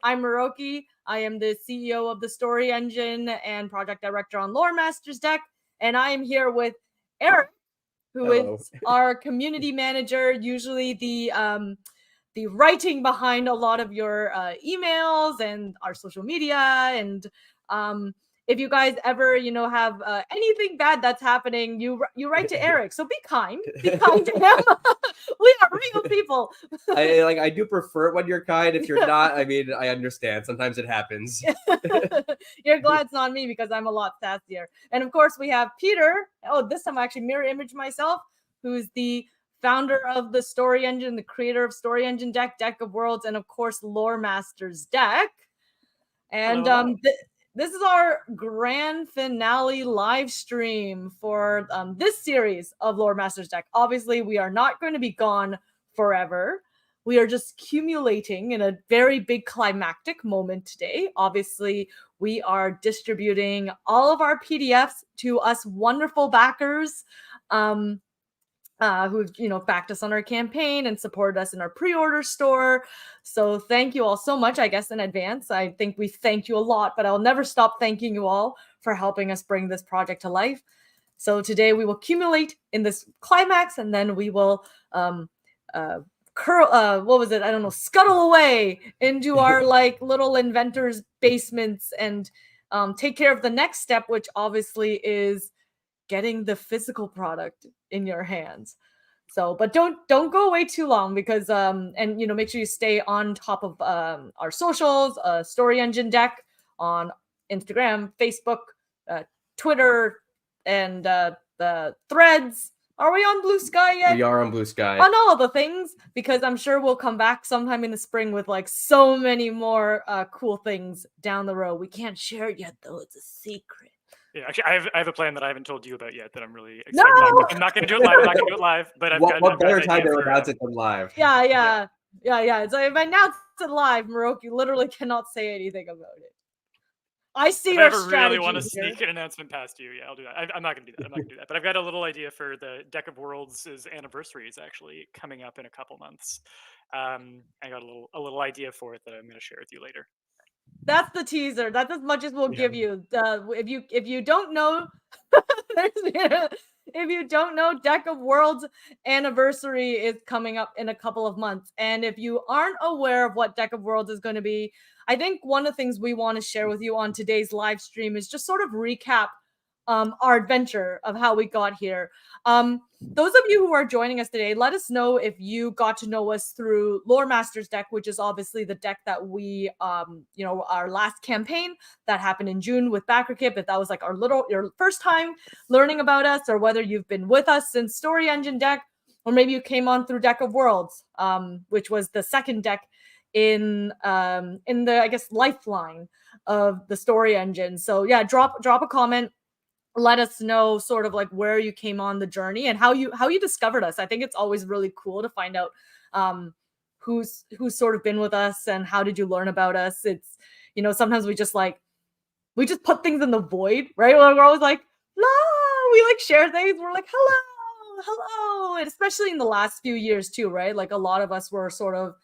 I'm Miroki. I am the CEO of the Story Engine and project director on Lore Masters Deck, and I am here with Eric, who Hello. is our community manager, usually the writing behind a lot of your emails and our social media. And if you guys ever, have anything bad that's happening, you write to Eric. So be kind to him. We are real people. I do prefer it when you're kind. If you're not, I mean, I understand. Sometimes it happens. You're glad it's not me because I'm a lot sassier. And of course, we have Peter. Oh, this time I actually mirror image myself, who's the founder of the Story Engine, the creator of Story Engine Deck, Deck of Worlds, and of course, Lore Masters Deck. And Hello. this is our grand finale live stream for this series of Lore Masters Deck. Obviously, we are not going to be gone forever. We are just accumulating in a very big climactic moment today. Obviously, we are distributing all of our PDFs to us wonderful backers. Who've backed us on our campaign and supported us in our pre-order store. So thank you all so much, I guess, in advance. I think we thank you a lot, but I'll never stop thanking you all for helping us bring this project to life. So today we will accumulate in this climax, and then we will scuttle away into our like little inventors' basements and take care of the next step, which obviously is getting the physical product in your hands. So, but don't go away too long because and make sure you stay on top of our socials, Story Engine Deck on Instagram, Facebook, Twitter, and the Threads. Are we on Blue Sky yet? We are on Blue Sky. On all the things, because I'm sure we'll come back sometime in the spring with like so many more cool things down the road. We can't share it yet though; it's a secret. Yeah, actually, I have a plan that I haven't told you about yet that I'm really excited. No! I'm not going to do it live. I'm not going to do it live, but I've got. What better an time idea to for, announce it than live? Yeah. So if I announce it live, Miroki literally cannot say anything about it. I see if our I ever strategy really want to here. sneak an announcement past you, yeah, I'll do that. I'm not going to do that. But I've got a little idea for the Deck of Worlds' anniversary is actually coming up in a couple months. I got a little idea for it that I'm going to share with you later. That's the teaser. That's as much as we'll give you. If you don't know, if you don't know, Deck of Worlds anniversary is coming up in a couple of months. And if you aren't aware of what Deck of Worlds is going to be, I think one of the things we want to share with you on today's live stream is just sort of recap our adventure of how we got here. Those of you who are joining us today, let us know if you got to know us through Lore Masters Deck, which is obviously the deck that we, our last campaign that happened in June with BackerKip. If that was like your first time learning about us, or whether you've been with us since Story Engine Deck, or maybe you came on through Deck of Worlds, which was the second deck in the, I guess, lifeline of the Story Engine. So yeah, drop a comment. Let us know sort of like where you came on the journey and how you discovered us. I think it's always really cool to find out who's sort of been with us and how did you learn about us. It's sometimes we just put things in the void, right? We're always like, la, we like share things. We're like, hello, and especially in the last few years too, right? Like a lot of us were sort of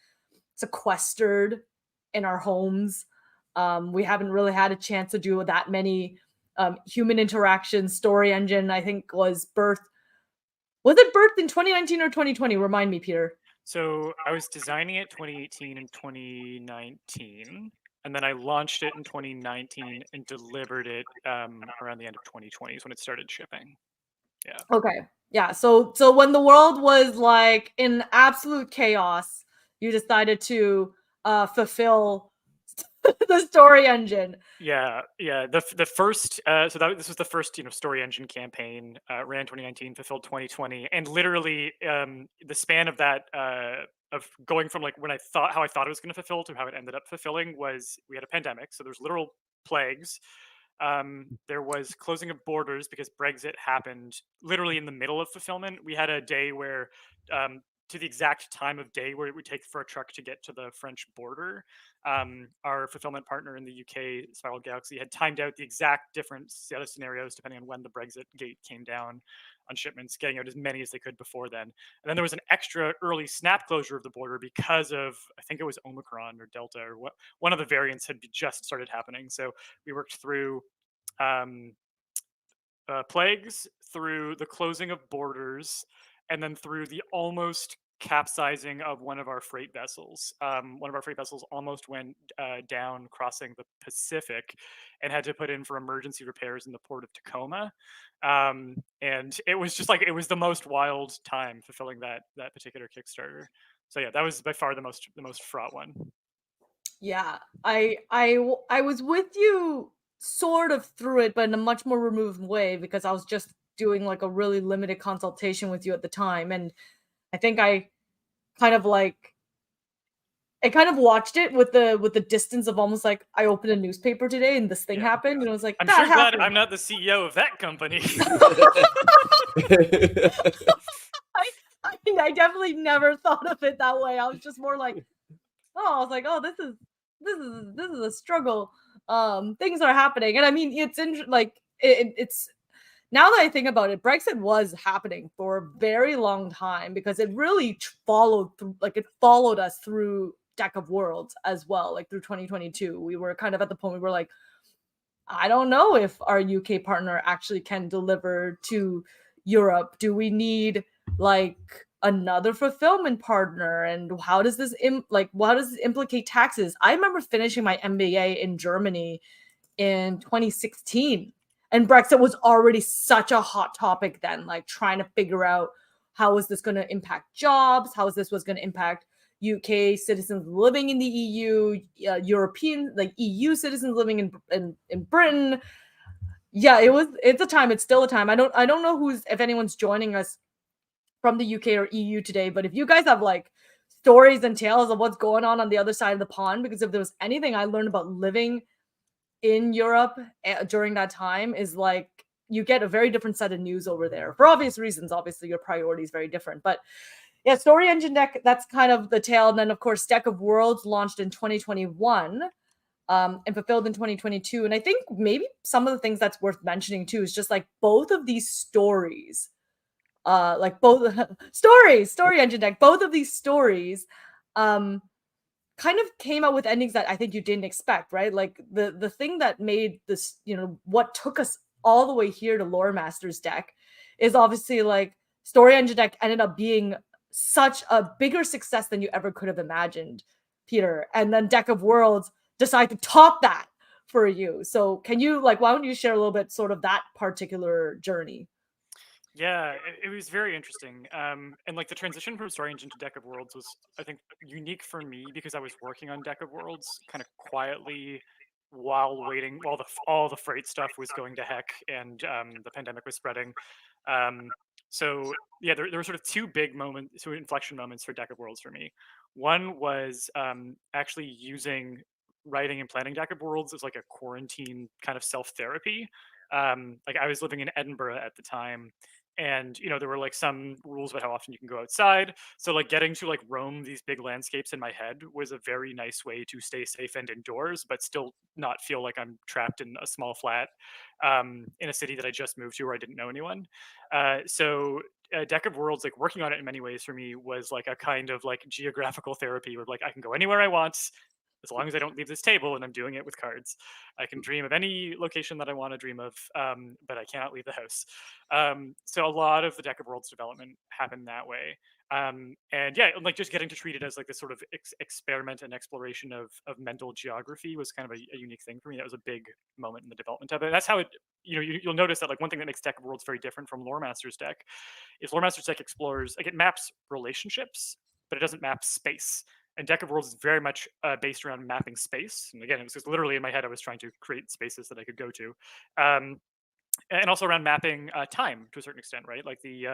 sequestered in our homes. We haven't really had a chance to do that many human interaction. Story Engine, I think, was birthed in 2019 or 2020? Remind me, Peter. So I was designing it 2018 and 2019, and then I launched it in 2019 and delivered it around the end of 2020 is when it started shipping. Yeah. Okay. Yeah. So when the world was like in absolute chaos, you decided to fulfill the Story Engine. Yeah. The first this was the first Story Engine campaign, ran 2019, fulfilled 2020, and literally the span of that of going from like how I thought it was going to fulfill to how it ended up fulfilling was we had a pandemic, so there's literal plagues. There was closing of borders because Brexit happened literally in the middle of fulfillment. We had a day where to the exact time of day where it would take for a truck to get to the French border, our fulfillment partner in the UK, Spiral Galaxy, had timed out the exact different set of scenarios depending on when the Brexit gate came down. on shipments, getting out as many as they could before then. And then there was an extra early snap closure of the border because of, I think it was Omicron or Delta or what, one of the variants had just started happening. So we worked through um, plagues, through the closing of borders, and then through the almost capsizing of one of our freight vessels. One of our freight vessels almost went down crossing the Pacific and had to put in for emergency repairs in the port of Tacoma. And it was just like it was the most wild time fulfilling that particular Kickstarter. So yeah, that was by far the most fraught one. Yeah, I was with you sort of through it, but in a much more removed way because I was just doing like a really limited consultation with you at the time, and I think kind of like I kind of watched it with the distance of almost like I opened a newspaper today and this thing Yeah. happened, and I was like, I'm that sure glad happened. I'm not the CEO of that company. I I mean, I definitely never thought of it that way. I was just more like, oh, I was like, oh, this is a struggle. Things are happening, and I mean, it's now that I think about it, Brexit was happening for a very long time because it really followed through, like it followed us through Deck of Worlds as well, like through 2022. We were kind of at the point we were like, I don't know if our UK partner actually can deliver to Europe. Do we need like another fulfillment partner? And how does this how does this implicate taxes? I remember finishing my MBA in Germany in 2016, and Brexit was already such a hot topic then, like trying to figure out how is this going to impact jobs, how is this was going to impact UK citizens living in the EU, European like EU citizens living in Britain. Yeah, it's a time. It's still a time. I don't know if anyone's joining us from the UK or EU today, but if you guys have like stories and tales of what's going on the other side of the pond, because if there was anything I learned about living in Europe during that time is like you get a very different set of news over there for obvious reasons. Obviously, your priority is very different, but yeah, Story Engine Deck, that's kind of the tale. And then, of course, Deck of Worlds launched in 2021 and fulfilled in 2022. And I think maybe some of the things that's worth mentioning too is just like both of these stories, like both Story Engine Deck, both of these stories um, kind of came out with endings that I think you didn't expect, right? Like the thing that made this, what took us all the way here to Lore Masters Deck is obviously like Story Engine Deck ended up being such a bigger success than you ever could have imagined, Peter. And then Deck of Worlds decided to top that for you. So can you why don't you share a little bit sort of that particular journey? Yeah, it was very interesting. And like the transition from Story Engine to Deck of Worlds was, I think, unique for me because I was working on Deck of Worlds kind of quietly while waiting, while all the freight stuff was going to heck and the pandemic was spreading. Um, so yeah, there were sort of two inflection moments for Deck of Worlds for me. One was actually using writing and planning Deck of Worlds as like a quarantine kind of self therapy. Like I was living in Edinburgh at the time, and there were like some rules about how often you can go outside, so like getting to like roam these big landscapes in my head was a very nice way to stay safe and indoors but still not feel like I'm trapped in a small flat in a city that I just moved to where I didn't know anyone. So Deck of Worlds, like working on it in many ways for me was like a kind of like geographical therapy where like I can go anywhere I want as long as I don't leave this table and I'm doing it with cards. I can dream of any location that I want to dream of, but I cannot leave the house. So a lot of the Deck of Worlds development happened that way. And yeah, like just getting to treat it as like this sort of experiment and exploration of mental geography was kind of a unique thing for me. That was a big moment in the development of it. And that's how it, you'll notice that like one thing that makes Deck of Worlds very different from Lore Masters Deck is Lore Masters Deck explores, like it maps relationships, but it doesn't map space. And Deck of Worlds is very much based around mapping space. And again, it was just literally in my head, I was trying to create spaces that I could go to. And also around mapping time to a certain extent, right? Like the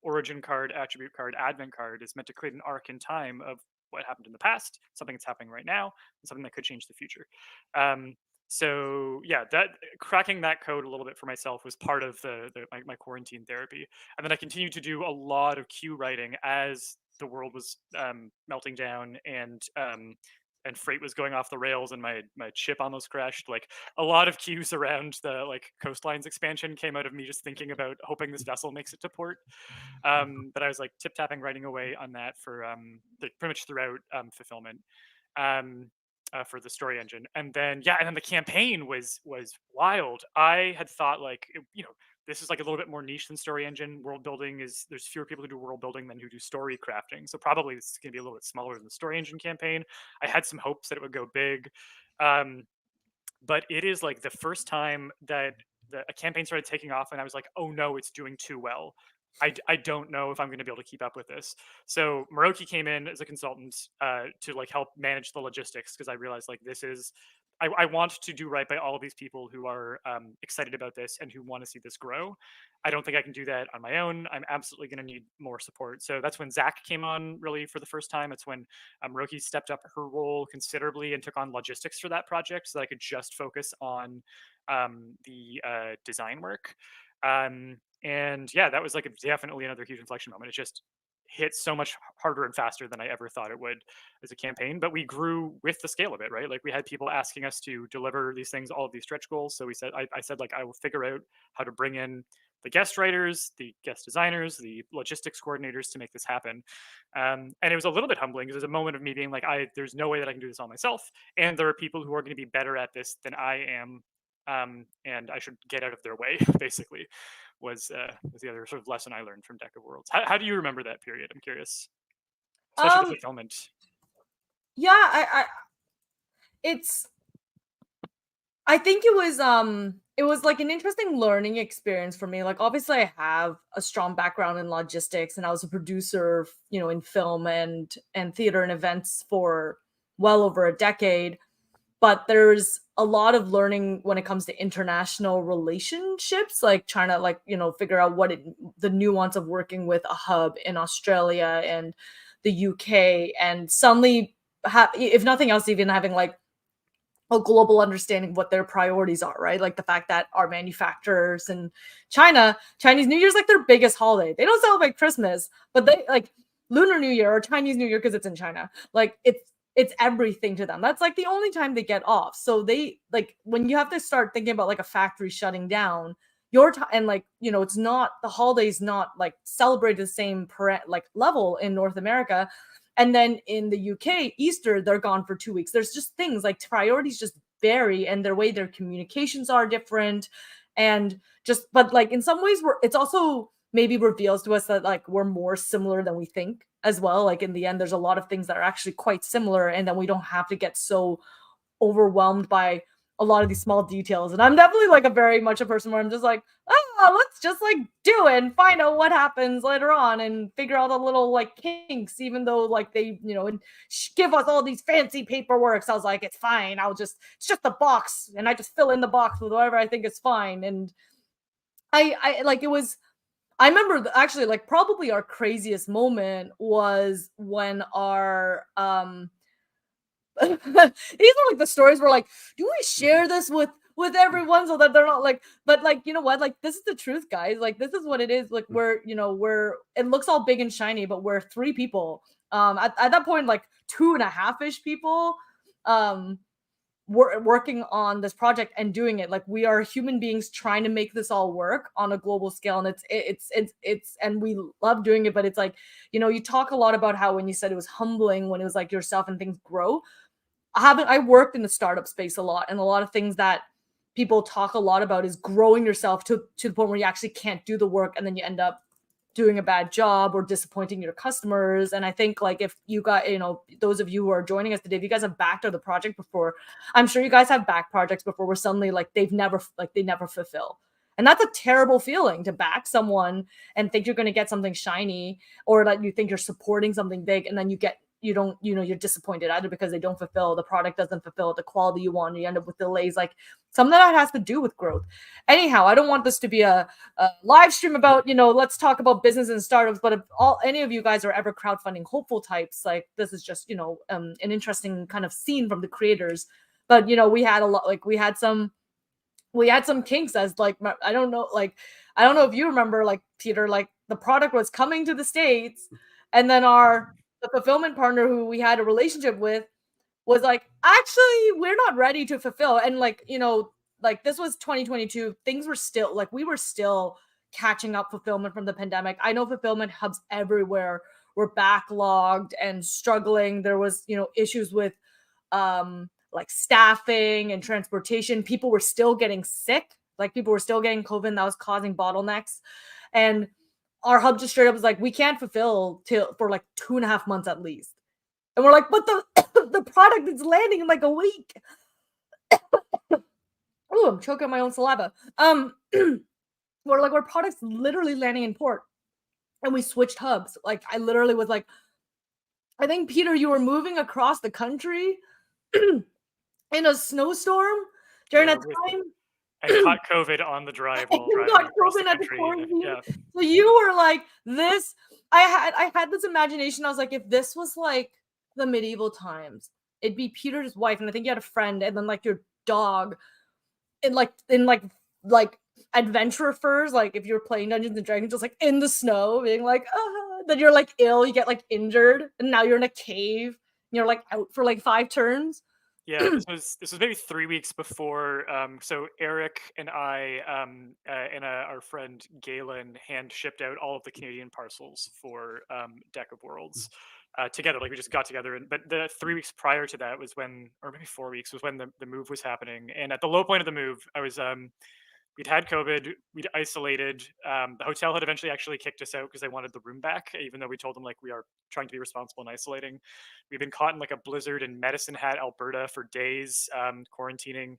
origin card, attribute card, advent card is meant to create an arc in time of what happened in the past, something that's happening right now, and something that could change the future. So yeah, that cracking that code a little bit for myself was part of my quarantine therapy, and then I continued to do a lot of queue writing as the world was melting down and and freight was going off the rails, and my ship almost crashed. Like a lot of cues around the like coastlines expansion came out of me just thinking about hoping this vessel makes it to port. But I was like tip tapping, writing away on that for pretty much throughout fulfillment. Um, for the story engine, and then and then the campaign was wild. I had thought like this is like a little bit more niche than story engine. World building is there's fewer people who do world building than who do story crafting, so probably this is going to be a little bit smaller than the story engine campaign. I had some hopes that it would go big, but it is like the first time that a campaign started taking off, and I was like, oh no, it's doing too well. I don't know if I'm going to be able to keep up with this. So Moroki came in as a consultant to like help manage the logistics, because I realized like this is I want to do right by all of these people who are excited about this and who want to see this grow. I don't think I can do that on my own. I'm absolutely going to need more support. So that's when Zach came on really for the first time. It's when Moroki stepped up her role considerably and took on logistics for that project, so that I could just focus on the design work. And that was like definitely another huge inflection moment. It just hit so much harder and faster than I ever thought it would as a campaign. But we grew with the scale of it, right? Like we had people asking us to deliver these things, all of these stretch goals. So I said like I will figure out how to bring in the guest writers, the guest designers, the logistics coordinators to make this happen. And it was a little bit humbling because there's a moment of me being like, there's no way that I can do this all myself, and there are people who are going to be better at this than I am, and I should get out of their way. Basically, was the other sort of lesson I learned from Deck of Worlds. How do you remember that period? I'm curious, especially the fulfillment. Yeah, I think it was like an interesting learning experience for me. Like obviously I have a strong background in logistics, and I was a producer, in film and theater and events for well over a decade. But there's a lot of learning when it comes to international relationships, like trying to figure out the nuance of working with a hub in Australia and the UK, and suddenly if nothing else, even having like a global understanding of what their priorities are, right? Like the fact that our manufacturers in China, Chinese New Year's like their biggest holiday. They don't celebrate Christmas, but they like Lunar New Year or Chinese New Year, because it's in China. Like it's everything to them. That's like the only time they get off. So they like when you have to start thinking about like a factory shutting down, your time, and it's not, the holiday's not like celebrated the same level in North America. And then in the UK, Easter, they're gone for 2 weeks. There's just things like priorities just vary, and their communications are different. And but like in some ways, it's also maybe reveals to us that like we're more similar than we think as well. Like in the end, there's a lot of things that are actually quite similar, and then we don't have to get so overwhelmed by a lot of these small details. And I'm definitely like a very much a person where I'm just like, let's just like do it and find out what happens later on and figure out the little like kinks, even though like they, and give us all these fancy paperwork. So I was like, it's fine. It's just the box, and I just fill in the box with whatever I think is fine. And I like, it was, I remember actually like probably our craziest moment was when our, these are like the stories where like, do we share this with everyone so that they're not like, but like, you know what, like this is the truth, guys. Like this is what it is. Like we're it looks all big and shiny, but we're 3 people. At that point, like 2.5-ish people working on this project and doing it. Like we are human beings trying to make this all work on a global scale, and it's and we love doing it. But it's like, you talk a lot about how when you said it was humbling when it was like yourself and things grow. I worked in the startup space a lot, and a lot of things that people talk a lot about is growing yourself to the point where you actually can't do the work, and then you end up doing a bad job or disappointing your customers. And I think like if you got, those of you who are joining us today, if you guys have backed out the project before, I'm sure you guys have backed projects before where suddenly like they never fulfill. And that's a terrible feeling, to back someone and think you're going to get something shiny, or that you think you're supporting something big, and then you're disappointed either because they don't fulfill, the product doesn't fulfill the quality you want, and you end up with delays. Like some of that has to do with growth. Anyhow, I don't want this to be a live stream about, let's talk about business and startups, but if any of you guys are ever crowdfunding hopeful types, like this is just, an interesting kind of scene from the creators. But, we had a lot, like we had some kinks, as like, I don't know if you remember, like Peter, like the product was coming to the States, and then the fulfillment partner who we had a relationship with was like, actually, we're not ready to fulfill. And like, you know, like this was 2022. Things were still like, we were still catching up fulfillment from the pandemic. I know fulfillment hubs everywhere were backlogged and struggling. There was, you know, issues with like staffing and transportation. People were still getting sick. Like people were still getting COVID, and that was causing bottlenecks. And our hub just straight up was like, we can't fulfill for like 2.5 months at least. And we're like, but the the product is landing in like a week. Oh, I'm choking on my own saliva. We're like, our product's literally landing in port. And we switched hubs. Like I literally was like, I think Peter, you were moving across the country in a snowstorm during Yeah, that time. I caught COVID on the drive while You driving got across the COVID at the country. quarantine. Yeah. So you were like this. I had this imagination. I was like, if this was like the medieval times, it'd be Peter's wife, and I think you had a friend, and then like your dog, in like adventure furs, like if you're playing Dungeons and Dragons, just like in the snow, being like, then you're like ill, you get like injured, and now you're in a cave, and you're like out for like 5 turns. Yeah, this was maybe 3 weeks before. So Eric and I and our friend Galen hand shipped out all of the Canadian parcels for Deck of Worlds together. Like we just got together, but the 3 weeks prior to that was when, or maybe 4 weeks, was when the move was happening. And at the low point of the move, I was we'd had COVID, we'd isolated. The hotel had eventually actually kicked us out because they wanted the room back, even though we told them like we are trying to be responsible and isolating. We've been caught in like a blizzard in Medicine Hat, Alberta for days, quarantining.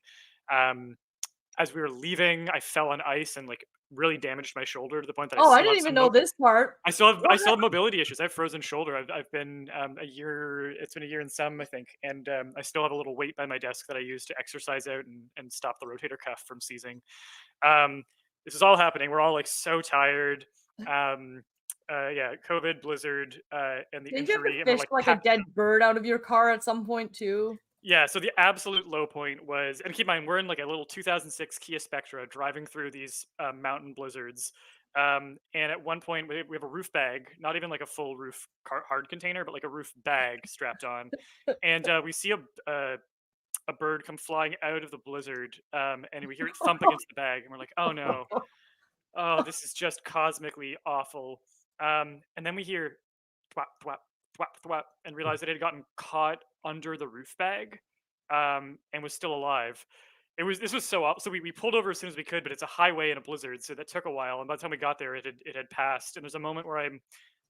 As we were leaving, I fell on ice and like really damaged my shoulder to the point that I Oh, I still didn't have even some know this part. I still have What? mobility issues. I have frozen shoulder. I've been a year. It's been a year and some, I think, and I still have a little weight by my desk that I use to exercise out and stop the rotator cuff from seizing. This is all happening. We're all like so tired. Yeah, COVID, blizzard, and the Did you have injury, to and we're fish like like a dead bird out of your car at some point too? yeah, so the absolute low point was, and keep in mind, we're in like a little 2006 Kia Spectra driving through these mountain blizzards. And at one point, we have a roof bag, not even like a full roof hard container, but like a roof bag strapped on. And we see a bird come flying out of the blizzard, and we hear it thump against the bag. And we're like, oh no, oh, this is just cosmically awful. And then we hear thwap, thwap, thwap, thwap, and realized that it had gotten caught under the roof bag, and was still alive. This was so awful. So we pulled over as soon as we could, but it's a highway in a blizzard, so that took a while. And by the time we got there, it had passed. And there's a moment where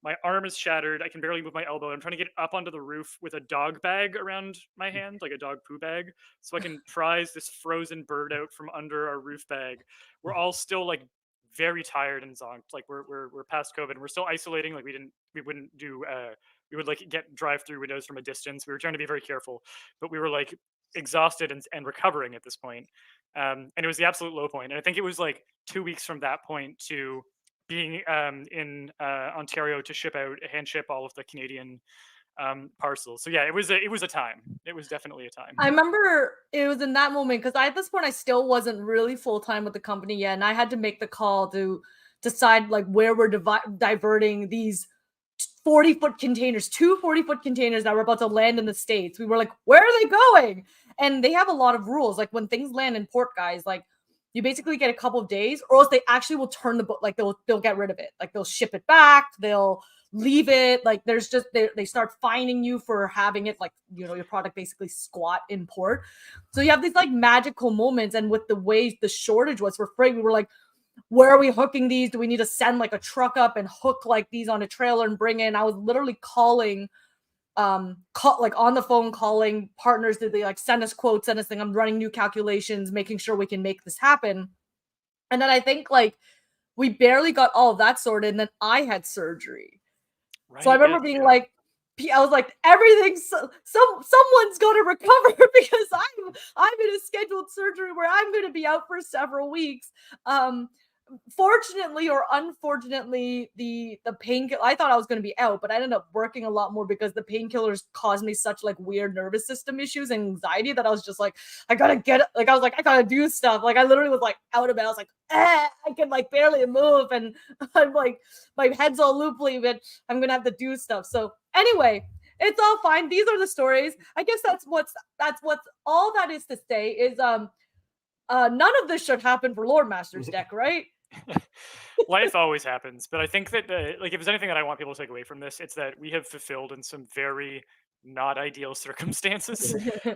my arm is shattered. I can barely move my elbow. I'm trying to get up onto the roof with a dog bag around my hand, like a dog poo bag, so I can prise this frozen bird out from under our roof bag. We're all still like very tired and zonked. Like we're past COVID, and we're still isolating. Like we wouldn't do we would like get drive through windows from a distance. We were trying to be very careful, but we were like exhausted and recovering at this point. And it was the absolute low point. And I think it was like 2 weeks from that point to being in Ontario to hand ship all of the Canadian parcels. So yeah, it was a time. It was definitely a time. I remember it was in that moment because at this point I still wasn't really full time with the company yet, and I had to make the call to decide like where we're diverting these 40-foot containers, 40-foot containers that were about to land in the States. We were like, where are they going? And they have a lot of rules. Like when things land in port, guys, like you basically get a couple of days, or else they actually will turn the boat, like they'll get rid of it. Like they'll ship it back, they'll leave it. Like there's just they start fining you for having it, like, you know, your product basically squat in port. So you have these like magical moments. And with the way the shortage was for freight, we were like, where are we hooking these? Do we need to send like a truck up and hook like these on a trailer and bring in? I was literally calling like on the phone, calling partners that they like send us quotes, send us thing. I'm running new calculations, making sure we can make this happen. And then I think like we barely got all of that sorted, and then I had surgery. Right, so I remember being like, I was like, everything's someone's going to recover because I'm in a scheduled surgery where I'm going to be out for several weeks. Fortunately or unfortunately, the painkiller, I thought I was going to be out, but I ended up working a lot more because the painkillers caused me such like weird nervous system issues and anxiety that I was just like, I gotta get it. Like I was like, I gotta do stuff. Like I literally was like out of bed. I was like, I can like barely move, and I'm like, my head's all looply, but I'm gonna have to do stuff. So anyway, It's all fine. These are the stories. I guess that's what's all that is to say is none of this should happen for Lord Master's deck, right? Life always happens, but I think that like if there's anything that I want people to take away from this, it's that we have fulfilled in some very not ideal circumstances.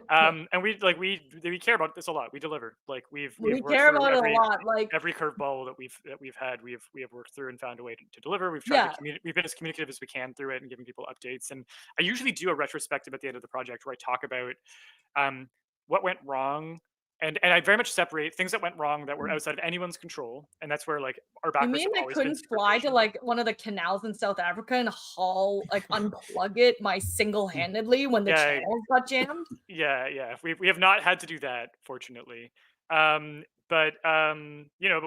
And we care about this a lot. We deliver. Like we've We worked care through about it a lot. Like, every curveball that we've had. We have worked through and found a way to deliver. We've tried yeah, to we've been as communicative as we can through it and giving people updates. And I usually do a retrospective at the end of the project where I talk about what went wrong. And I very much separate things that went wrong that were outside of anyone's control, and that's where like our you backers mean have I always been couldn't super fly to patient. like one of the canals in South Africa and unplug it single-handedly when the Yeah, channels got jammed? yeah. We have not had to do that, fortunately. But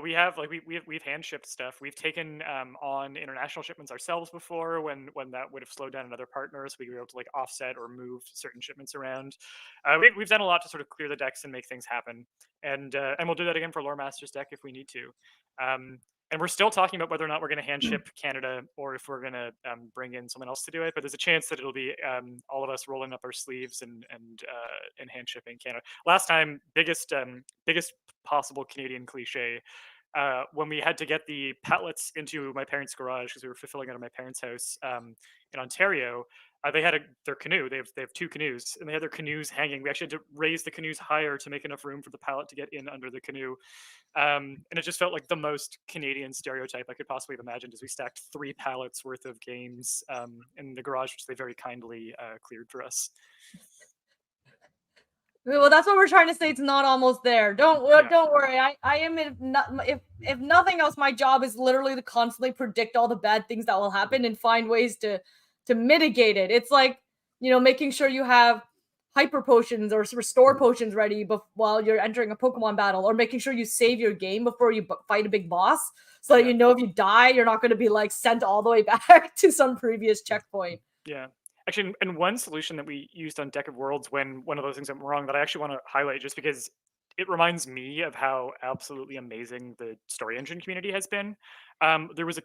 we have like we've hand shipped stuff. We've taken on international shipments ourselves before when that would have slowed down another partner, so we were able to like offset or move certain shipments around. We've done a lot to sort of clear the decks and make things happen, and we'll do that again for Lore Master's deck if we need to. And we're still talking about whether or not we're going to hand ship Canada or if we're going to bring in someone else to do it. But there's a chance that it'll be all of us rolling up our sleeves and hand shipping Canada. Last time, biggest possible Canadian cliche. When we had to get the pallets into my parents' garage because we were fulfilling it at my parents' house in Ontario, they had their canoe. They have two canoes, and they had their canoes hanging. We actually had to raise the canoes higher to make enough room for the pallet to get in under the canoe. And it just felt like the most Canadian stereotype I could possibly have imagined as we stacked 3 pallets worth of games in the garage, which they very kindly cleared for us. Well, that's what we're trying to say. It's not almost there. Don't worry. I am if nothing else, my job is literally to constantly predict all the bad things that will happen and find ways to mitigate it. It's like, making sure you have hyper potions or restore potions ready while you're entering a Pokemon battle, or making sure you save your game before you fight a big boss, so that if you die, you're not going to be like sent all the way back to some previous checkpoint. Yeah. Actually, and one solution that we used on Deck of Worlds when one of those things went wrong that I actually want to highlight just because it reminds me of how absolutely amazing the story engine community has been. There was a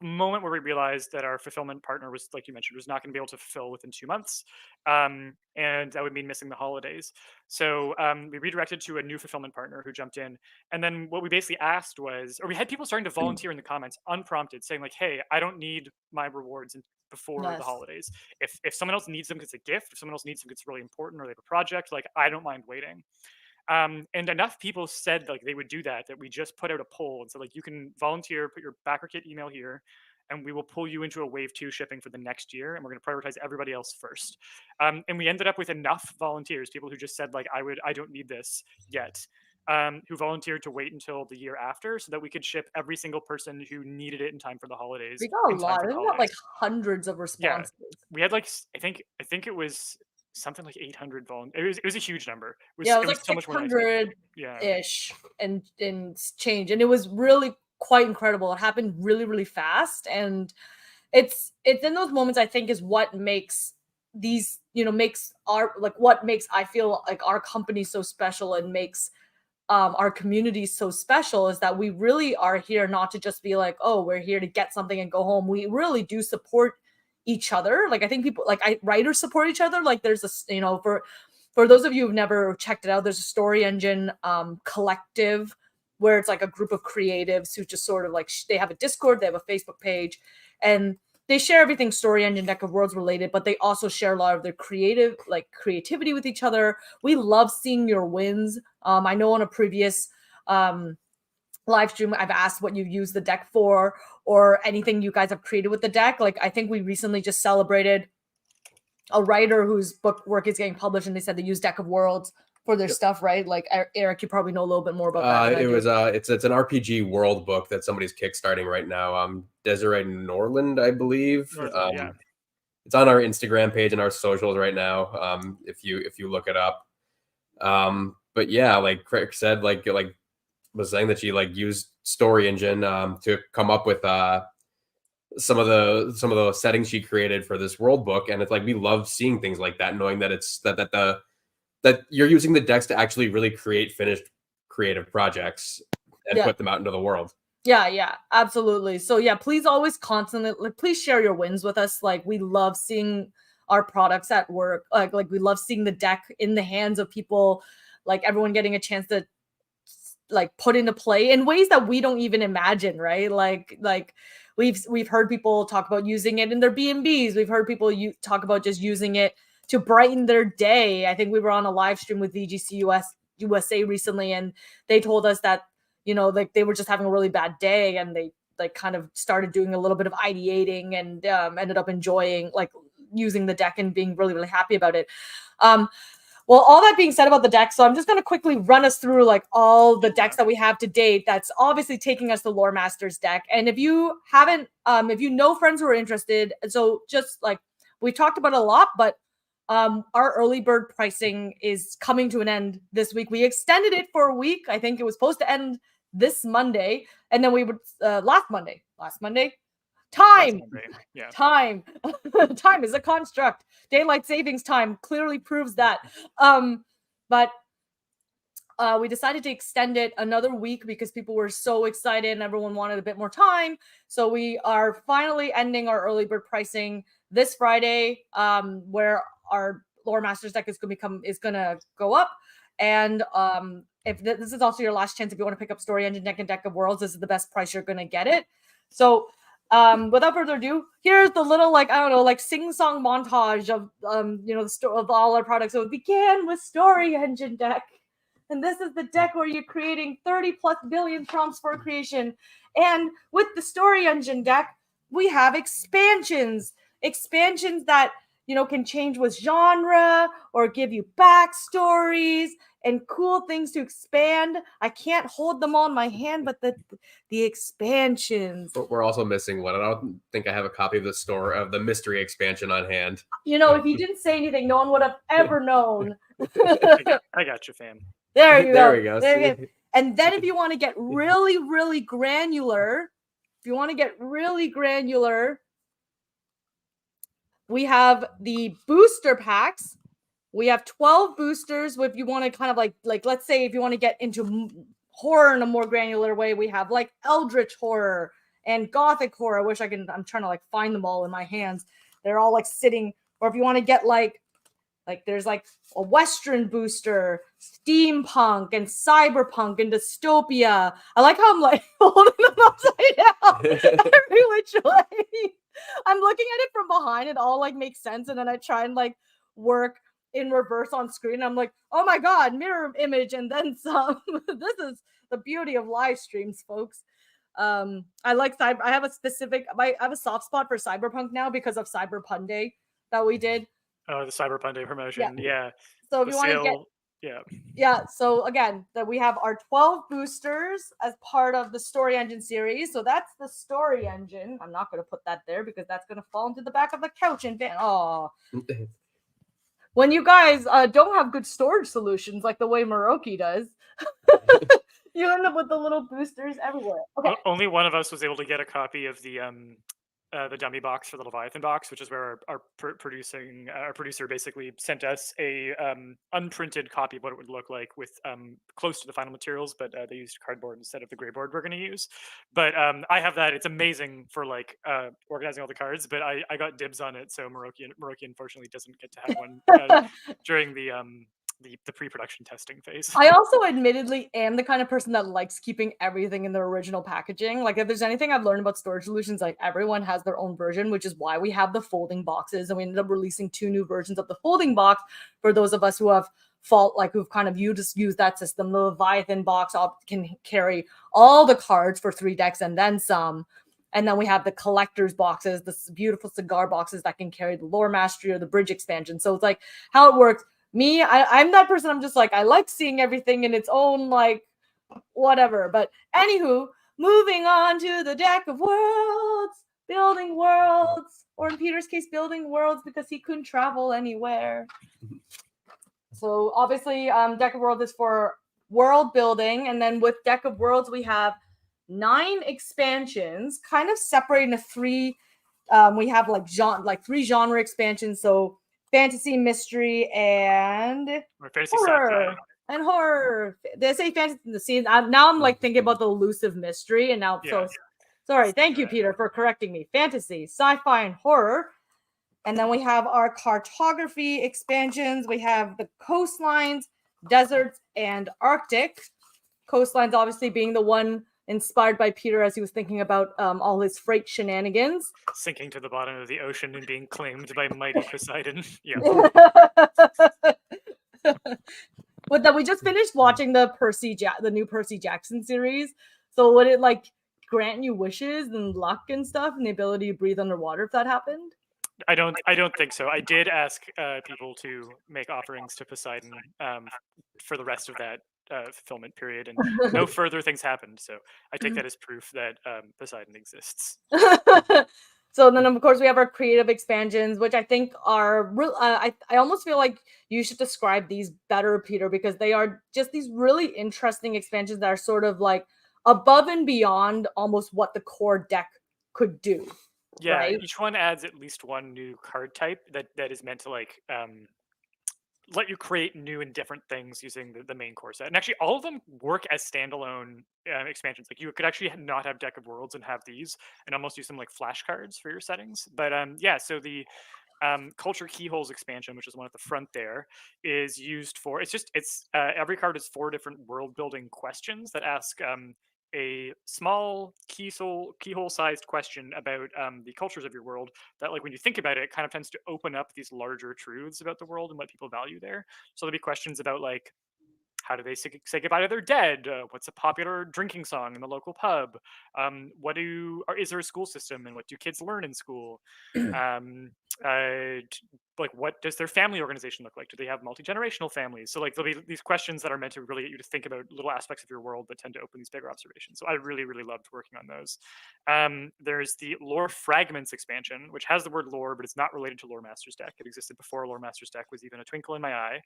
moment where we realized that our fulfillment partner was, like you mentioned, was not going to be able to fulfill within 2 months. And that would mean missing the holidays. So we redirected to a new fulfillment partner who jumped in. And then what we basically asked was, or we had people starting to volunteer in the comments unprompted, saying like, hey, I don't need my rewards before the holidays. If someone else needs them because it's a gift, if someone else needs them because it's really important or they have a project, like I don't mind waiting. And enough people said like they would do that we just put out a poll and said like you can volunteer, put your backer kit email here, and we will pull you into a wave 2 shipping for the next year, and we're going to prioritize everybody else first. And we ended up with enough volunteers, people who just said like I don't need this yet, who volunteered to wait until the year after so that we could ship every single person who needed it in time for the holidays. We got a in time lot. for the We got like holidays. hundreds of responses. We had like I think it was something like 800 volunteers. It was a huge number. It was like so much more than 600 ish and change, and it was really quite incredible. It happened really, really fast, and it's in those moments I think is what makes these makes I feel like our company so special and makes our community so special, is that we really are here not to just be like, oh, we're here to get something and go home. We really do support each other. Like I think people writers support each other. Like there's this, for those of you who've never checked it out, there's a story engine collective where it's like a group of creatives who just sort of like they have a Discord, they have a Facebook page, and they share everything story engine Deck of Worlds related, but they also share a lot of their creativity with each other. We love seeing your wins. I know on a previous live stream I've asked what you use the deck for, or anything you guys have created with the deck. Like I think we recently just celebrated a writer whose book work is getting published, and they said they use Deck of Worlds for their stuff, right? Like Eric, you probably know a little bit more about that. It's an RPG world book that somebody's kickstarting right now. Desiree Norland, I believe. It's on our Instagram page and our socials right now. If you look it up. But yeah, like Craig said, like was saying that she used story engine to come up with some of the settings she created for this world book, and it's like we love seeing things like that, knowing that it's that you're using the decks to actually really create finished creative projects and put them out into the world. Yeah, absolutely. So yeah, please always please share your wins with us. Like we love seeing our products at work. Like we love seeing the deck in the hands of people, like everyone getting a chance to like put into play in ways that we don't even imagine, right? Like we've heard people talk about using it in their B&Bs. We've heard people talk about just using it to brighten their day. I think we were on a live stream with VGC USA recently, and they told us that, you know, like they were just having a really bad day, and they like kind of started doing a little bit of ideating and ended up enjoying like using the deck and being really, really happy about it. Well, all that being said about the deck, so I'm just going to quickly run us through like all the decks that we have to date. That's obviously taking us to Lore Masters deck. And if you haven't, if you know friends who are interested, so just like we talked about a lot, but our early bird pricing is coming to an end this week. We extended it for a week. I think it was supposed to end this Monday, and then we would last Monday. Time. Yeah. Time. Time is a construct. Daylight savings time clearly proves that. But we decided to extend it another week because people were so excited and everyone wanted a bit more time. So we are finally ending our early bird pricing this Friday, where our Lore Masters deck is gonna go up. And if this is also your last chance, if you want to pick up Story Engine deck and Deck of Worlds, this is the best price you're gonna get it. So without further ado, here's the little, like, I don't know, like sing-song montage of you know, of all our products. So it began with Story Engine deck, and this is the deck where you're creating 30+ billion prompts for creation. And with the Story Engine deck, we have expansions that, you know, can change with genre or give you backstories and cool things to expand. I can't hold them all in my hand, but the expansions. But we're also missing one. I don't think I have a copy of the mystery expansion on hand. You know, if you didn't say anything, no one would have ever known. I got you, fam. There you go. There we go. There you go. And then if you want to get really, really granular, we have the booster packs. We have 12 boosters. If you want to kind of like let's say if you want to get into horror in a more granular way, we have like Eldritch horror and Gothic horror. I'm trying to like find them all in my hands. They're all like sitting. Or if you want to get like there's like a Western booster, steampunk and cyberpunk and dystopia. I like how I'm like holding them upside down every which way. I'm looking at it from behind. It all like makes sense. And then I try and like work in reverse on screen. I'm like, oh my God, mirror image and then some. This is the beauty of live streams, folks. I like cyber. I have a soft spot for cyberpunk now because of Cyber Pun Day that we did. Oh, the Cyber Pun Day promotion. Yeah. So if you want to get Yeah. So again, that we have our 12 boosters as part of the Story Engine series. So that's the Story Engine. I'm not going to put that there because that's going to fall into the back of the couch and when you guys don't have good storage solutions like the way Moroki does, you end up with the little boosters everywhere. Okay. Only one of us was able to get a copy of the dummy box for the Leviathan box, which is where our producer basically sent us a unprinted copy of what it would look like with close to the final materials, but they used cardboard instead of the gray board we're going to use. But I have that. It's amazing for like organizing all the cards, but I got dibs on it, so Moroki unfortunately doesn't get to have one during the pre-production testing phase. I also admittedly am the kind of person that likes keeping everything in their original packaging. Like if there's anything I've learned about storage solutions, like everyone has their own version, which is why we have the folding boxes. And we ended up releasing 2 new versions of the folding box for those of us who have who've kind of used that system. The Leviathan box can carry all the cards for 3 decks and then some. And then we have the collector's boxes, the beautiful cigar boxes that can carry the Lore Mastery or the Bridge expansion. So it's like how it works. Me, I'm that person. I'm just like, I like seeing everything in its own, like, whatever. But anywho, moving on to the Deck of Worlds, building worlds, or in Peter's case, building worlds because he couldn't travel anywhere. So obviously, Deck of Worlds is for world building. And then with Deck of Worlds, we have 9 expansions, kind of separated into 3. We have like 3 genre expansions. So fantasy, mystery, and fantasy horror. Sci-fi. And horror. They say fantasy in the scene. Now I'm like thinking about the elusive mystery, and now sorry. Thank you, Peter, for correcting me. Fantasy, sci-fi, and horror. And then we have our cartography expansions. We have the coastlines, deserts, and Arctic. Coastlines obviously being the one inspired by Peter as he was thinking about all his freight shenanigans. Sinking to the bottom of the ocean and being claimed by mighty Poseidon. Yeah. But then we just finished watching the new Percy Jackson series. So would it like grant you wishes and luck and stuff and the ability to breathe underwater if that happened? I don't think so. I did ask people to make offerings to Poseidon for the rest of that fulfillment period, and no further things happened. So I take that as proof that Poseidon exists. So then, of course, we have our creative expansions, which I think are real. I almost feel like you should describe these better, Peter, because they are just these really interesting expansions that are sort of like above and beyond almost what the core deck could do. Yeah, right? Each one adds at least one new card type that is meant to like let you create new and different things using the main core set. And actually, all of them work as standalone expansions. Like you could actually not have Deck of Worlds and have these, and almost use them like flashcards for your settings. But yeah, so the Culture Keyholes expansion, which is one at the front there, is used for every card is 4 different world building questions that ask a small keyhole sized question about the cultures of your world that, like, when you think about it, it kind of tends to open up these larger truths about the world and what people value there. So there'll be questions about like, how do they say goodbye to their dead? What's a popular drinking song in the local pub? Is there a school system, and what do kids learn in school? Like, what does their family organization look like? Do they have multi-generational families? So like, there'll be these questions that are meant to really get you to think about little aspects of your world that tend to open these bigger observations. So I really, really loved working on those. There's the Lore Fragments expansion, which has the word lore, but it's not related to Lore Master's deck. It existed before Lore Master's deck was even a twinkle in my eye.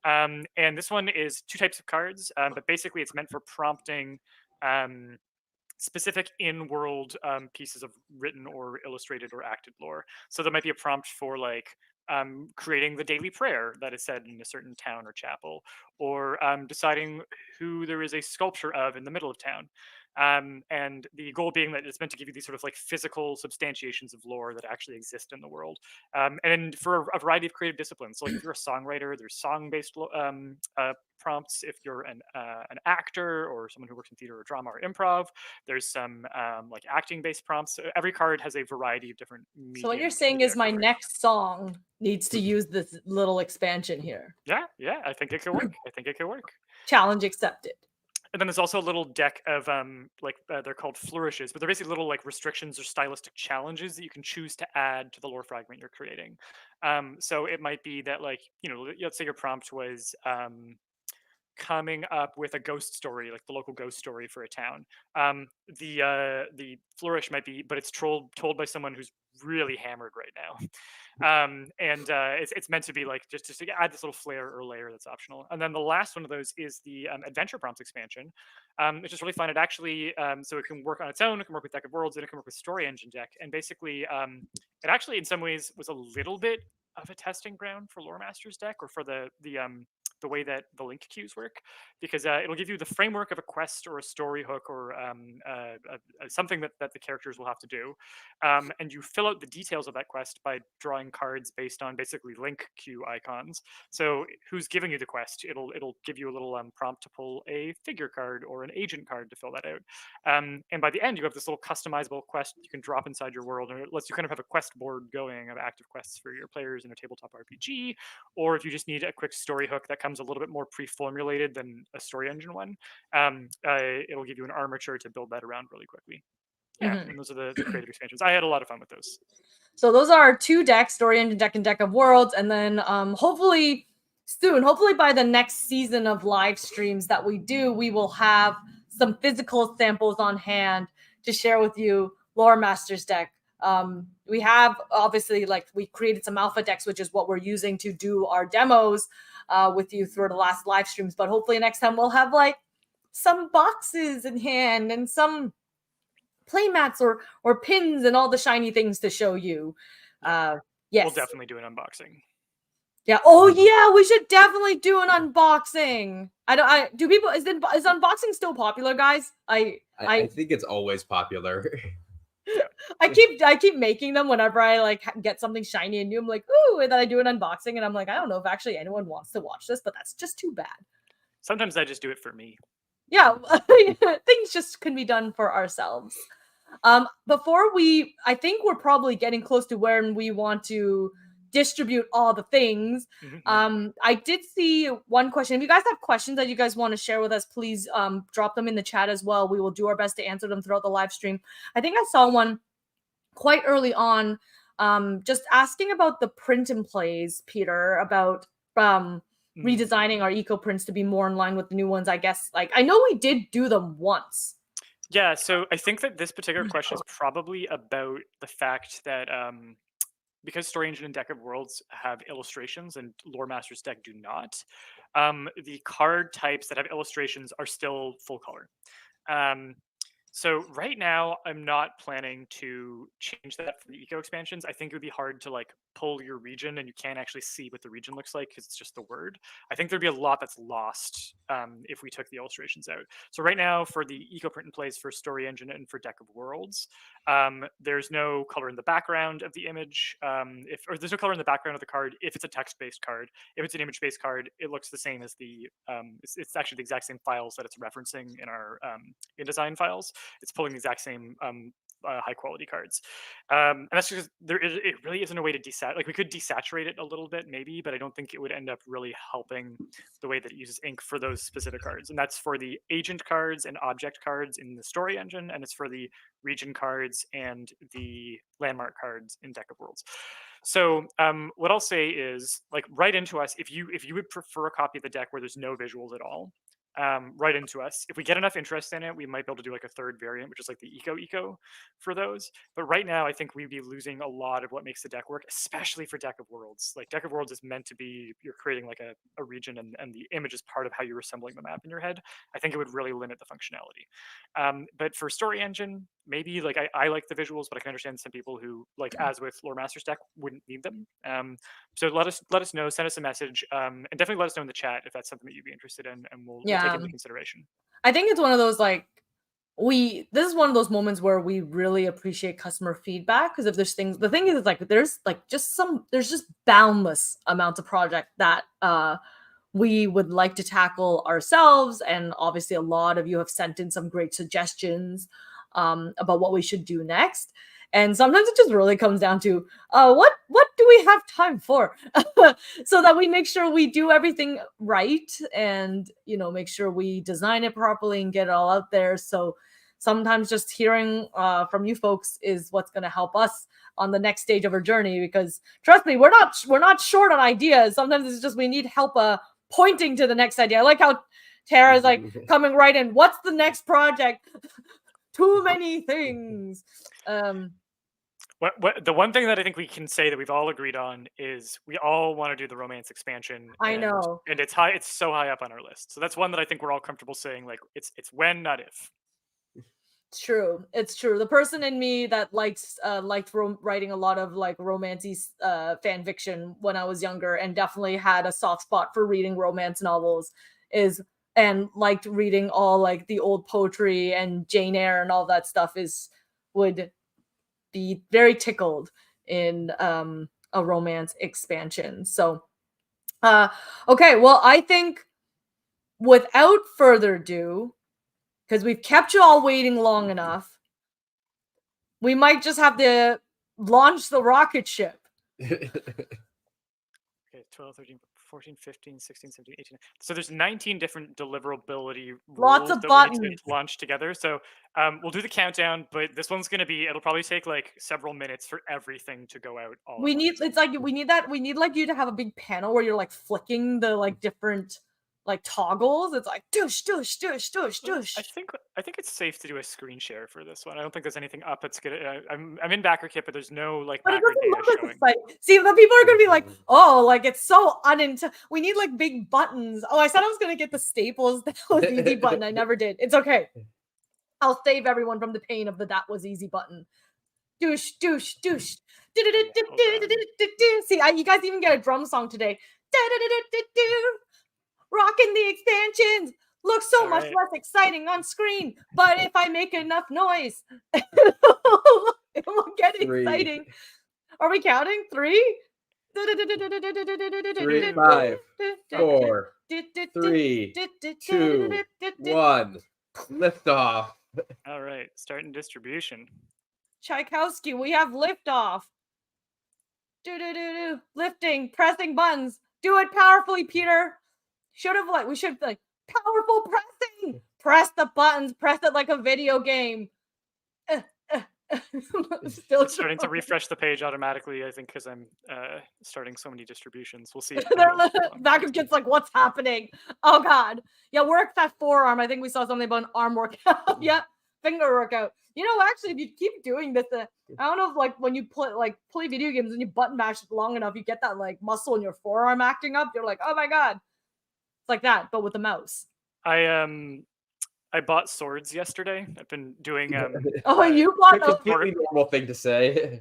And this one is 2 types of cards, but basically it's meant for prompting specific in-world pieces of written or illustrated or acted lore. So there might be a prompt for like creating the daily prayer that is said in a certain town or chapel, or deciding who there is a sculpture of in the middle of town. And the goal being that it's meant to give you these sort of like physical substantiations of lore that actually exist in the world. And for a variety of creative disciplines. So like if you're a songwriter, there's song-based prompts. If you're an actor or someone who works in theater or drama or improv, there's some like acting-based prompts. So every card has a variety of different mediums. So what you're saying is my next song needs to use this little expansion here. Yeah, I think it could work. Challenge accepted. And then there's also a little deck of they're called flourishes, but they're basically little like restrictions or stylistic challenges that you can choose to add to the lore fragment you're creating. So it might be that, like, let's say your prompt was coming up with a ghost story, like the local ghost story for a town. The flourish might be, but it's told by someone who's really hammered right now. It's meant to be like just to add this little flair or layer that's optional. And then the last one of those is the adventure prompts expansion, which is really fun. It actually so it can work on its own, it can work with Deck of Worlds, and it can work with Story Engine deck. And basically it actually in some ways was a little bit of a testing ground for Lore Master's deck, or for the way that the link queues work, because it'll give you the framework of a quest or a story hook, or something that the characters will have to do, and you fill out the details of that quest by drawing cards based on basically link queue icons. So who's giving you the quest, it'll give you a little prompt to pull a figure card or an agent card to fill that out, and by the end you have this little customizable quest you can drop inside your world, and it lets you kind of have a quest board going of active quests for your players in a tabletop RPG. Or if you just need a quick story hook that comes a little bit more pre-formulated than a Story Engine one, it'll give you an armature to build that around really quickly. Yeah, and those are the creative expansions. I had a lot of fun with those. So those are our 2 decks, Story Engine deck and Deck of Worlds. And then hopefully soon, hopefully by the next season of live streams that we do, we will have some physical samples on hand to share with you Lore Master's deck. We have obviously, like, we created some alpha decks, which is what we're using to do our demos with you through the last live streams. But hopefully next time we'll have like some boxes in hand and some play mats or pins and all the shiny things to show you. Yes, we'll definitely do an unboxing. Yeah. Oh yeah, we should definitely do an unboxing. Is unboxing still popular, guys? I think it's always popular. Yeah. I keep making them whenever I like get something shiny and new. I'm like, ooh, and then I do an unboxing, and I'm like, I don't know if actually anyone wants to watch this, but that's just too bad. Sometimes I just do it for me. Yeah, things just can be done for ourselves. Before I think we're probably getting close to where we want to distribute all the things. I did see one question. If you guys have questions that you guys want to share with us, please drop them in the chat as well. We will do our best to answer them throughout the live stream. I think I saw one quite early on, just asking about the print and plays, Peter, about redesigning our eco prints to be more in line with the new ones. I guess, like, I know we did do them once. Yeah, so I think that this particular question is probably about the fact that because Story Engine and Deck of Worlds have illustrations and Lore Master's deck do not, the card types that have illustrations are still full color. So right now, I'm not planning to change that for the eco expansions. I think it would be hard to like pull your region and you can't actually see what the region looks like because it's just the word. I think there'd be a lot that's lost if we took the illustrations out. So right now, for the eco print and plays for Story Engine and for Deck of Worlds, there's no color in the background of the image. Or there's no color in the background of the card if it's a text-based card. If it's an image-based card, it looks the same as the. It's actually the exact same files that it's referencing in our InDesign files. It's pulling the exact same high quality cards, and that's because it really isn't a way to like we could desaturate it a little bit maybe, but I don't think it would end up really helping the way that it uses ink for those specific cards. And that's for the agent cards and object cards in the Story Engine, and it's for the region cards and the landmark cards in Deck of Worlds. So what I'll say is, like, write into us if you would prefer a copy of the deck where there's no visuals at all. Right into us. If we get enough interest in it, we might be able to do like a third variant, which is like the eco for those. But right now, I think we'd be losing a lot of what makes the deck work, especially for Deck of Worlds. Like Deck of Worlds is meant to be, you're creating like a region and the image is part of how you're assembling the map in your head. I think it would really limit the functionality. But for Story Engine, maybe like I like the visuals, but I can understand some people who, like as with Lore Master's deck, wouldn't need them. So let us know, send us a message, and definitely let us know in the chat if that's something that you'd be interested in, and we'll take into consideration. I think it's one of those like this is one of those moments where we really appreciate customer feedback, because if there's things, the thing is like there's just boundless amounts of project that we would like to tackle ourselves, and obviously a lot of you have sent in some great suggestions about what we should do next. And sometimes it just really comes down to what do we have time for, so that we make sure we do everything right, and make sure we design it properly and get it all out there. So sometimes just hearing from you folks is what's going to help us on the next stage of our journey. Because trust me, we're not short on ideas. Sometimes it's just we need help pointing to the next idea. I like how Tara's like coming right in. What's the next project? Too many things. The one thing that I think we can say that we've all agreed on is we all want to do the romance expansion. I know, and it's so high up on our list. So that's one that I think we're all comfortable saying, like, it's when, not if. It's true. The person in me that liked writing a lot of like romancy fan fiction when I was younger, and definitely had a soft spot for reading romance novels, and liked reading all like the old poetry and Jane Eyre and all that stuff, would be very tickled in a romance expansion. So okay, well, I think without further ado, because we've kept you all waiting long enough, we might just have to launch the rocket ship. Okay, 12, 13, 14, 15, 16, 17, 18. So there's 19 different deliverability Lots rules of that buttons. we need to launch together. So we'll do the countdown, but this one's going to it'll probably take like several minutes for everything to go out. We need like you to have a big panel where you're like flicking the like different like toggles. It's like douche, douche, douche, douche, douche. I think it's safe to do a screen share for this one. I don't think there's anything up. It's good. I'm in BackerKit, but there's no like backer data showing. See, the people are gonna be like, oh, like it's so we need like big buttons. Oh, I said I was gonna get the staples. That was easy button. I never did. It's okay. I'll save everyone from the pain of the that was easy button. Douche, douche, douche. See, you guys even get a drum song today. Rocking the expansions. looks so All much right. less exciting on screen. But if I make enough noise, it will get 3, exciting. Are we counting? 3? 3, 5, 4, 3, 2, 1. Lift off. All right, starting distribution. Tchaikovsky, we have liftoff. Lifting, pressing buttons. Do it powerfully, Peter. We should like powerful pressing. Press the buttons. Press it like a video game. Still It's starting to refresh the page automatically, I think, because I'm starting so many distributions. We'll see. Back of kids like, what's happening? Oh God. Yeah, work that forearm. I think we saw something about an arm workout. Yeah, finger workout. You know, actually, if you keep doing this, I don't know if like when you play video games and you button mash long enough, you get that like muscle in your forearm acting up. You're like, oh my God. It's like that, but with a mouse. I bought swords yesterday. I've been doing oh, you bought a completely normal thing to say.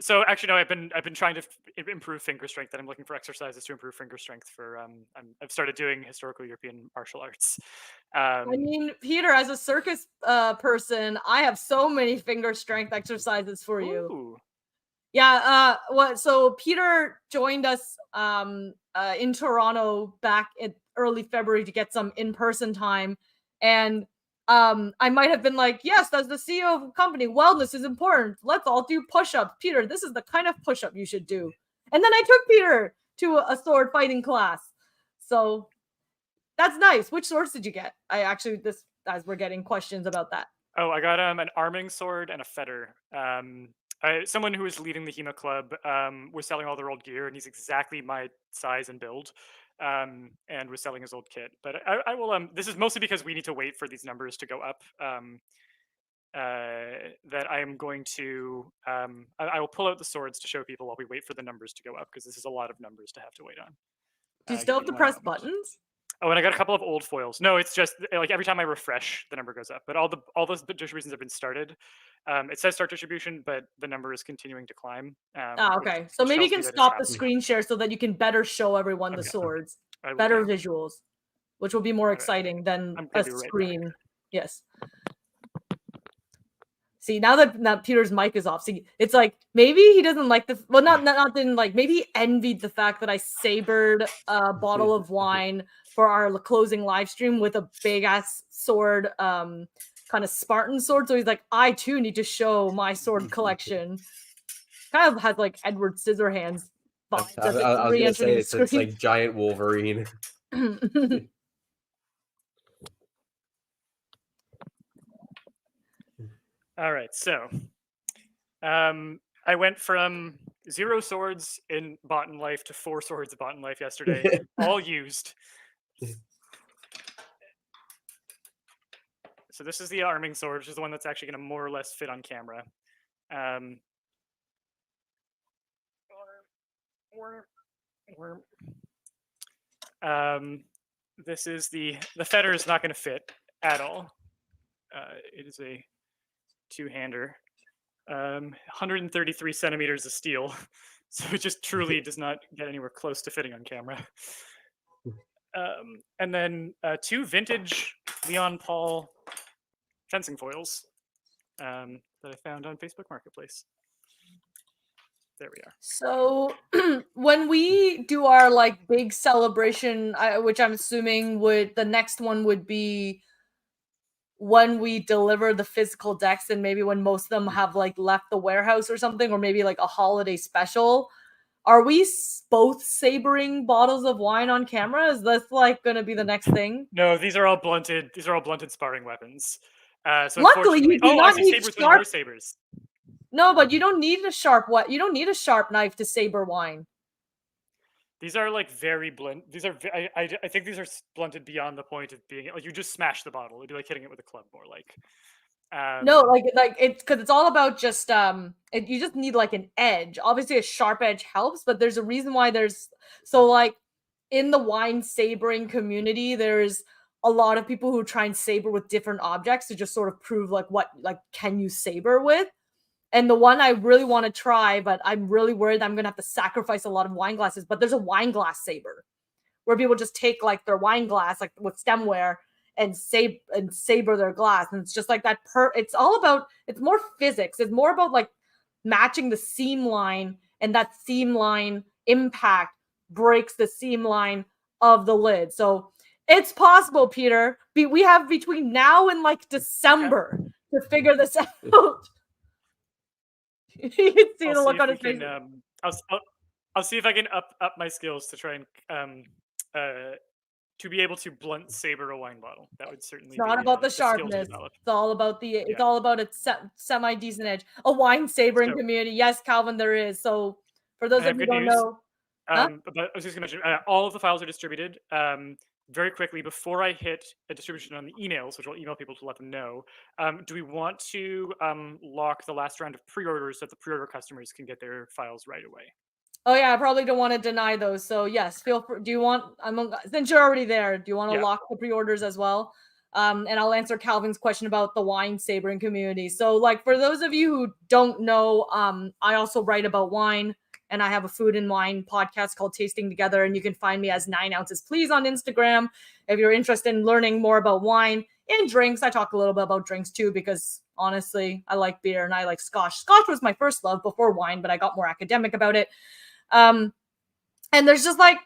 So actually, no, I've been trying to improve finger strength, and I'm looking for exercises to improve finger strength for I've started doing historical European martial arts. I mean, Peter, as a circus person, I have so many finger strength exercises for you. Ooh. Yeah, so Peter joined us in Toronto back in early February to get some in-person time. And I might have been like, yes, as the CEO of a company, wellness is important. Let's all do push-ups. Peter, this is the kind of push-up you should do. And then I took Peter to a sword fighting class. So that's nice. Which swords did you get? As we're getting questions about that. Oh, I got an arming sword and a fetter. Someone who was leading the HEMA club was selling all their old gear, and he's exactly my size and build. And was selling his old kit. But I will. This is mostly because we need to wait for these numbers to go up. That I am going to. I will pull out the swords to show people while we wait for the numbers to go up, because this is a lot of numbers to have to wait on. Do you still have to press buttons? Oh, and I got a couple of old foils. No, it's just like every time I refresh, the number goes up. But all those distributions have been started. It says start distribution, but the number is continuing to climb. Okay. So maybe you can stop the screen share so that you can better show everyone the swords. Better visuals, which will be more exciting than a screen. Yes. See, now that Peter's mic is off, see, it's like maybe he doesn't like maybe he envied the fact that I sabered a bottle of wine for our closing live stream with a big ass sword, kind of Spartan sword. So he's like, I too need to show my sword collection. Kind of has like Edward Scissorhands vibes. I was gonna say it's like giant Wolverine. All right, so I went from 0 swords in Bought in Life to 4 swords bought in Life yesterday, all used. So this is the arming sword, which is the one that's actually going to more or less fit on camera. This is the fetter is not going to fit at all. It is a 2-hander, 133 centimeters of steel, so it just truly does not get anywhere close to fitting on camera. And then 2 vintage Leon Paul fencing foils that I found on Facebook Marketplace. There we are. So when we do our like big celebration, which I'm assuming the next one would be when we deliver the physical decks, and maybe when most of them have like left the warehouse or something, or maybe like a holiday special, are we both sabering bottles of wine on camera? Is this like going to be the next thing? No, these are all blunted. These are all blunted sparring weapons. So luckily, you do not need sharp sabers. No, but you don't need a sharp You don't need a sharp knife to saber wine. These are like very blunt. These are I think these are blunted beyond the point of being like you just smash the bottle. It'd be like hitting it with a club more like. No, like it's because it's all about just you just need like an edge. Obviously, a sharp edge helps, but there's a reason why like in the wine sabering community, there's a lot of people who try and saber with different objects to just sort of prove like what can you saber with. And the one I really want to try, but I'm really worried I'm going to have to sacrifice a lot of wine glasses. But there's a wine glass saber where people just take like their wine glass, like with stemware, and saber their glass. And it's just like that. It's more physics. It's more about like matching the seam line, and that seam line impact breaks the seam line of the lid. So it's possible, Peter. We have between now and like December to figure this out. You can see the look on his face. I'll see if I can up my skills to try and to be able to blunt saber a wine bottle. That would certainly. It's not about the sharpness. It's all about it's all about a semi decent edge. A wine sabering community. Yes, Calvin, there is. So for those of you who don't know, but I was just going to mention all of the files are distributed. Very quickly before I hit a distribution on the emails, which I'll email people to let them know. Do we want to lock the last round of pre-orders so that the pre-order customers can get their files right away? Oh yeah, I probably don't want to deny those. So yes, feel free. Do you want? Since you're already there, do you want to lock the pre-orders as well? And I'll answer Calvin's question about the wine sabering community. So like for those of you who don't know, I also write about wine, and I have a food and wine podcast called Tasting Together, and you can find me as 9 ounces please on Instagram if you're interested in learning more about wine and drinks. I talk a little bit about drinks too, because honestly, I like beer and I like Scotch. Scotch was my first love before wine, but I got more academic about it. And there's just like,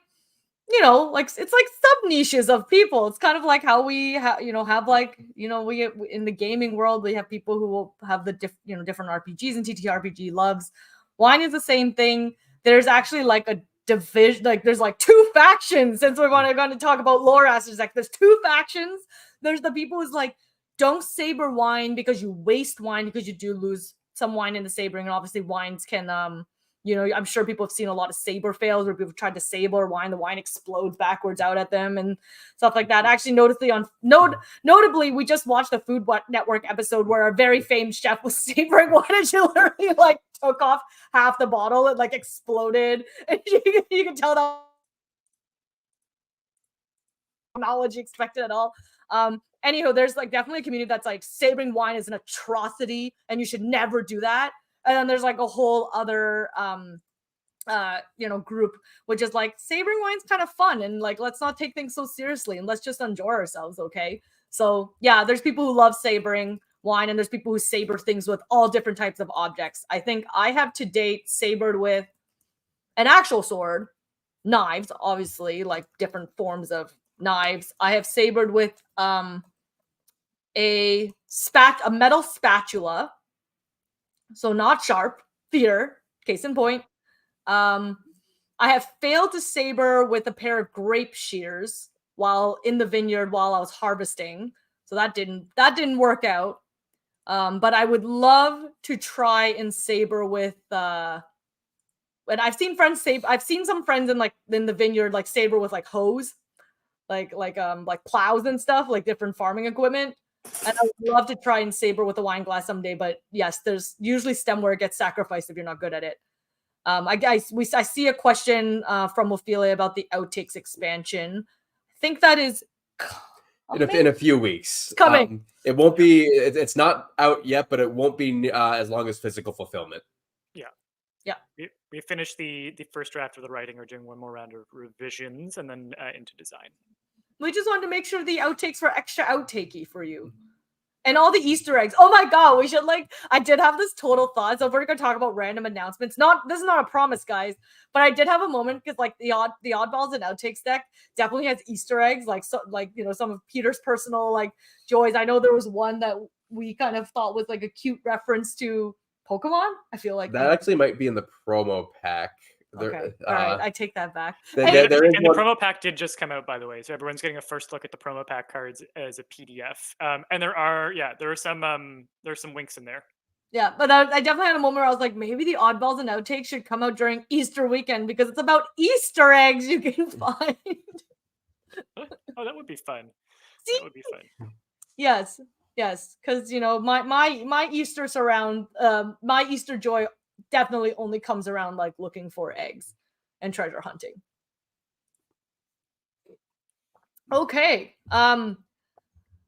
like it's like sub niches of people. It's kind of like how we have like, we in the gaming world, we have people who will have the different RPGs and TTRPG loves. Wine is the same thing. There's actually like a division, like there's like 2 factions, since we're going to talk about lore aspects. Like there's 2 factions. There's the people who's like, don't saber wine because you waste wine, because you do lose some wine in the sabering. And obviously wines can, I'm sure people have seen a lot of saber fails where people tried to saber wine, the wine explodes backwards out at them and stuff like that. Actually, notably, we just watched the Food Network episode where a very famed chef was sabering wine, and she literally like took off half the bottle. It like exploded, and you can tell that knowledge expected at all. Anywho, there's like definitely a community that's like sabering wine is an atrocity and you should never do that. And then there's like a whole other group which is like sabering wine's kind of fun, and like let's not take things so seriously and let's just enjoy ourselves. Okay, so yeah, there's people who love sabering wine, and there's people who saber things with all different types of objects. I think I have to date sabered with an actual sword, knives, obviously, like different forms of knives. I have sabered with a metal spatula. So not sharp, theater, case in point. I have failed to saber with a pair of grape shears while in the vineyard while I was harvesting. So that didn't work out. But I would love to try and saber with and I've seen some friends in the vineyard like saber with like hose, like plows and stuff, like different farming equipment. And I would love to try and saber with a wine glass someday, but yes, there's usually stemware gets sacrificed if you're not good at it. I see a question from Ophelia about the Outtakes expansion. I think that is in a few weeks. Coming. It won't be. It's not out yet, but it won't be as long as physical fulfillment. Yeah. We finished the first draft of the writing. We're doing one more round of revisions and then into design. We just wanted to make sure the outtakes were extra outtakey for you. And all the Easter eggs. Oh my God, we should I did have this total thought. So we're going to talk about random announcements. This is not a promise, guys, but I did have a moment because the Oddballs and Outtakes deck definitely has Easter eggs, some of Peter's personal joys. I know there was one that we kind of thought was like a cute reference to Pokemon. I feel like that actually might be in the promo pack. Okay. All right. I take that back. The promo pack did just come out, by the way, so everyone's getting a first look at the promo pack cards as a PDF. And there are some winks in there. Yeah, but I definitely had a moment where I was like, maybe the Oddballs and Outtakes should come out during Easter weekend because it's about Easter eggs you can find. Oh, that would be fun. See? That would be fun. Yes, because my Easter my Easter joy definitely only comes around looking for eggs and treasure hunting. Okay.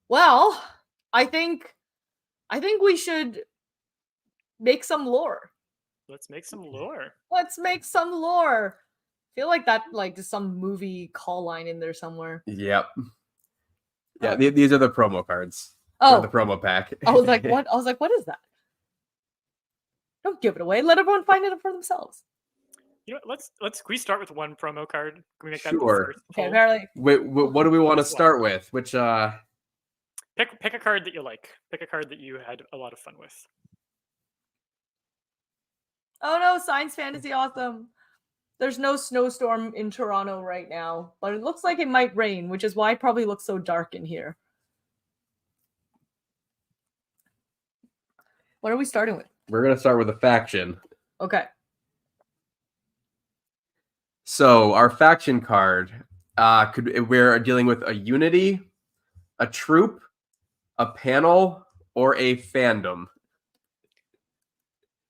Well, I think we should make some lore. Let's make some lore. I feel like that is some movie call line in there somewhere. Yep. Yeah, these are the promo cards. Oh, the promo pack. I was like, what? I was like, what is that? Don't give it away. Let everyone find it for themselves. You know, let's we start with one promo card. Can we make that Sure. the first? Okay, apparently. Wait, what do we want to start with? Which pick a card that you like. Pick a card that you had a lot of fun with. Oh no, Science Fantasy Awesome. There's no snowstorm in Toronto right now, but it looks like it might rain, which is why it probably looks so dark in here. What are we starting with? We're going to start with a faction. Okay. So our faction card, we're dealing with a unity, a troop, a panel, or a fandom.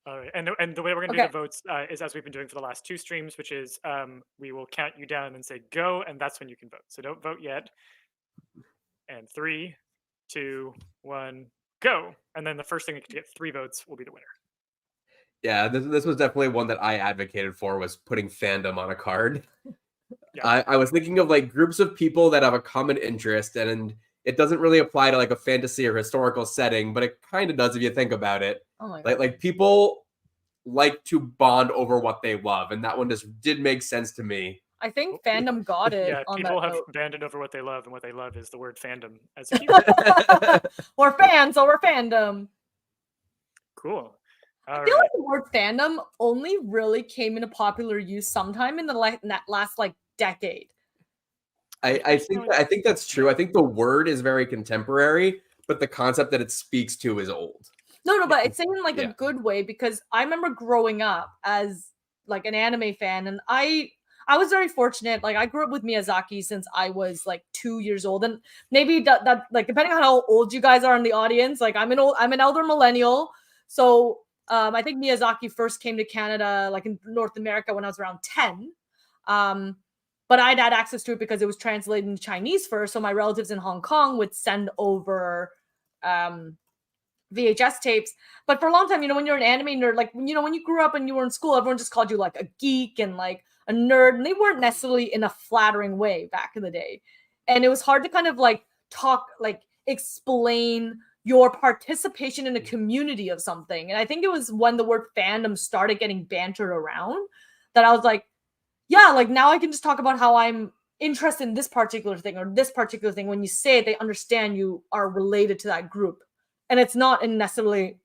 All right, and the way we're going to do the votes is as we've been doing for the last 2 streams, which is we will count you down and say go, and that's when you can vote. So don't vote yet. And 3, 2, 1, go. And then the first thing to get 3 votes will be the winner. Yeah, this was definitely one that I advocated for, was putting fandom on a card. Yeah. I was thinking of like groups of people that have a common interest, and it doesn't really apply to like a fantasy or historical setting, but it kind of does if you think about it. Oh my God. Like people like to bond over what they love, and that one just did make sense to me. I think fandom got it. Yeah, on people that have note. banded over what they love, and what they love is the word fandom as We're fans over fandom. Cool. I feel like the word fandom only really came into popular use sometime in the last like decade. I think that's true. I think the word is very contemporary, but the concept that it speaks to is old. No, but it's saying in like a good way, because I remember growing up as like an anime fan, and I was very fortunate. Like I grew up with Miyazaki since I was like 2 years old, and maybe that like depending on how old you guys are in the audience, like I'm an elder millennial, so I think Miyazaki first came to Canada like in North America when I was around 10. But I'd had access to it because it was translated into Chinese first, so my relatives in Hong Kong would send over VHS tapes. But for a long time, when you're an anime nerd, like, when you grew up and you were in school, everyone just called you like a geek and like a nerd. And they weren't necessarily in a flattering way back in the day. And it was hard to kind of like explain your participation in a community of something. And I think it was when the word fandom started getting bantered around that I was like, yeah, like now I can just talk about how I'm interested in this particular thing or this particular thing. When you say it, they understand you are related to that group. And it's not necessarily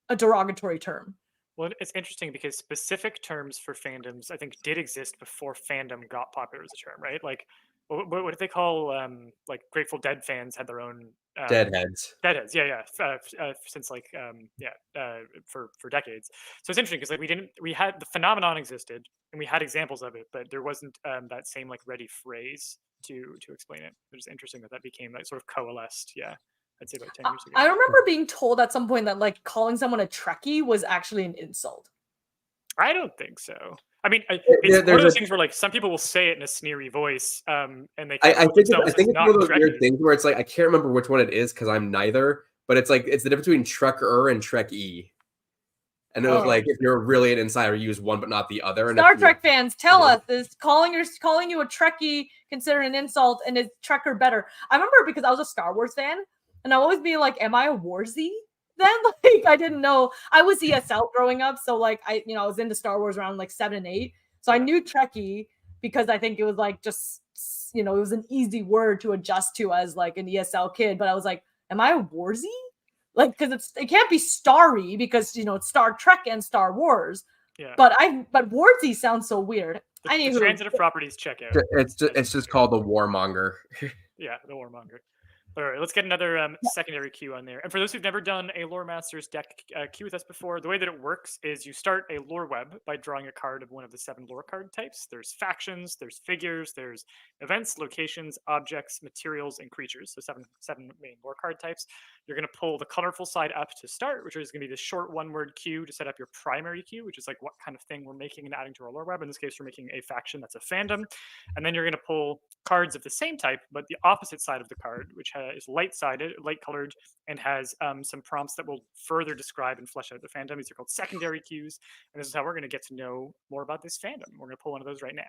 a derogatory term. Well, it's interesting because specific terms for fandoms, I think, did exist before fandom got popular as a term, right? Like, what did they call, like, Grateful Dead fans had their own... Deadheads. Deadheads, yeah. Since, like, for decades. So it's interesting because, like, we had... The phenomenon existed, and we had examples of it, but there wasn't that same, like, ready phrase to explain it. It's interesting that became, like, sort of coalesced, I'd say about 10 years ago. I remember being told at some point that like calling someone a Trekkie was actually an insult. I don't think so. I mean, it's one of those things where like some people will say it in a sneery voice, and they. I think it's one of those weird things where it's like I can't remember which one it is because I'm neither. But it's like it's the difference between Trekker and Trekkie. And it was like if you're really an insider, you use one but not the other. Star Trek fans, tell us: is calling you a Trekkie considered an insult, and is Trekker better? I remember because I was a Star Wars fan. And I'll always be like, am I a Warzy then? Like, I didn't know. I was ESL growing up. So, like, I was into Star Wars around, like, 7 and 8. So I knew Trekkie because I think it was, like, just, it was an easy word to adjust to as, like, an ESL kid. But I was like, am I a Warzy? Like, because it can't be Starry because, it's Star Trek and Star Wars. Yeah. But Warzy sounds so weird. The transitive properties check out. It's just called the Warmonger. Yeah, the Warmonger. All right, let's get another secondary queue on there. And for those who've never done a Lore Masters deck queue with us before, the way that it works is you start a lore web by drawing a card of one of the 7 lore card types. There's factions, there's figures, there's events, locations, objects, materials, and creatures. So seven main lore card types. You're going to pull the colorful side up to start, which is going to be the short one-word queue to set up your primary queue, which is like what kind of thing we're making and adding to our lore web. In this case, we're making a faction that's a fandom. And then you're going to pull cards of the same type, but the opposite side of the card, which is light-sided, light-colored, and has some prompts that will further describe and flesh out the fandom. These are called secondary cues, and this is how we're going to get to know more about this fandom. We're going to pull one of those right now.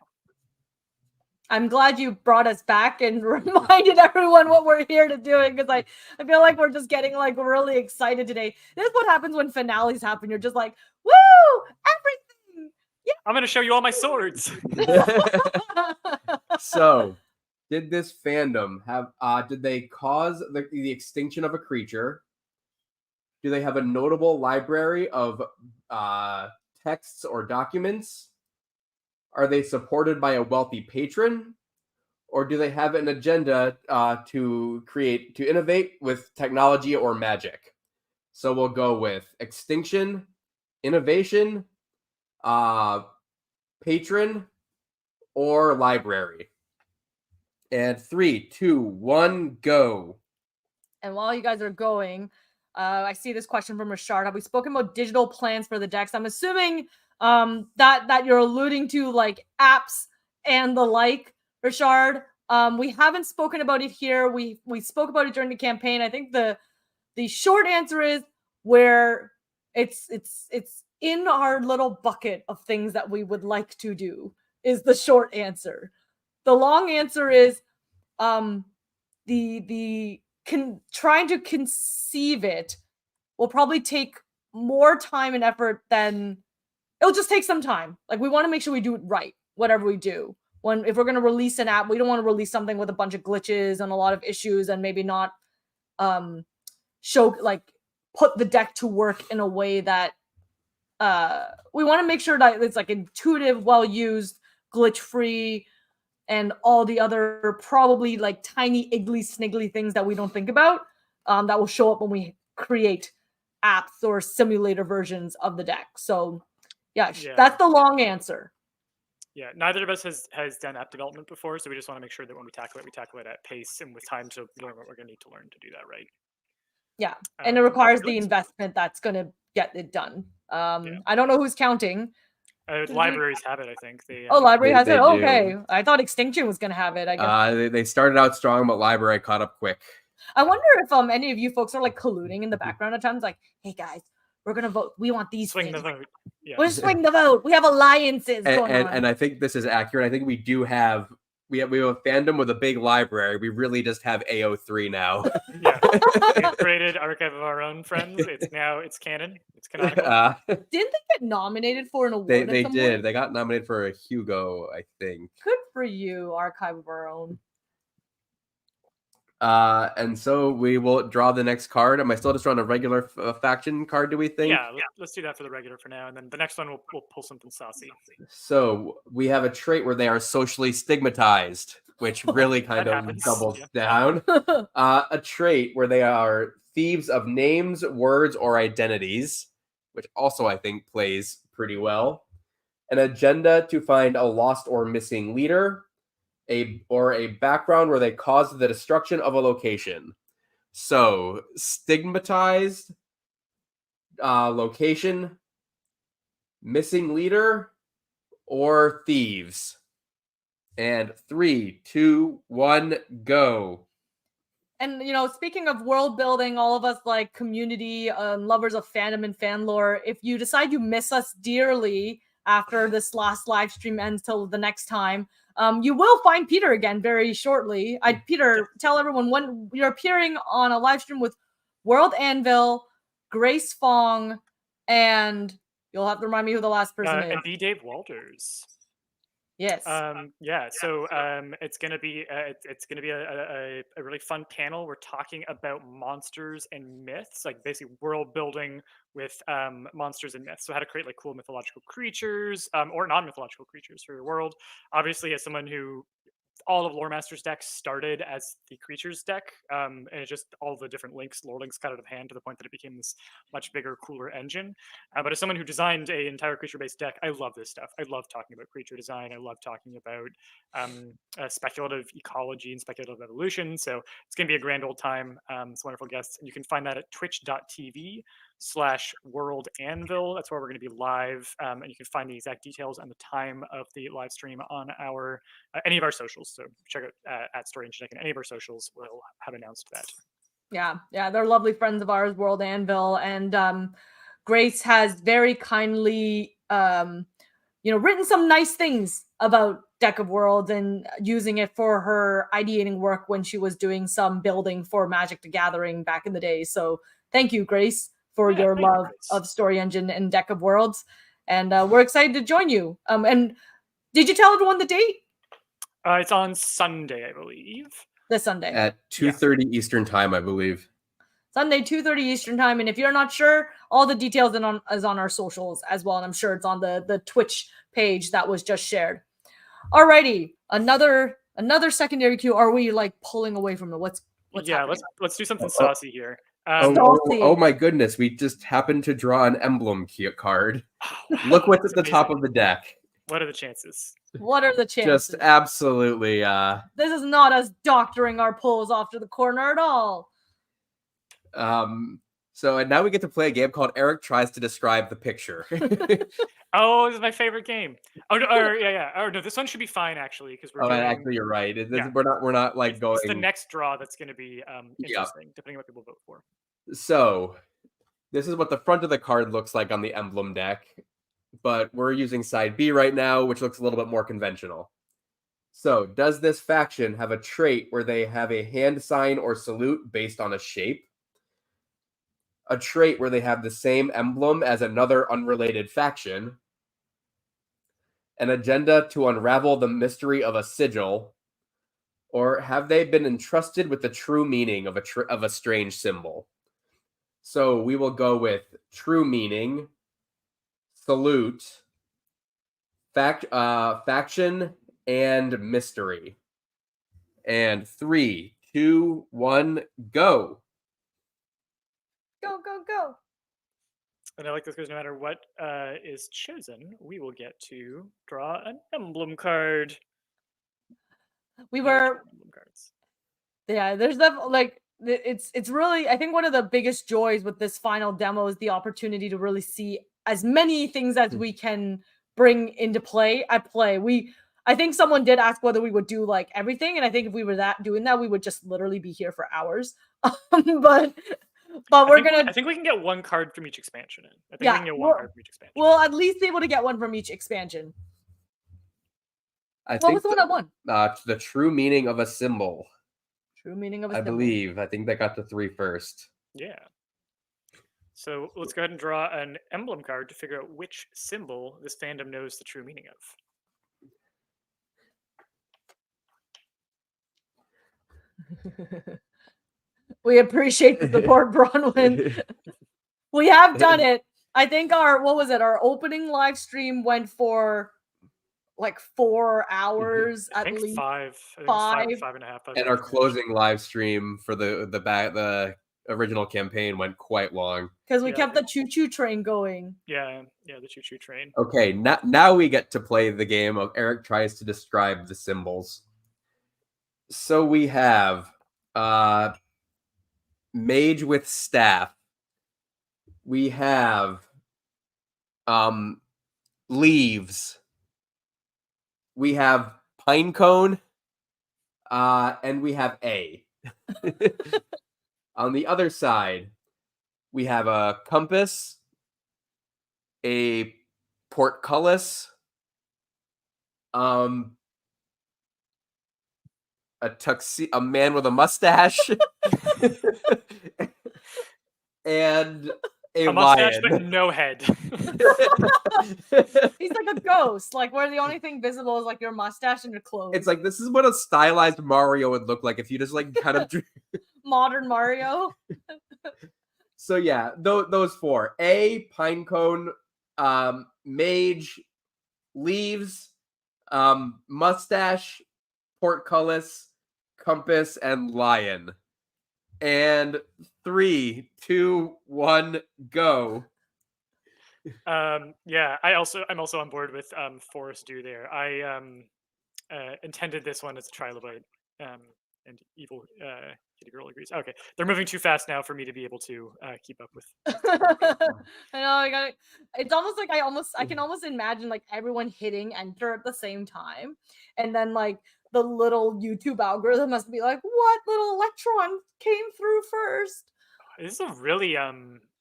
I'm glad you brought us back and reminded everyone what we're here to do, because I feel like we're just getting like really excited today. This is what happens when finales happen. You're just like, woo, everything. Yeah. I'm going to show you all my swords. So, did this fandom have, did they cause the extinction of a creature? Do they have a notable library of texts or documents? Are they supported by a wealthy patron? Or do they have an agenda to innovate with technology or magic? So we'll go with extinction, innovation, patron, or library. And 3, 2, 1, go. And while you guys are going, I see this question from Richard. Have we spoken about digital plans for the decks? I'm assuming that you're alluding to like apps and the like, Richard. We haven't spoken about it here. We spoke about it during the campaign. I think the short answer is where it's in our little bucket of things that we would like to do is the short answer. The long answer is trying to conceive it will probably take more time and effort than it'll just take some time. Like, we want to make sure we do it right, whatever we do. If we're going to release an app, we don't want to release something with a bunch of glitches and a lot of issues and maybe not put the deck to work in a way that we want to make sure that it's like intuitive, well used, glitch free, and all the other probably like tiny iggly sniggly things that we don't think about that will show up when we create apps or simulator versions of the deck. So yeah, that's the long answer. Yeah, neither of us has done app development before, so we just want to make sure that when we tackle it at pace and with time to learn what we're going to need to learn to do that right. Yeah, and it requires the investment that's going to get it done. I don't know who's counting. Libraries have it, I think. Library has it? Okay. I thought Extinction was going to have it. I guess. They started out strong, but Library caught up quick. I wonder if any of you folks are like colluding in the background at times, like, hey guys, we're going to vote. We want these Swing the vote. Yeah. We'll swing the vote. We have alliances going on. And I think this is accurate. I think we do have we have a fandom with a big library. We really just have AO3 now. Yeah, we've created Archive of Our Own, friends. It's canon. It's canonical. Didn't they get nominated for an award? They did. They got nominated for a Hugo, I think. Good for you, Archive of Our Own. And so we will draw the next card. Am I still just drawing a regular faction card, do we think? Yeah, let's do that for the regular for now. And then the next one, we'll pull something saucy. So we have a trait where they are socially stigmatized, which really kind of doubles down. A trait where they are thieves of names, words, or identities, which also I think plays pretty well. An agenda to find a lost or missing leader. A background where they cause the destruction of a location. So stigmatized, location, missing leader, or thieves. And 3, 2, 1, go. And speaking of world building, all of us like community lovers of fandom and fan lore, if you decide you miss us dearly after this last live stream ends till the next time, you will find Peter again very shortly. Peter, tell everyone when you're appearing on a live stream with World Anvil, Grace Fong, and you'll have to remind me who the last person is. And B. Dave Walters. Yes. So it's gonna be a really fun panel. We're talking about monsters and myths, like basically world building with monsters and myths. So how to create like cool mythological creatures or non-mythological creatures for your world. Obviously, as someone who all of Lore Master's decks started as the creatures deck, and it's just all the different lore links got out of hand to the point that it became this much bigger, cooler engine. But as someone who designed an entire creature-based deck, I love this stuff. I love talking about creature design. I love talking about speculative ecology and speculative evolution. So it's going to be a grand old time. It's wonderful guests. And you can find that at twitch.tv/worldanvil. That's where we're going to be live. And you can find the exact details and the time of the live stream on our any of our socials. So check out at Story Engine Deck, and any of our socials will have announced that. Yeah, they're lovely friends of ours, World Anvil, and Grace has very kindly, written some nice things about Deck of Worlds and using it for her ideating work when she was doing some building for Magic the Gathering back in the day. So thank you, Grace, for your love of Story Engine and Deck of Worlds. And we're excited to join you. And did you tell everyone the date? It's on Sunday, I believe. This Sunday. At 2:30 Eastern time, I believe. Sunday, 2:30 Eastern time. And if you're not sure, all the details is on our socials as well. And I'm sure it's on the Twitch page that was just shared. Alrighty, another secondary queue. Are we like pulling away from it? What's happening? let's do something saucy here. Oh my goodness, we just happened to draw an emblem card. Look what's at the top of the deck. What are the chances? What are the chances? Just absolutely. This is not us doctoring our pulls off to the corner at all. So and now we get to play a game called Eric Tries to Describe the Picture. Oh, this is my favorite game. Oh, no, yeah. Oh no, this one should be fine actually because we're. Actually, you're right. We're not like going. It's the next draw that's going to be interesting, depending on what people vote for. So, this is what the front of the card looks like on the emblem deck, but we're using side B right now, which looks a little bit more conventional. So, does this faction have a trait where they have a hand sign or salute based on a shape? A trait where they have the same emblem as another unrelated faction, an agenda to unravel the mystery of a sigil, or have they been entrusted with the true meaning of a strange symbol? So we will go with true meaning, salute, faction, and mystery. And 3, 2, 1, go. Go, go, go. And I like this because no matter what is chosen, we will get to draw an emblem card. We were emblem cards. Yeah, there's that like it's really, I think one of the biggest joys with this final demo is the opportunity to really see as many things as we can bring into play at play. I think someone did ask whether we would do like everything, and I think if we were doing that, we would just literally be here for hours. But I think we can get one card from each expansion in. I think we can get one card from each expansion. We'll at least able to get one from each expansion. What was the one I won? The true meaning of a symbol. True meaning of a symbol. I believe. I think they got the 3 first. Yeah. So let's go ahead and draw an emblem card to figure out which symbol this fandom knows the true meaning of. We appreciate the support, Bronwyn. We have done it. I think our opening live stream went for like 4 hours at least. 5 and a half. And our closing live stream for the original campaign went quite long because we kept the choo-choo train going. Yeah, the choo-choo train. Okay, now we get to play the game of Eric Tries to Describe the Symbols. So we have mage with staff. We have leaves. We have pine cone. And we have A. On the other side, we have a compass, a portcullis, a man with a mustache, and a mustache lion. but no head. He's like a ghost, like where the only thing visible is like your mustache and your clothes. It's like this is what a stylized Mario would look like if you just like kind of modern Mario. So yeah, those 4: A, pine cone, mage, leaves, mustache, portcullis, compass, and lion. And 3, 2, 1, go. Yeah, I'm also on board with Forrest Dew there. I intended this one as a trilobite, and evil kitty girl agrees. Okay, they're moving too fast now for me to be able to keep up with. I know. It's almost like I can almost imagine like everyone hitting enter at the same time, and then like the little YouTube algorithm must be like, what little electron came through first? This is a really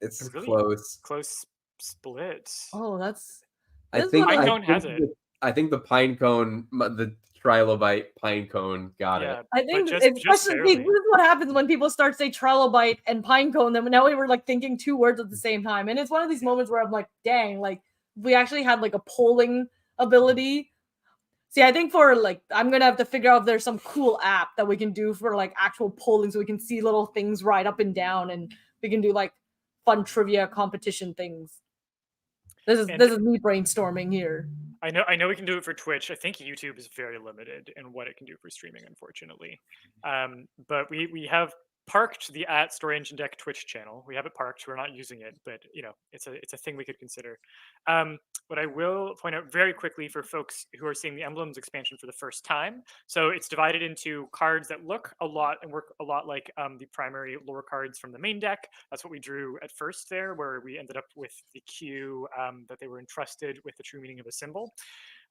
it's really close split. Oh, I think Pine cone has it. I think the pine cone, the trilobite pine cone got it. I think just especially this is what happens when people start say trilobite and pine cone. Then now we were like thinking two words at the same time, and it's one of these moments where I'm like, dang, like we actually had like a polling ability. See, I think for like I'm gonna have to figure out if there's some cool app that we can do for like actual polling, so we can see little things right up and down, and we can do like fun trivia competition things. This is me brainstorming here. I know we can do it for Twitch. I think YouTube is very limited in what it can do for streaming, unfortunately. But we have parked the Story Engine Deck Twitch channel. We have it parked. We're not using it, but it's a thing we could consider. But I will point out very quickly for folks who are seeing the Emblems expansion for the first time. So it's divided into cards that look a lot and work a lot like the primary lore cards from the main deck. That's what we drew at first there, where we ended up with the cue that they were entrusted with the true meaning of a symbol.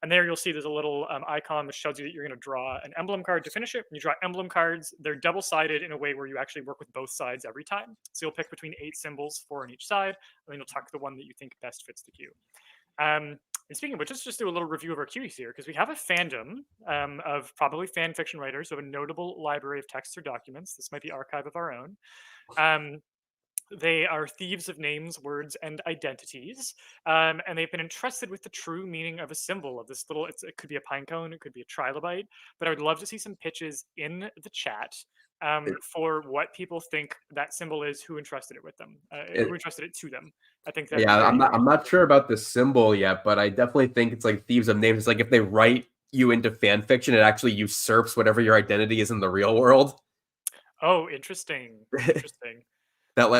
And there you'll see there's a little icon which tells you that you're going to draw an emblem card to finish it. When you draw emblem cards, they're double-sided in a way where you actually work with both sides every time. So you'll pick between 8 symbols, 4 on each side, and then you'll tuck the one that you think best fits the cue. And speaking of which, let's just do a little review of our cues here, because we have a fandom of probably fan fiction writers who have a notable library of texts or documents. This might be archive of our own. They are thieves of names, words, and identities, and they've been entrusted with the true meaning of a symbol of this little. It could be a pine cone, it could be a trilobite, but I would love to see some pitches in the chat for what people think that symbol is, who entrusted it with them, who entrusted it to them. I think that. Yeah, I'm not sure about the symbol yet, but I definitely think it's like thieves of names. It's like if they write you into fan fiction, it actually usurps whatever your identity is in the real world. Oh, interesting. Interesting. That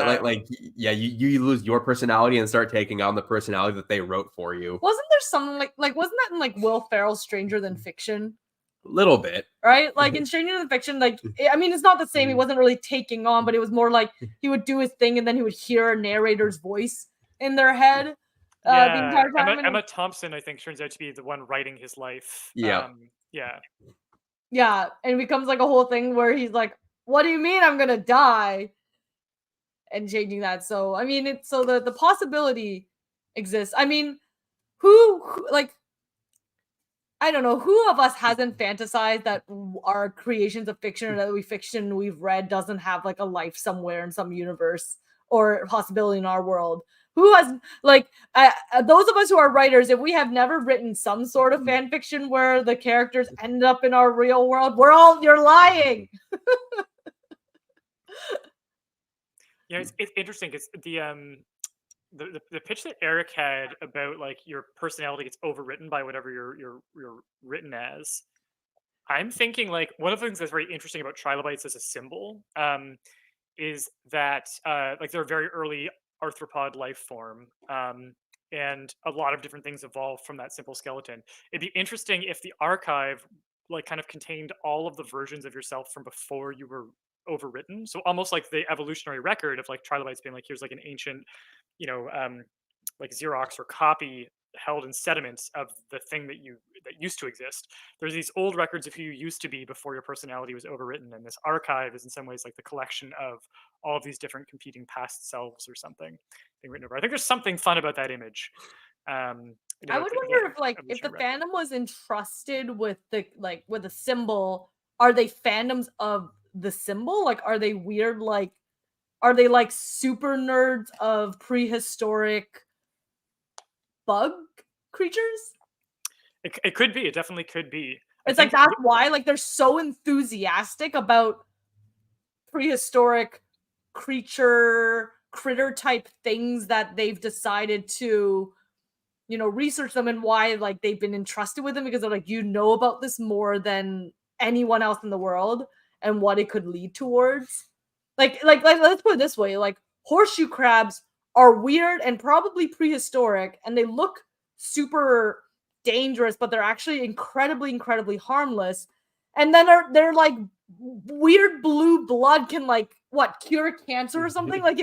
yeah, you lose your personality and start taking on the personality that they wrote for you. Wasn't there something like wasn't that in like Will Ferrell's Stranger Than Fiction? A little bit, right? Like in Stranger Than Fiction, like I mean, it's not the same. He wasn't really taking on, but it was more like he would do his thing, and then he would hear a narrator's voice in their head the entire time. Emma Thompson, I think, turns out to be the one writing his life. Yeah, and it becomes like a whole thing where he's like, "What do you mean I'm gonna die?" And changing that. So I mean, it's so the possibility exists. I mean, who like. I don't know who of us hasn't fantasized that our creations of fiction or that fiction we've read doesn't have like a life somewhere in some universe or possibility in our world. Who has like those of us who are writers, if we have never written some sort of fan fiction where the characters end up in our real world, you're lying. Yeah, it's interesting because the pitch that Eric had about like your personality gets overwritten by whatever you're written as. I'm thinking like one of the things that's very interesting about trilobites as a symbol is that like they're a very early arthropod life form. And a lot of different things evolve from that simple skeleton. It'd be interesting if the archive like kind of contained all of the versions of yourself from before you were overwritten. So almost like the evolutionary record of like trilobites being like, here's like an ancient, like Xerox or copy held in sediments of the thing that used to exist. There's these old records of who you used to be before your personality was overwritten, and this archive is in some ways like the collection of all of these different competing past selves or something being written over. I think there's something fun about that image. I would wonder if the fandom was entrusted with with a symbol, are they fandoms of the symbol? Like, are they weird? Like, are they like super nerds of prehistoric bug creatures? It could be. It definitely could be. It's like that's why like they're so enthusiastic about prehistoric critter type things that they've decided to research them, and why like they've been entrusted with them, because they're like, about this more than anyone else in the world and what it could lead towards. Like let's put it this way, like horseshoe crabs are weird and probably prehistoric, and they look super dangerous, but they're actually incredibly harmless. And then they're like weird blue blood can like cure cancer or something. Like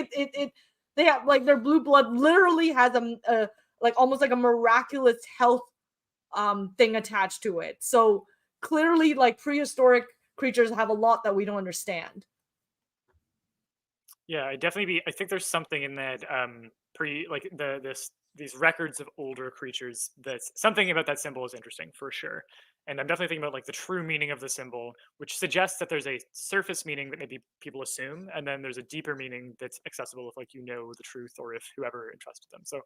they have like their blue blood literally has a like almost like a miraculous health thing attached to it. So clearly like prehistoric creatures have a lot that we don't understand. Yeah, I think there's something in that this these records of older creatures. That's something about that symbol is interesting for sure. And I'm definitely thinking about like the true meaning of the symbol, which suggests that there's a surface meaning that maybe people assume, and then there's a deeper meaning that's accessible if like the truth or if whoever entrusted them. So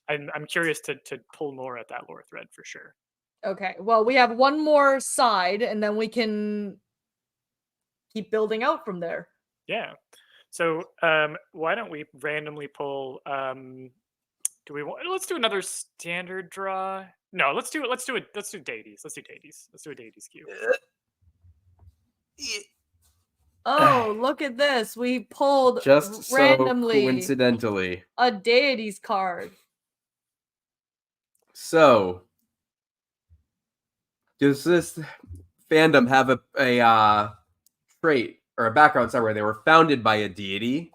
I'm curious to pull more at that lore thread for sure. Okay. Well, we have one more side, and then we can keep building out from there. Yeah. So why don't we randomly pull? Do we want? Let's do another standard draw. No, let's do deities. Let's do deities. Let's do a deities queue. Oh, look at this. We pulled Just randomly so coincidentally a deities card. So, does this fandom have a trait or a background somewhere? They were founded by a deity,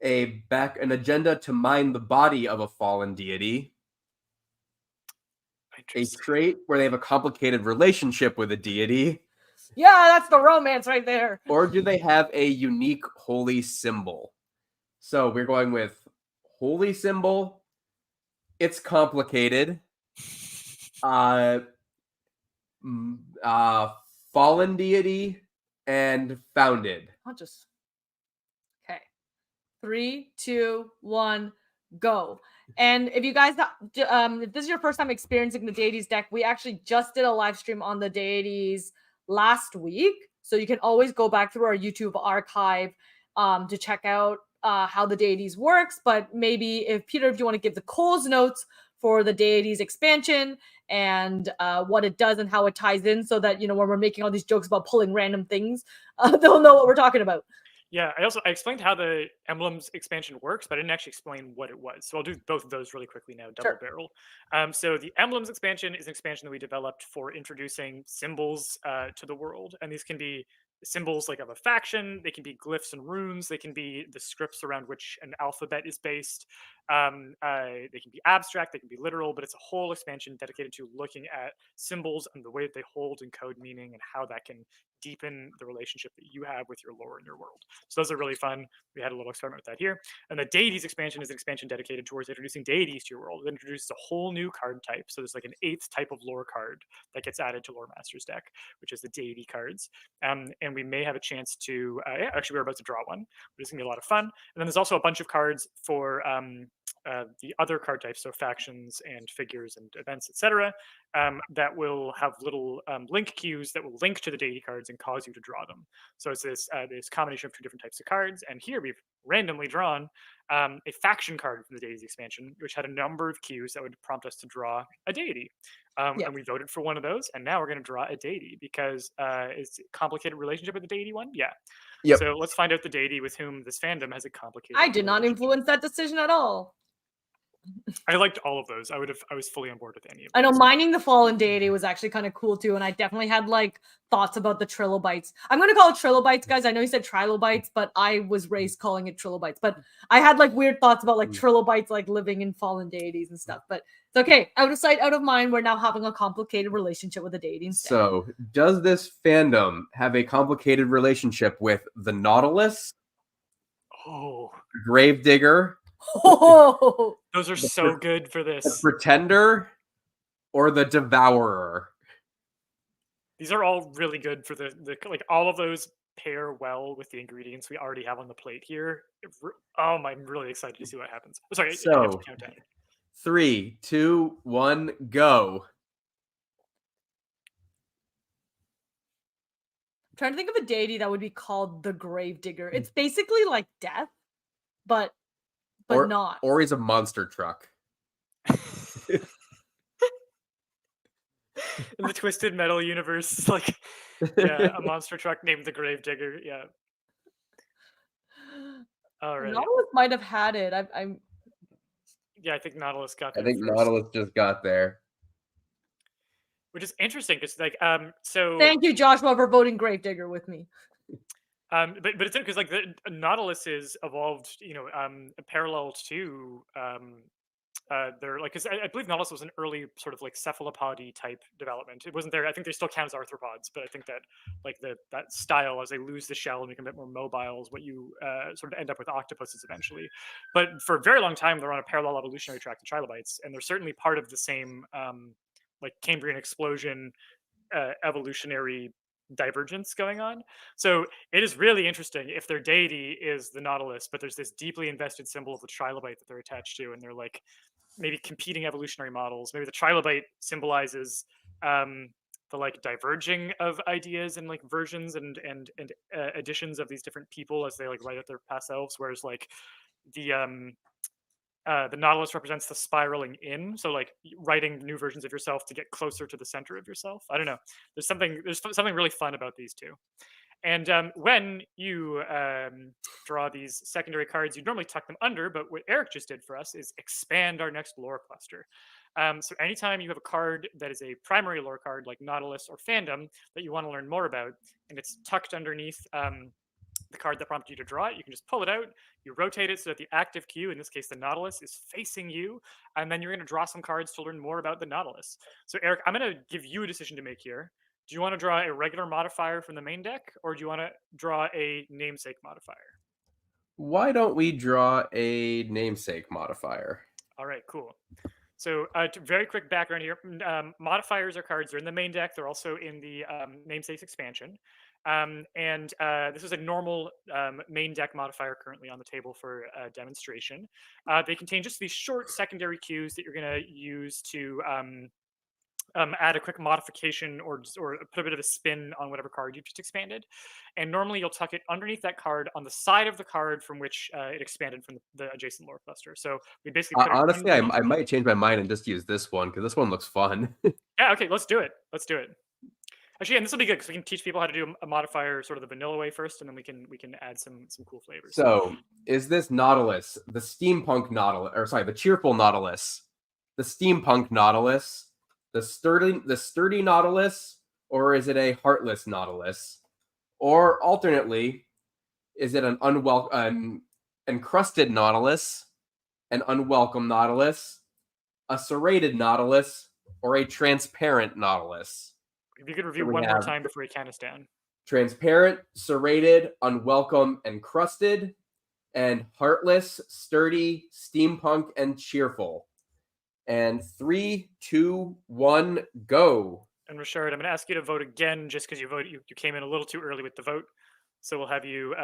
an agenda to mine the body of a fallen deity, a trait where they have a complicated relationship with a deity. Yeah, that's the romance right there. Or do they have a unique holy symbol? So we're going with holy symbol. It's complicated. Fallen deity and founded. I'll just. Okay. 3, 2, 1, go. And if you guys, if this is your first time experiencing the deities deck, we actually just did a live stream on the deities last week. So you can always go back through our YouTube archive to check out how the deities works. But maybe if you want to give the Cole's notes for the deities expansion and what it does and how it ties in, so that when we're making all these jokes about pulling random things, they'll know what we're talking about. Yeah, I explained how the emblems expansion works, but I didn't actually explain what it was. So I'll do both of those really quickly now, double barrel. So the emblems expansion is an expansion that we developed for introducing symbols to the world, and these can be symbols like of a faction. They can be glyphs and runes. They can be the scripts around which an alphabet is based. They can be abstract. They can be literal. But it's a whole expansion dedicated to looking at symbols and the way that they hold and code meaning, and how that can deepen the relationship that you have with your lore and your world. So those are really fun. We had a little experiment with that here. And the deities expansion is an expansion dedicated towards introducing deities to your world. It introduces a whole new card type. So there's like an 8th type of lore card that gets added to Lore Master's deck, which is the deity cards. And we may have a chance to, actually we're about to draw one, but it's gonna be a lot of fun. And then there's also a bunch of cards for the other card types, so factions and figures and events, etc., that will have little link queues that will link to the deity cards and cause you to draw them. So it's this combination of 2 different types of cards. And here we've randomly drawn a faction card from the deities expansion, which had a number of queues that would prompt us to draw a deity. And we voted for one of those, and now we're going to draw a deity because it's a complicated relationship with the deity one. Yeah. Yep. So let's find out the deity with whom this fandom has a complicated. I did not influence that decision at all. I liked all of those. I was fully on board with any of them. I know mining the fallen deity was actually kind of cool too, and I definitely had like thoughts about the trilobites. I'm going to call it trilobites, guys. I know you said trilobites, but I was raised calling it trilobites. But I had like weird thoughts about like trilobites like living in fallen deities and stuff. But it's okay. Out of sight, out of mind. We're now having a complicated relationship with the deity instead. So, does this fandom have a complicated relationship with the Nautilus? Oh, Gravedigger. Oh, those are so good for this. The Pretender or the Devourer? These are all really good for the like all of those pair well with the ingredients we already have on the plate here. I'm really excited to see what happens. Sorry, so 3, 2, 1, go. I'm trying to think of a deity that would be called the Gravedigger. It's basically like death, but not. Or he's a monster truck. In the Twisted Metal universe, like a monster truck named the Gravedigger. Yeah. All right. Nautilus might have had it. Yeah, I think Nautilus got there. I think first. Nautilus just got there. Which is interesting because like so. Thank you, Joshua, for voting Gravedigger with me. But it's because like the Nautilus is evolved, parallel to they're like, because I believe Nautilus was an early sort of like cephalopody type development. It wasn't there. I think they still count as arthropods, but I think that like that style, as they lose the shell and become a bit more mobile, is what you sort of end up with octopuses eventually. But for a very long time, they're on a parallel evolutionary track to trilobites, and they're certainly part of the same like Cambrian explosion evolutionary divergence going on. So it is really interesting if their deity is the Nautilus, but there's this deeply invested symbol of the trilobite that they're attached to, and they're like maybe competing evolutionary models. Maybe the trilobite symbolizes the like diverging of ideas and like versions and additions of these different people as they like write out their past selves, whereas like the Nautilus represents the spiraling in, so like writing new versions of yourself to get closer to the center of yourself. I don't know. There's something really fun about these two. And when you draw these secondary cards, you normally tuck them under, but what Eric just did for us is expand our next lore cluster. So anytime you have a card that is a primary lore card like Nautilus or Fandom that you want to learn more about, and it's tucked underneath the card that prompted you to draw it, you can just pull it out, you rotate it so that the active queue, in this case the Nautilus, is facing you, and then you're going to draw some cards to learn more about the Nautilus. So Eric, I'm going to give you a decision to make here. Do you want to draw a regular modifier from the main deck, or do you want to draw a namesake modifier? Why don't we draw a namesake modifier? All right, cool. So very quick background here. Modifiers are cards. They're in the main deck. They're also in the namesakes expansion. And this is a normal main deck modifier currently on the table for demonstration. They contain just these short secondary cues that you're going to use to add a quick modification or put a bit of a spin on whatever card you've just expanded. And normally you'll tuck it underneath that card on the side of the card from which it expanded from the adjacent lore cluster. So we basically put honestly, I might change my mind and just use this one because this one looks fun. Yeah, okay, let's do it. Let's do it. Actually, and this will be good because we can teach people how to do a modifier sort of the vanilla way first, and then we can add some cool flavors. So, is this Nautilus the steampunk Nautilus, or sorry, the cheerful Nautilus, the steampunk Nautilus, the sturdy Nautilus, or is it a heartless Nautilus? Or alternately, is it an encrusted Nautilus, an unwelcome Nautilus, a serrated Nautilus, or a transparent Nautilus? If you could review one more time before you count us down. Transparent, serrated, unwelcome, encrusted, and heartless, sturdy, steampunk, and cheerful. And 3, 2, 1, go. And Richard, I'm going to ask you to vote again just because you came in a little too early with the vote. So we'll have you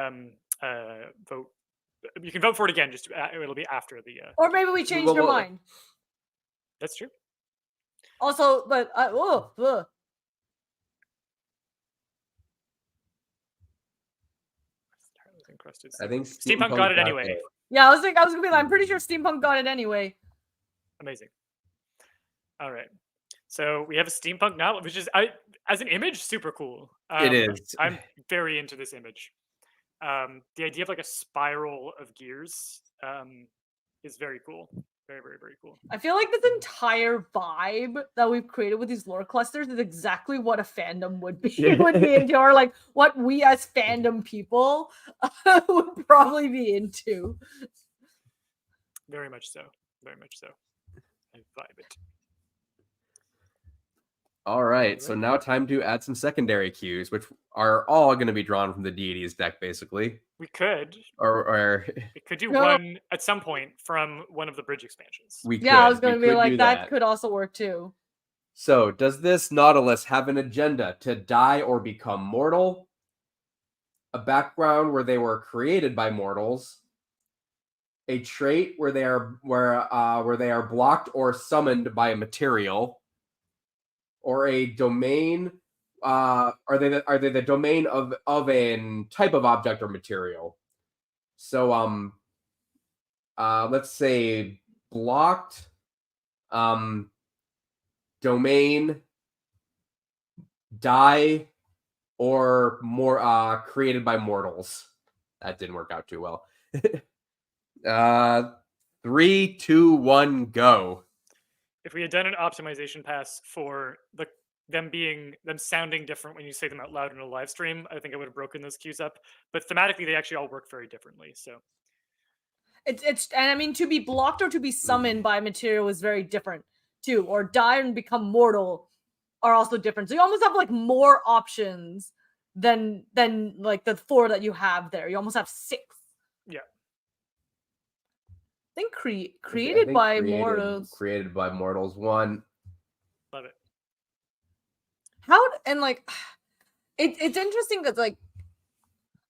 vote. You can vote for it again. Just it'll be after the. Or maybe we changed your mind. That's true. Also, but I think Steampunk got it anyway. Yeah, I was gonna be like, I'm pretty sure Steampunk got it anyway. Amazing. All right. So we have a steampunk now, which is as an image, super cool. It is. I'm very into this image. The idea of like a spiral of gears is very cool. Very, very, very cool. I feel like this entire vibe that we've created with these lore clusters is exactly what a fandom would be. Would be into, or like what we as fandom people would probably be into. Very much so. Very much so. I vibe it. All right, so now time to add some secondary cues, which are all going to be drawn from the deities deck, basically. We could. Or we could do one at some point from one of the bridge expansions. I was going to be like, that could also work too. So, does this Nautilus have an agenda to die or become mortal? A background where they were created by mortals? A trait where they are blocked or summoned by a material? Or a domain? Are they the domain of a type of object or material? So let's say blocked, domain, die, or more created by mortals. That didn't work out too well. 3, 2, 1, go. If we had done an optimization pass for them sounding different when you say them out loud in a live stream, I think I would have broken those cues up. But thematically, they actually all work very differently. So It's and I mean, to be blocked or to be summoned by material is very different too, or die and become mortal are also different. So you almost have like more options than like the 4 that you have there. You almost have 6. Yeah. I think created by mortals. Created by mortals 1. Love it. How and like it's interesting because like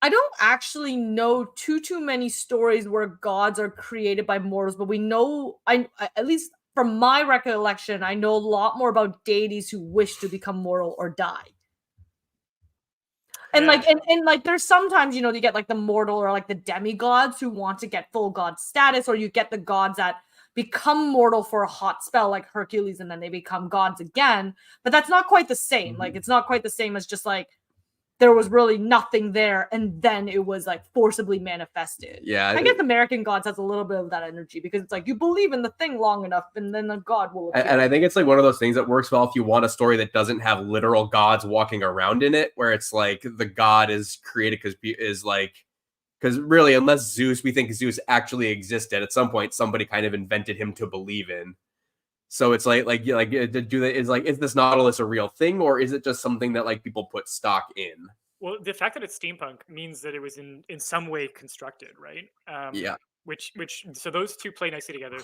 I don't actually know too many stories where gods are created by mortals, but we know I at least from my recollection, I know a lot more about deities who wish to become mortal or die. And like and like there's sometimes, you know, you get like the mortal or like the demigods who want to get full god status, or you get the gods that become mortal for a hot spell like Hercules and then they become gods again. But that's not quite the same. Like it's not quite the same as just like there was really nothing there and then it was like forcibly manifested. Yeah, I guess American Gods has a little bit of that energy because it's like you believe in the thing long enough and then the god will appear. And I think it's like one of those things that works well if you want a story that doesn't have literal gods walking around in it, where it's like the god is created because really, unless Zeus, we think Zeus actually existed at some point, somebody kind of invented him to believe in. So it's is this Nautilus a real thing, or is it just something that like people put stock in? Well, the fact that it's steampunk means that it was in some way constructed, right? Yeah. Which so those two play nicely together.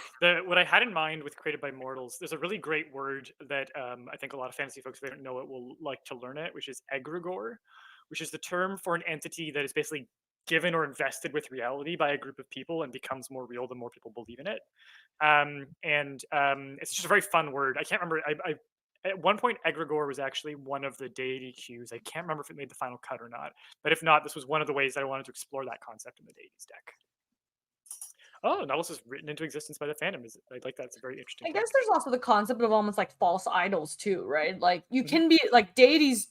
What I had in mind with created by mortals, there's a really great word that I think a lot of fantasy folks, if they don't know it, will like to learn it, which is egregore, which is the term for an entity that is basically given or invested with reality by a group of people and becomes more real the more people believe in it. It's just a very fun word. I can't remember. I at one point, egregore was actually one of the deity cues. I can't remember if it made the final cut or not. But if not, this was one of the ways that I wanted to explore that concept in the deities deck. Oh, Nautilus is written into existence by the Phantom. I like that. It's a very interesting. I guess there's also the concept of almost like false idols too, right? Like you can be like deities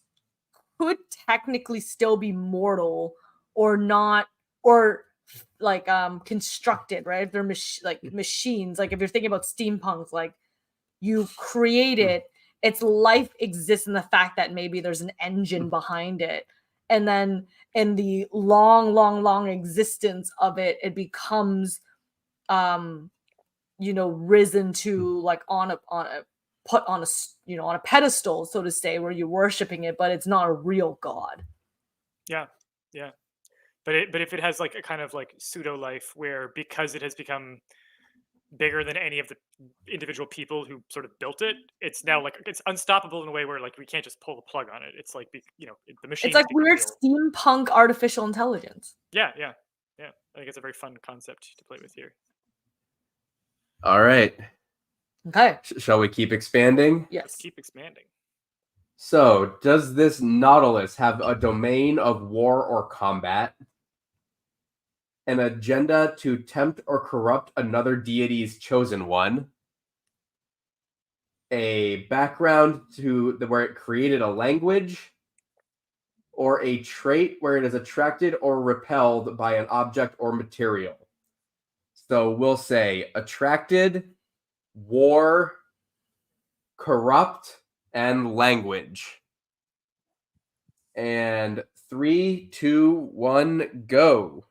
could technically still be mortal or not, or like constructed, right? They're machines. Like if you're thinking about steampunk, like you create it, its life exists in the fact that maybe there's an engine behind it, and then in the long existence of it, it becomes you know, risen to like on a pedestal, so to say, where you're worshiping it, but it's not a real god. Yeah. But if it has like a kind of like pseudo life where, because it has become bigger than any of the individual people who sort of built it, it's now like it's unstoppable in a way where like we can't just pull the plug on it. It's like the machine. It's like weird steampunk artificial intelligence. Yeah. I think it's a very fun concept to play with here. All right. Okay. Shall we keep expanding? Yes. Let's keep expanding. So, does this Nautilus have a domain of war or combat? An agenda to tempt or corrupt another deity's chosen one? A background where it created a language? Or a trait where it is attracted or repelled by an object or material? So we'll say attracted, war, corrupt, and language. And 3, 2, 1, go.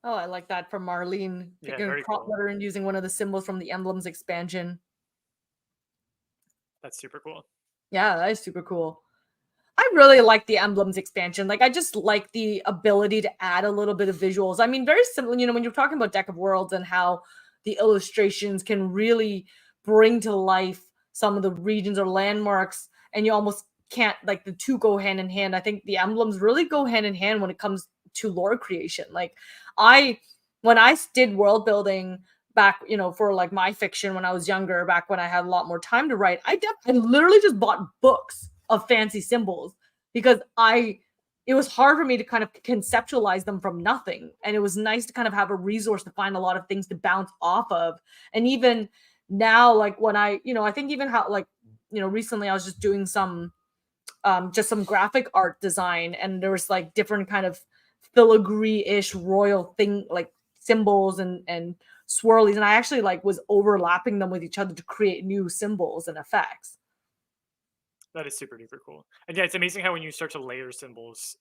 Oh, I like that from Marlene. Picking a crop letter and using one of the symbols from the emblems expansion. That's super cool. Yeah, that is super cool. I really like the emblems expansion. Like, I just like the ability to add a little bit of visuals. I mean, very similar, you know, when you're talking about Deck of Worlds and how the illustrations can really bring to life some of the regions or landmarks, and you almost can't, like, the two go hand in hand. I think the emblems really go hand in hand when it comes to lore creation. Like, when I did world building back, you know, for like my fiction when I was younger, back when I had a lot more time to write, I literally just bought books of fancy symbols because it was hard for me to kind of conceptualize them from nothing, and it was nice to kind of have a resource to find a lot of things to bounce off of. And even now, like when I think even how, like, you know, recently I was just doing some graphic art design, and there was like different kind of filigree-ish royal thing, like symbols and swirlies, and I actually like was overlapping them with each other to create new symbols and effects. That is super duper cool. And yeah, it's amazing how when you start to layer symbols,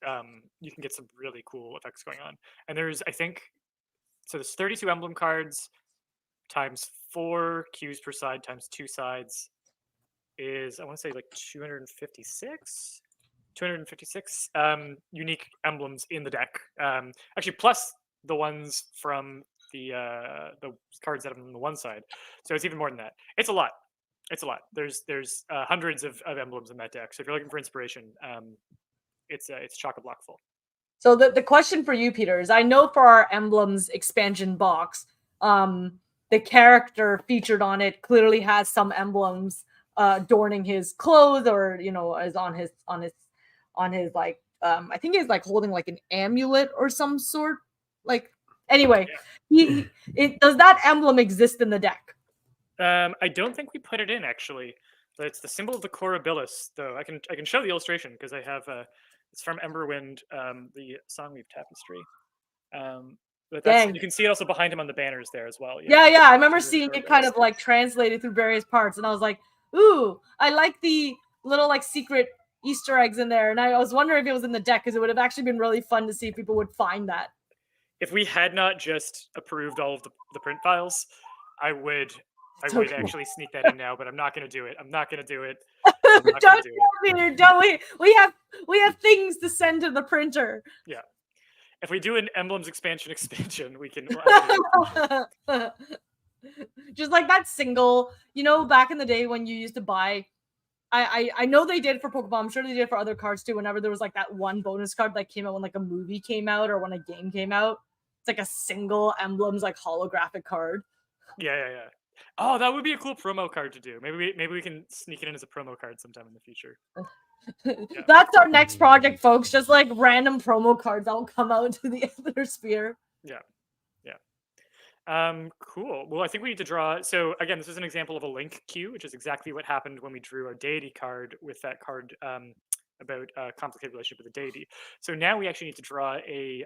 you can get some really cool effects going on. And there's, I think, so there's 32 emblem cards times 4 cues per side times 2 sides is, I want to say, like 256 unique emblems in the deck. Actually, plus the ones from the cards that have on the one side. So it's even more than that. It's a lot. It's a lot. There's hundreds of emblems in that deck. So if you're looking for inspiration, it's chock-a-block full. So the question for you, Peter, is I know for our emblems expansion box, the character featured on it clearly has some emblems adorning his clothes, or is on his like I think he's like holding like an amulet or some sort. Like anyway, does that emblem exist in the deck? I don't think we put it in actually, but it's the symbol of the Corabilis. Though I can show the illustration because I have it's from Emberwind, the Songweave Tapestry. But you can see it also behind him on the banners there as well. Yeah. I remember seeing it kind of like translated through various parts, and I was like, ooh, I like the little like secret Easter eggs in there. And I was wondering if it was in the deck, because it would have actually been really fun to see if people would find that. If we had not just approved all of the print files, I would actually sneak that in now, but I'm not going to do it. Don't, Peter, don't. We have things to send to the printer. Yeah. If we do an emblems expansion, we can. Just like that single, back in the day when you used to buy. I know they did for Pokemon. I'm sure they did for other cards too. Whenever there was like that one bonus card that came out when like a movie came out or when a game came out, it's like a single emblems like holographic card. Yeah. Oh, that would be a cool promo card to do. Maybe we can sneak it in as a promo card sometime in the future. Yeah. That's our next project, folks. Just like random promo cards that will come out to the Ether Sphere. Yeah. Cool. Well, I think we need to draw. So again, this is an example of a link queue, which is exactly what happened when we drew our deity card with that card about complicated relationship with the deity. So now we actually need to draw a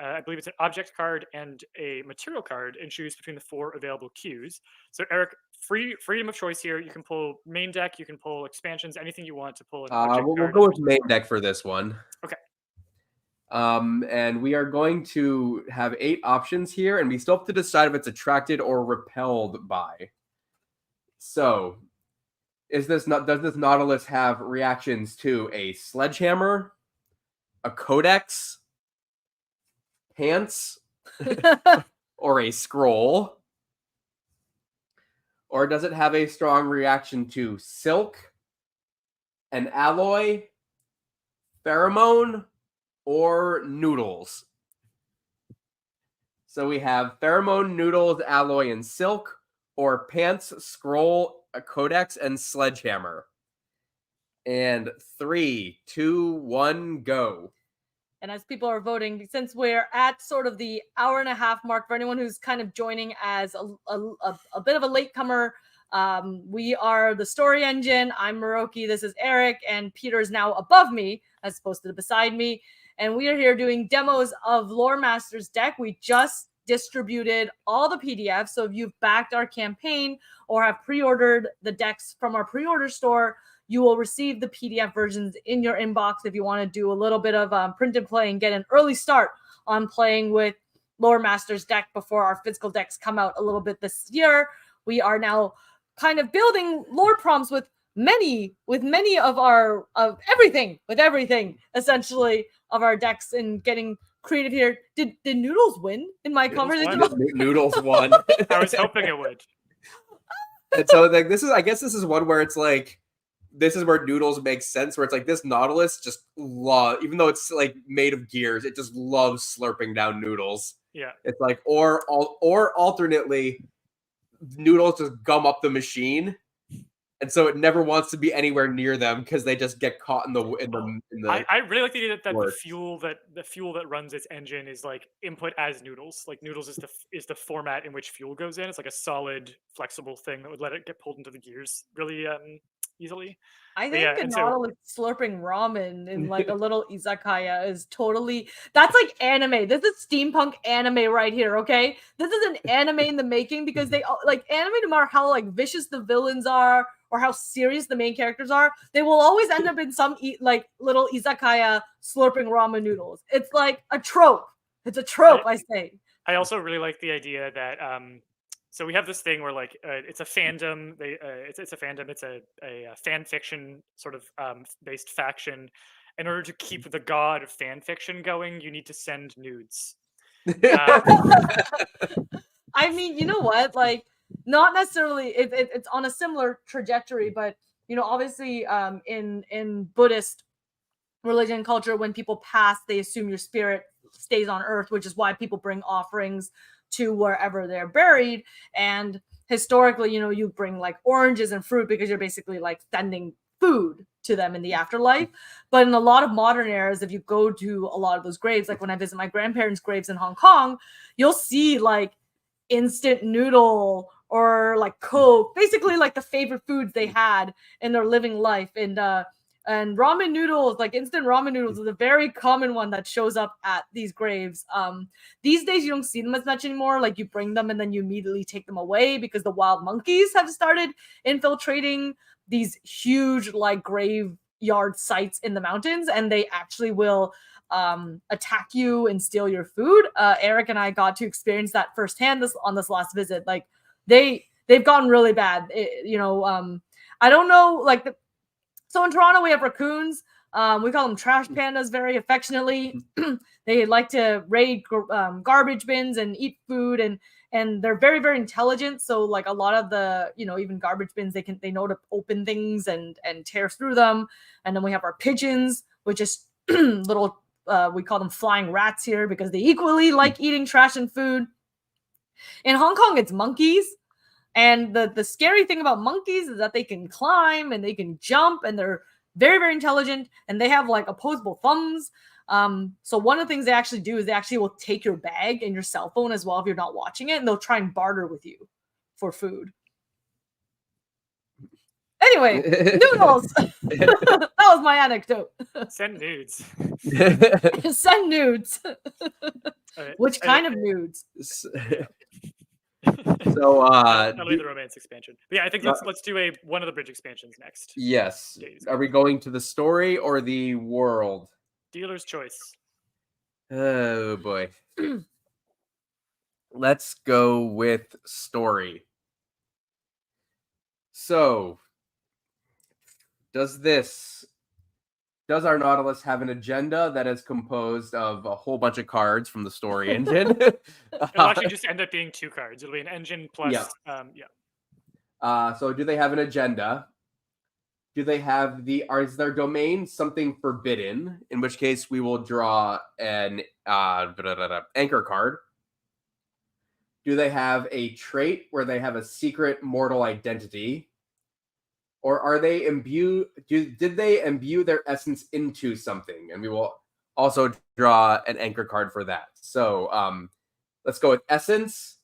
I believe it's an object card and a material card, and choose between the 4 available queues. So Eric, freedom of choice here. You can pull main deck, you can pull expansions, anything you want to pull an object card. We'll go with main deck for this one. Okay. And we are going to have 8 options here, and we still have to decide if it's attracted or repelled by. So, does this Nautilus have reactions to a sledgehammer, a codex, pants, or a scroll? Or does it have a strong reaction to silk, an alloy, pheromone, or noodles? So we have pheromone, noodles, alloy, and silk, or pants, scroll, a codex, and sledgehammer. And 3, 2, 1, go. And as people are voting, since we're at sort of the hour-and-a-half mark, for anyone who's kind of joining as a bit of a latecomer, we are the Story Engine. I'm Moroki. This is Eric, and Peter is now above me as opposed to beside me. And we are here doing demos of Lore Master's deck. We just distributed all the PDFs. So if you've backed our campaign or have pre-ordered the decks from our pre-order store, you will receive the PDF versions in your inbox if you want to do a little bit of print and play and get an early start on playing with Lore Master's deck before our physical decks come out a little bit this year. We are now kind of building lore prompts with many of everything essentially of our decks and getting creative here. Did Noodles win in my conversation? Noodles won. I was hoping it would. And so like I guess this is one where it's like, this is where Noodles makes sense, where it's like this Nautilus just even though it's like made of gears, it just loves slurping down noodles. Yeah. It's like, or alternately, noodles just gum up the machine, and so it never wants to be anywhere near them because they just get caught in the. I really like the idea that the fuel that runs its engine is like input as noodles. Like noodles is the format in which fuel goes in. It's like a solid, flexible thing that would let it get pulled into the gears really easily. I think a Nautilus slurping ramen in like a little izakaya is totally, that's like anime. This is steampunk anime right here, okay? This is an anime in the making, because they like anime, no matter how like vicious the villains are or how serious the main characters are, they will always end up in some like little izakaya slurping ramen noodles. It's like a trope. It's a trope, I say. I also really like the idea that so we have this thing where like it's a fandom. It's a fandom. It's a fan fiction sort of based faction. In order to keep the god of fan fiction going, you need to send nudes. I mean, you know what? Like, not necessarily. It's on a similar trajectory, but you know, obviously, in Buddhist religion and culture, when people pass, they assume your spirit stays on earth, which is why people bring offerings to wherever they're buried. And historically, you know, you bring like oranges and fruit because you're basically like sending food to them in the afterlife. But in a lot of modern eras, if you go to a lot of those graves, like when I visit my grandparents' graves in Hong Kong, you'll see like instant noodle or like Coke, basically like the favorite foods they had in their living life. And ramen noodles, like instant ramen noodles, is a very common one that shows up at these graves. These days you don't see them as much anymore. Like you bring them and then you immediately take them away because the wild monkeys have started infiltrating these huge like graveyard sites in the mountains, and they actually will attack you and steal your food. Eric and I got to experience that firsthand on this last visit. Like they've gotten really bad. I don't know, like so in Toronto, we have raccoons. We call them trash pandas very affectionately. They like to raid garbage bins and eat food, and they're very, very intelligent. So like a lot of the, you know, even garbage bins, they know to open things and tear through them. And then we have our pigeons, which is little, we call them flying rats here because they equally like eating trash and food. In Hong Kong, it's monkeys. And the scary thing about monkeys is that they can climb and they can jump and they're very, very intelligent and they have like opposable thumbs. So one of the things they actually do is they actually will take your bag and your cell phone as well if you're not watching it, and they'll try and barter with you for food. Anyway, noodles. That was my anecdote. Send nudes. Send nudes. Which kind of nudes? So only the romance expansion. But yeah, I think let's do one of the bridge expansions next. Yes. Are we going to the story or the world? Dealer's choice. Oh boy. Let's go with story. So, does our Nautilus have an agenda that is composed of a whole bunch of cards from the story engine? It'll actually just end up being 2 cards. It'll be an engine plus, So do they have an agenda? Do they have is their domain something forbidden? In which case we will draw an anchor card. Do they have a trait where they have a secret mortal identity? Or are they did they imbue their essence into something? And we will also draw an anchor card for that. So let's go with essence,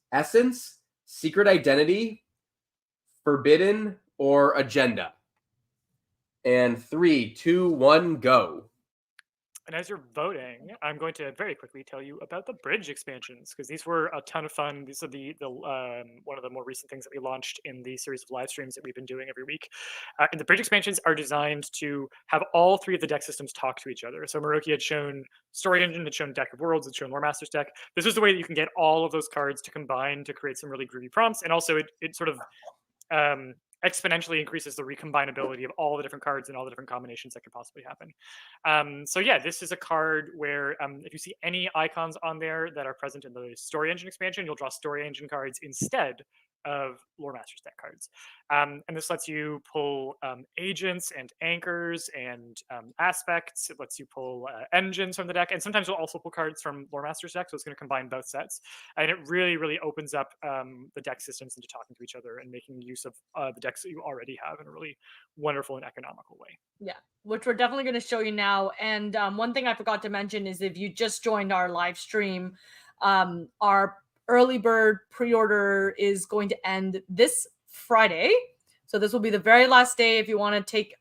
secret identity, forbidden, or agenda. And 3, 2, 1, go. And as you're voting, I'm going to very quickly tell you about the bridge expansions, because these were a ton of fun. These are the one of the more recent things that we launched in the series of live streams that we've been doing every week. And the bridge expansions are designed to have all 3 of the deck systems talk to each other. So Maroki had shown Story Engine, had shown Deck of Worlds, had shown Lore Masters deck. This is the way that you can get all of those cards to combine to create some really groovy prompts. And also it sort of exponentially increases the recombinability of all the different cards and all the different combinations that could possibly happen. So yeah, this is a card where if you see any icons on there that are present in the Story Engine expansion, you'll draw Story Engine cards instead of Lore Masters deck cards. And this lets you pull agents and anchors and aspects. It lets you pull engines from the deck, and sometimes you'll also pull cards from Lore Masters deck, so it's going to combine both sets. And it really, really opens up the deck systems into talking to each other and making use of the decks that you already have in a really wonderful and economical way. Yeah, which we're definitely going to show you now. And one thing I forgot to mention is if you just joined our live stream, our early bird pre-order is going to end this Friday. So this will be the very last day if you want to take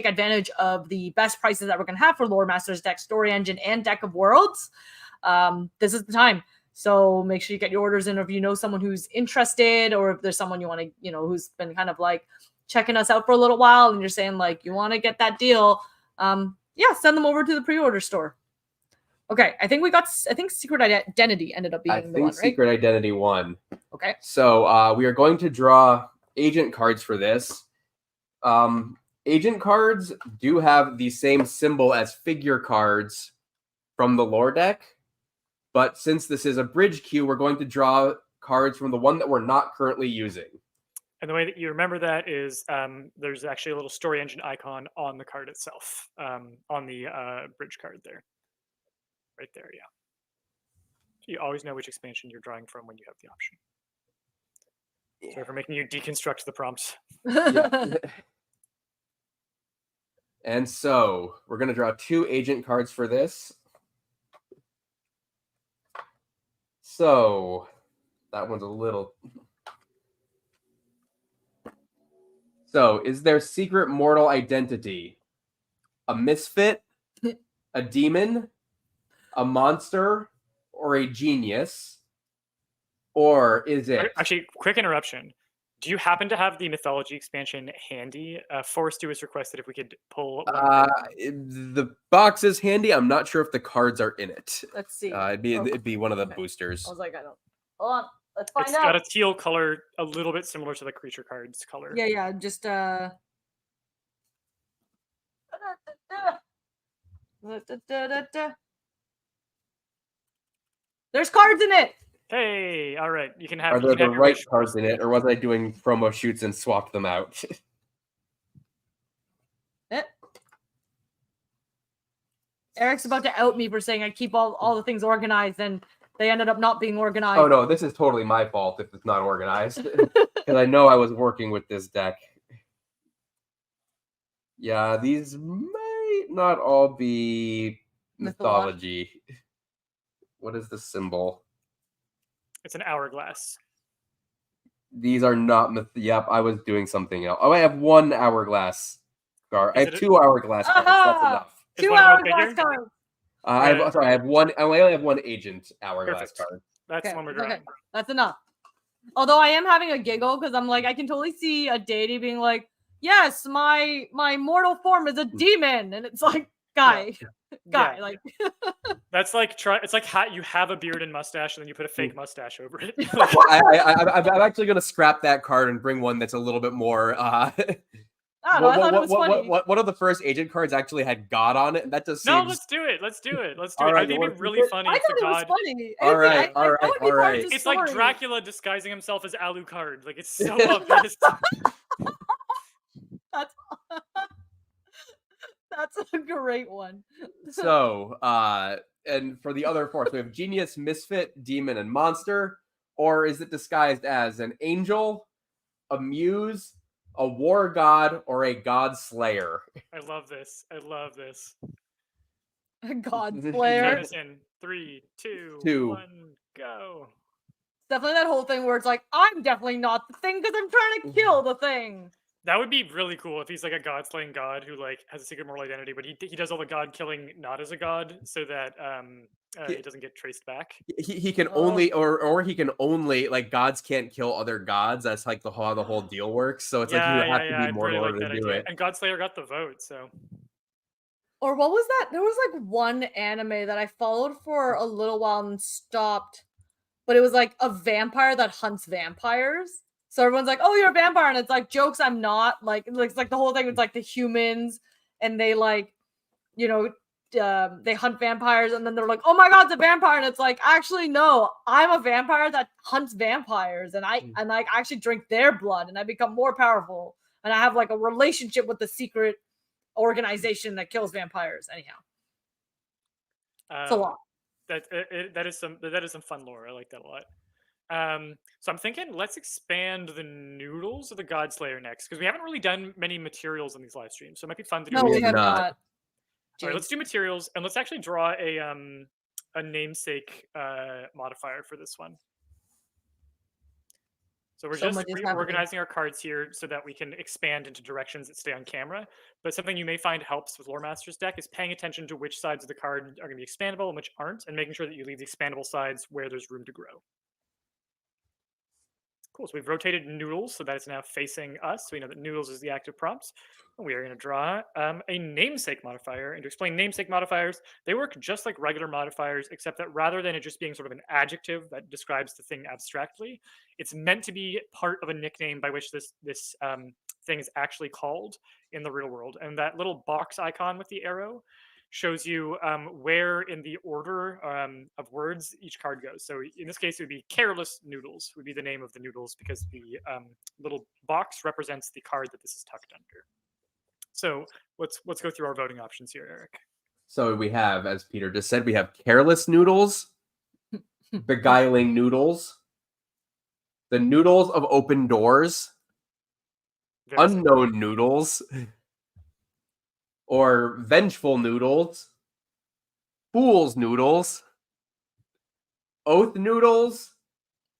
advantage of the best prices that we're going to have for Lore Masters deck, Story Engine, and Deck of Worlds. This is the time. So make sure you get your orders in, or if you know someone who's interested, or if there's someone you want to, who's been kind of like checking us out for a little while and you're saying like you want to get that deal, send them over to the pre-order store. Okay, I think Secret Identity ended up being the one, right? Secret Identity won. Okay. So we are going to draw agent cards for this. Agent cards do have the same symbol as figure cards from the lore deck, but since this is a bridge queue, we're going to draw cards from the one that we're not currently using. And the way that you remember that is there's actually a little story engine icon on the card itself, on the bridge card there. Right there, yeah. So you always know which expansion you're drawing from when you have the option. Yeah. Sorry for making you deconstruct the prompts. Yeah. And so we're going to draw 2 agent cards for this. So that one's a little... So is there secret mortal identity? A misfit? A demon? A monster? Or a genius? Or is it... Actually, quick interruption. Do you happen to have the mythology expansion handy? Forrest has requested if we could pull... the box is handy. I'm not sure if the cards are in it. Let's see. It'd be one of the boosters. I was like, I don't... Hold on. Let's find out. It's got a teal color, a little bit similar to the creature cards color. Yeah, just... There's cards in it! Hey, all right. You can have. Are there the right cards in it, or was I doing promo shoots and swapped them out? Eric's about to out me for saying I keep all the things organized, and they ended up not being organized. Oh no, this is totally my fault if it's not organized, because I know I was working with this deck. Yeah, these might not all be mythology. What is the symbol? It's an hourglass. These are not Yep, I was doing something else. Oh, I have 1 hourglass card. I have 2 hourglass cards. That's enough. 2 hourglass cards. I have 1. I only have 1 agent hourglass card. That's one we're drawing. Okay. That's enough. Although I am having a giggle because I'm like, I can totally see a deity being like, yes, my mortal form is a demon, and it's like, guy. Like that's like it's like you have a beard and mustache and then you put a fake mustache over it. I'm actually gonna scrap that card and bring one that's a little bit more I thought it was funny. One of the first agent cards actually had God on it, and that just seems... let's do it. I think it'd be really funny. I thought it was funny. All right. It's like Dracula disguising himself as Alucard. Like it's so obvious. That's a great one. So, and for the other 4, so we have Genius, Misfit, Demon, and Monster. Or is it disguised as an angel, a muse, a war god, or a god slayer? I love this. A god slayer. In 3, 2, 1, go. Definitely that whole thing where it's like, I'm definitely not the thing because I'm trying to kill the thing. That would be really cool if he's like a god-slaying god who like has a secret moral identity, but he does all the god killing not as a god, so that it doesn't get traced back. He can only or he can only, like, gods can't kill other gods. That's like how the whole deal works. So it's like you have to be more in order to do it. And Godslayer got the vote, so. Or what was that? There was like one anime that I followed for a little while and stopped, but it was like a vampire that hunts vampires. So everyone's like, "Oh, you're a vampire," and it's like, jokes, I'm not. Like, it's like the whole thing was like the humans, and they like, they hunt vampires, and then they're like, "Oh my god, it's a vampire," and it's like, actually, no, I'm a vampire that hunts vampires, and I actually drink their blood, and I become more powerful, and I have like a relationship with the secret organization that kills vampires. Anyhow, it's a lot. That is some fun lore. I like that a lot. So I'm thinking let's expand the noodles of the Godslayer next, because we haven't really done many materials in these live streams, so it might be fun to do. No, we have not. All right, let's do materials, and let's actually draw a namesake modifier for this one. So we're So just much is happening. reorganizing our cards here so that we can expand into directions that stay on camera. But something you may find helps with Lore Master's deck is paying attention to which sides of the card are going to be expandable and which aren't, and making sure that you leave the expandable sides where there's room to grow. Cool. So we've rotated Noodles so that it's now facing us. So we know that Noodles is the active prompt. We are going to draw a namesake modifier. And to explain namesake modifiers, they work just like regular modifiers, except that rather than it just being sort of an adjective that describes the thing abstractly, it's meant to be part of a nickname by which this thing is actually called in the real world. And that little box icon with the arrow shows you where in the order of words each card goes. So in this case, it would be Careless Noodles would be the name of the noodles because the little box represents the card that this is tucked under. So let's go through our voting options here, Eric. So we have, as Peter just said, we have Careless Noodles, Beguiling Noodles, the Noodles of Open Doors, Unknown Noodles, or Vengeful Noodles, Fool's Noodles, Oath Noodles,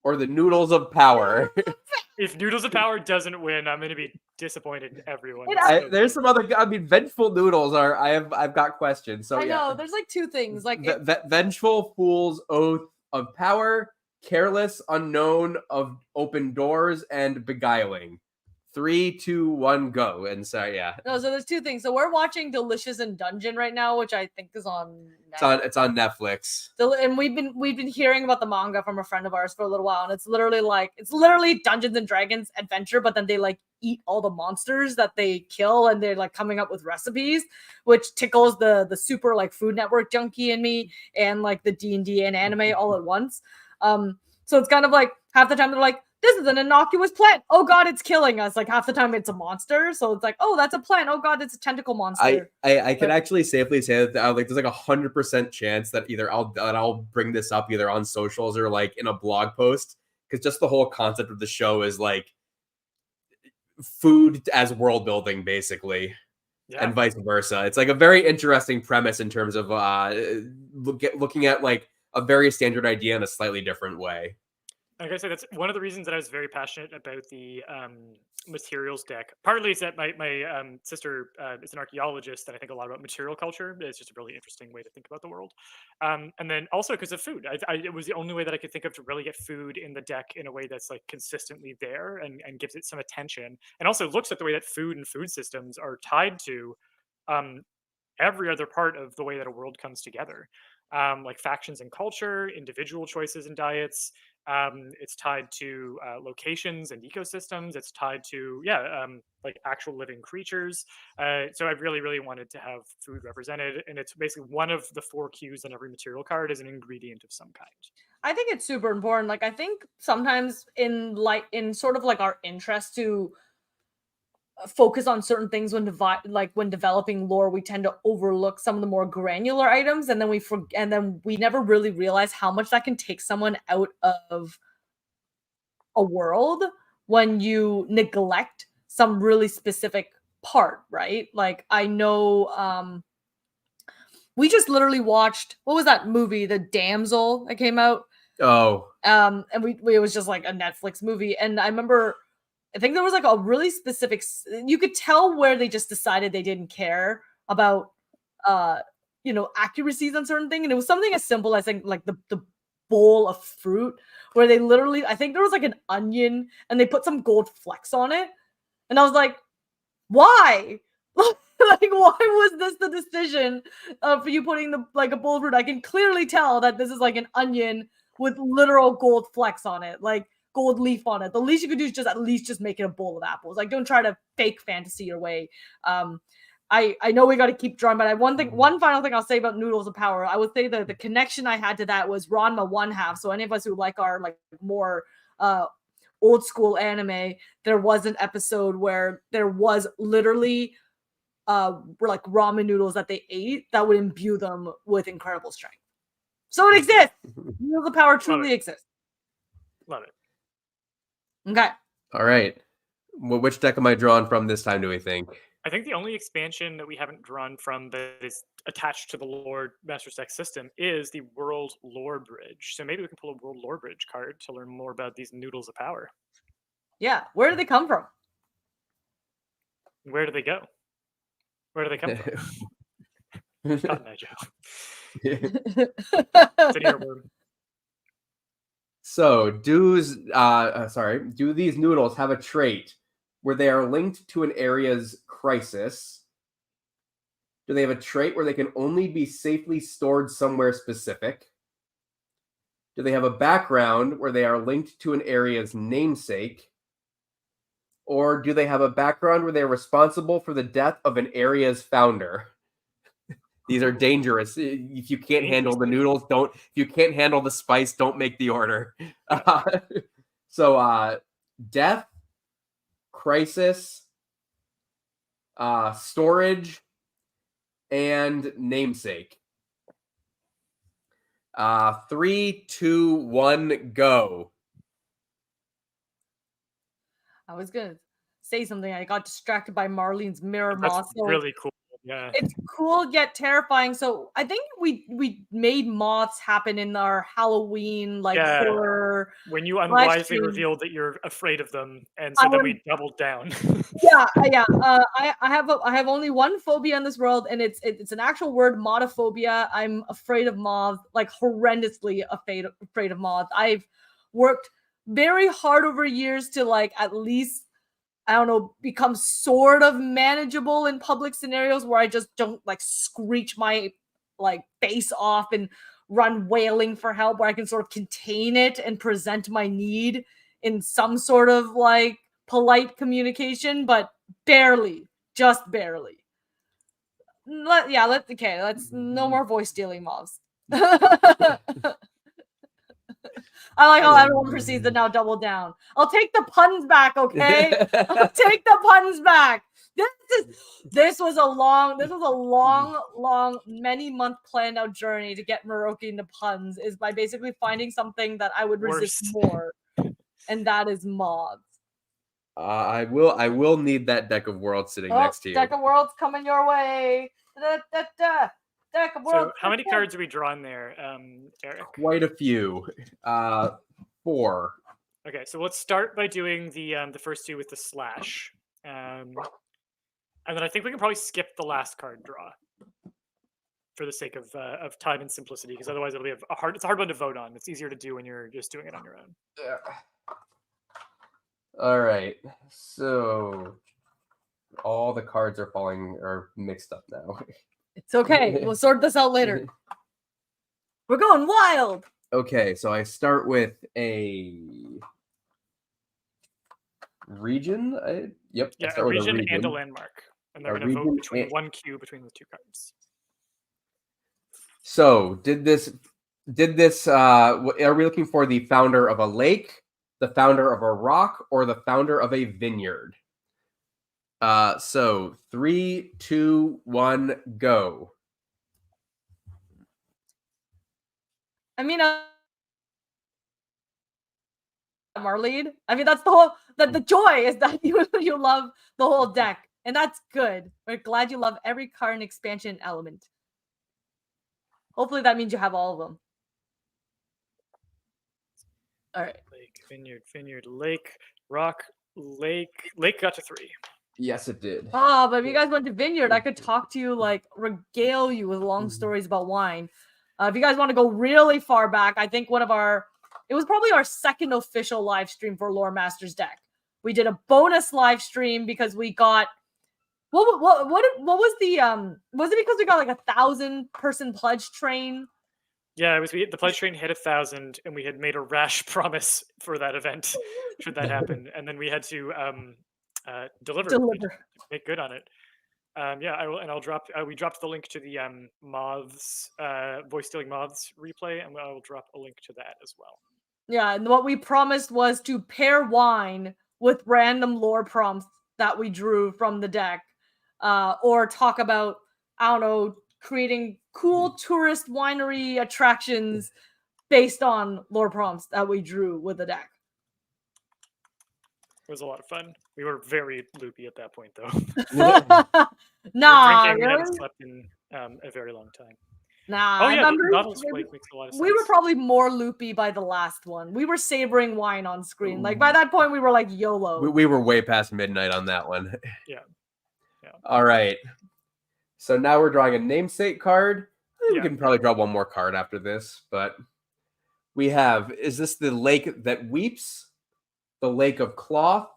or the Noodles of Power. If Noodles of Power doesn't win, I'm going to be disappointed in everyone. There's some other. I mean, Vengeful Noodles are. I've got questions. So I know there's like two things, like Vengeful, Fool's, Oath of Power, Careless, Unknown, of Open Doors, and Beguiling. 3, 2, 1, go. And so yeah. No, so there's two things. So we're watching Delicious in Dungeon right now, which I think is on Netflix. It's on Netflix. And we've been hearing about the manga from a friend of ours for a little while, and it's literally Dungeons and Dragons adventure, but then they like eat all the monsters that they kill, and they're like coming up with recipes, which tickles the super like Food Network junkie in me and like the D&D and anime all at once. So it's kind of like half the time they're like, this is an innocuous plant. Oh God, it's killing us. Like half the time it's a monster. So it's like, oh, that's a plant. Oh God, it's a tentacle monster. I can actually safely say that like there's like 100% chance that either I'll bring this up either on socials or like in a blog post, because just the whole concept of the show is like food as world building basically. Yeah. And vice versa. It's like a very interesting premise in terms of looking at like a very standard idea in a slightly different way. Like I said, that's one of the reasons that I was very passionate about the materials deck. Partly is that my sister is an archaeologist, and I think a lot about material culture. It's just a really interesting way to think about the world. And then also because of food. It was the only way that I could think of to really get food in the deck in a way that's like consistently there and gives it some attention. And also looks at the way that food and food systems are tied to every other part of the way that a world comes together. Like factions and culture, individual choices and diets. It's tied to locations and ecosystems. It's tied to like actual living creatures. So I really, really wanted to have food represented, and it's basically one of the 4 cues on every material card is an ingredient of some kind. I think it's super important. Like I think sometimes in sort of like our interest to focus on certain things when developing lore, we tend to overlook some of the more granular items, and then we never really realize how much that can take someone out of a world when you neglect some really specific part, right? Like I know we just literally watched, what was that movie, The Damsel that came out? Oh. And it was just like a Netflix movie, and I remember I think there was like a really specific, you could tell where they just decided they didn't care about, accuracies on certain things. And it was something as simple as like the bowl of fruit where they literally, I think there was like an onion and they put some gold flecks on it. And I was like, why? Like, why was this the decision for you putting a bowl of fruit? I can clearly tell that this is like an onion with literal gold flecks on it. Like, gold leaf on it. The least you could do is at least make it a bowl of apples. Like, don't try to fake fantasy your way. I know we got to keep drawing, but one final thing I'll say about Noodles of Power. I would say that the connection I had to that was Ranma 1/2. So any of us who like our like more old school anime, there was an episode where there was literally like ramen noodles that they ate that would imbue them with incredible strength. So it exists. Noodles of Power truly exists. Love it. Okay. All right. Well, which deck am I drawn from this time, do we think? I think the only expansion that we haven't drawn from that is attached to the Lore Master's deck system is the World Lore Bridge. So maybe we can pull a World Lore Bridge card to learn more about these Noodles of Power. Yeah, where do they come from? Where do they go? Where do they come from? Cotton Eye Joe. It's an earworm. So, do these noodles have a trait where they are linked to an area's crisis? Do they have a trait where they can only be safely stored somewhere specific? Do they have a background where they are linked to an area's namesake? Or do they have a background where they are responsible for the death of an area's founder? These are dangerous. If you can't handle the noodles, don't. If you can't handle the spice, don't make the order. So, death, crisis, storage, and namesake. 3, 2, 1, go. I was gonna say something. I got distracted by Marlene's mirror moth. That's really cool. Yeah, it's cool yet terrifying. So I think we made moths happen in our Halloween horror. When you unwisely revealed that you're afraid of them, and so then we doubled down. yeah. I have only one phobia in this world, and it's an actual word, motophobia. I'm afraid of moths, like horrendously afraid of moths. I've worked very hard over years to at least, I don't know, become sort of manageable in public scenarios where I just don't screech my face off and run wailing for help, where I can sort of contain it and present my need in some sort of polite communication, but just barely. Let's no more voice stealing mobs. I like how everyone proceeds to now double down. I'll take the puns back, okay? I'll take the puns back. This was a long, many-month planned out journey to get Moroki into puns, is by basically finding something that I would resist more, and that is mobs. I will need that deck of worlds sitting next to you. Deck of worlds coming your way. Deck of worlds. So how many cards are we drawing there, Eric? Quite a few. 4. Okay, so let's start by doing the first two with the slash, and then I think we can probably skip the last card draw for the sake of time and simplicity, because otherwise it'll be it's a hard one to vote on. It's easier to do when you're just doing it on your own. Yeah. All right, so all the cards are mixed up now. It's okay. We'll sort this out later. We're going wild. Okay, so I start with a region. Yeah, a region and a landmark, and they're going to vote between one cue between the two cards. So, did this? Are we looking for the founder of a lake, the founder of a rock, or the founder of a vineyard? So 3, 2, 1, go. I mean, Marlene. I mean, that's the joy is that you love the whole deck, and that's good. We're glad you love every card and expansion element. Hopefully, that means you have all of them. All right. Lake, vineyard, lake, rock, lake got to 3. Yes, it did. Oh, but if you guys went to vineyard, I could talk to you, regale you with long stories about wine. If you guys want to go really far back, I think it was probably our second official live stream for Lore Masters deck. We did a bonus live stream because we got what was the was it because we got 1,000-person pledge train? Yeah, it was. The pledge train hit 1,000, and we had made a rash promise for that event, should that happen, and then we had to deliver. Make good on it. I'll drop. We dropped the link to the moths, voice stealing moths replay, and I will drop a link to that as well. Yeah, and what we promised was to pair wine with random lore prompts that we drew from the deck, or talk about, I don't know, creating cool tourist winery attractions based on lore prompts that we drew with the deck. It was a lot of fun. We were very loopy at that point, though. Nah, we hadn't slept in a very long time. Nah, Oh I yeah, the remember Nautilus Lake makes a lot of sense. we were probably more loopy by the last one. We were sabering wine on screen. Like by that point, we were like YOLO. We were way past midnight on that one. Yeah. All right. So now we're drawing a namesake card. We can probably draw one more card after this, but we have, is this the lake that weeps, the lake of cloth,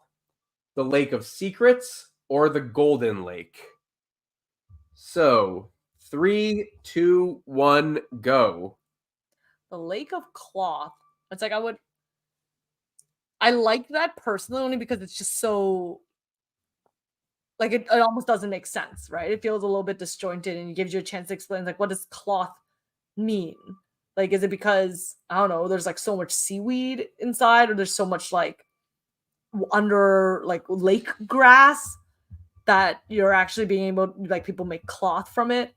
the lake of secrets, or the golden lake? So 3, 2, 1, go. The lake of cloth. It's like I like that personally only because it's just so like it almost doesn't make sense, right? It feels a little bit disjointed and it gives you a chance to explain like what does cloth mean? Like is it because I don't know, there's like so much seaweed inside or there's so much like under like lake grass that you're actually being able like people make cloth from it?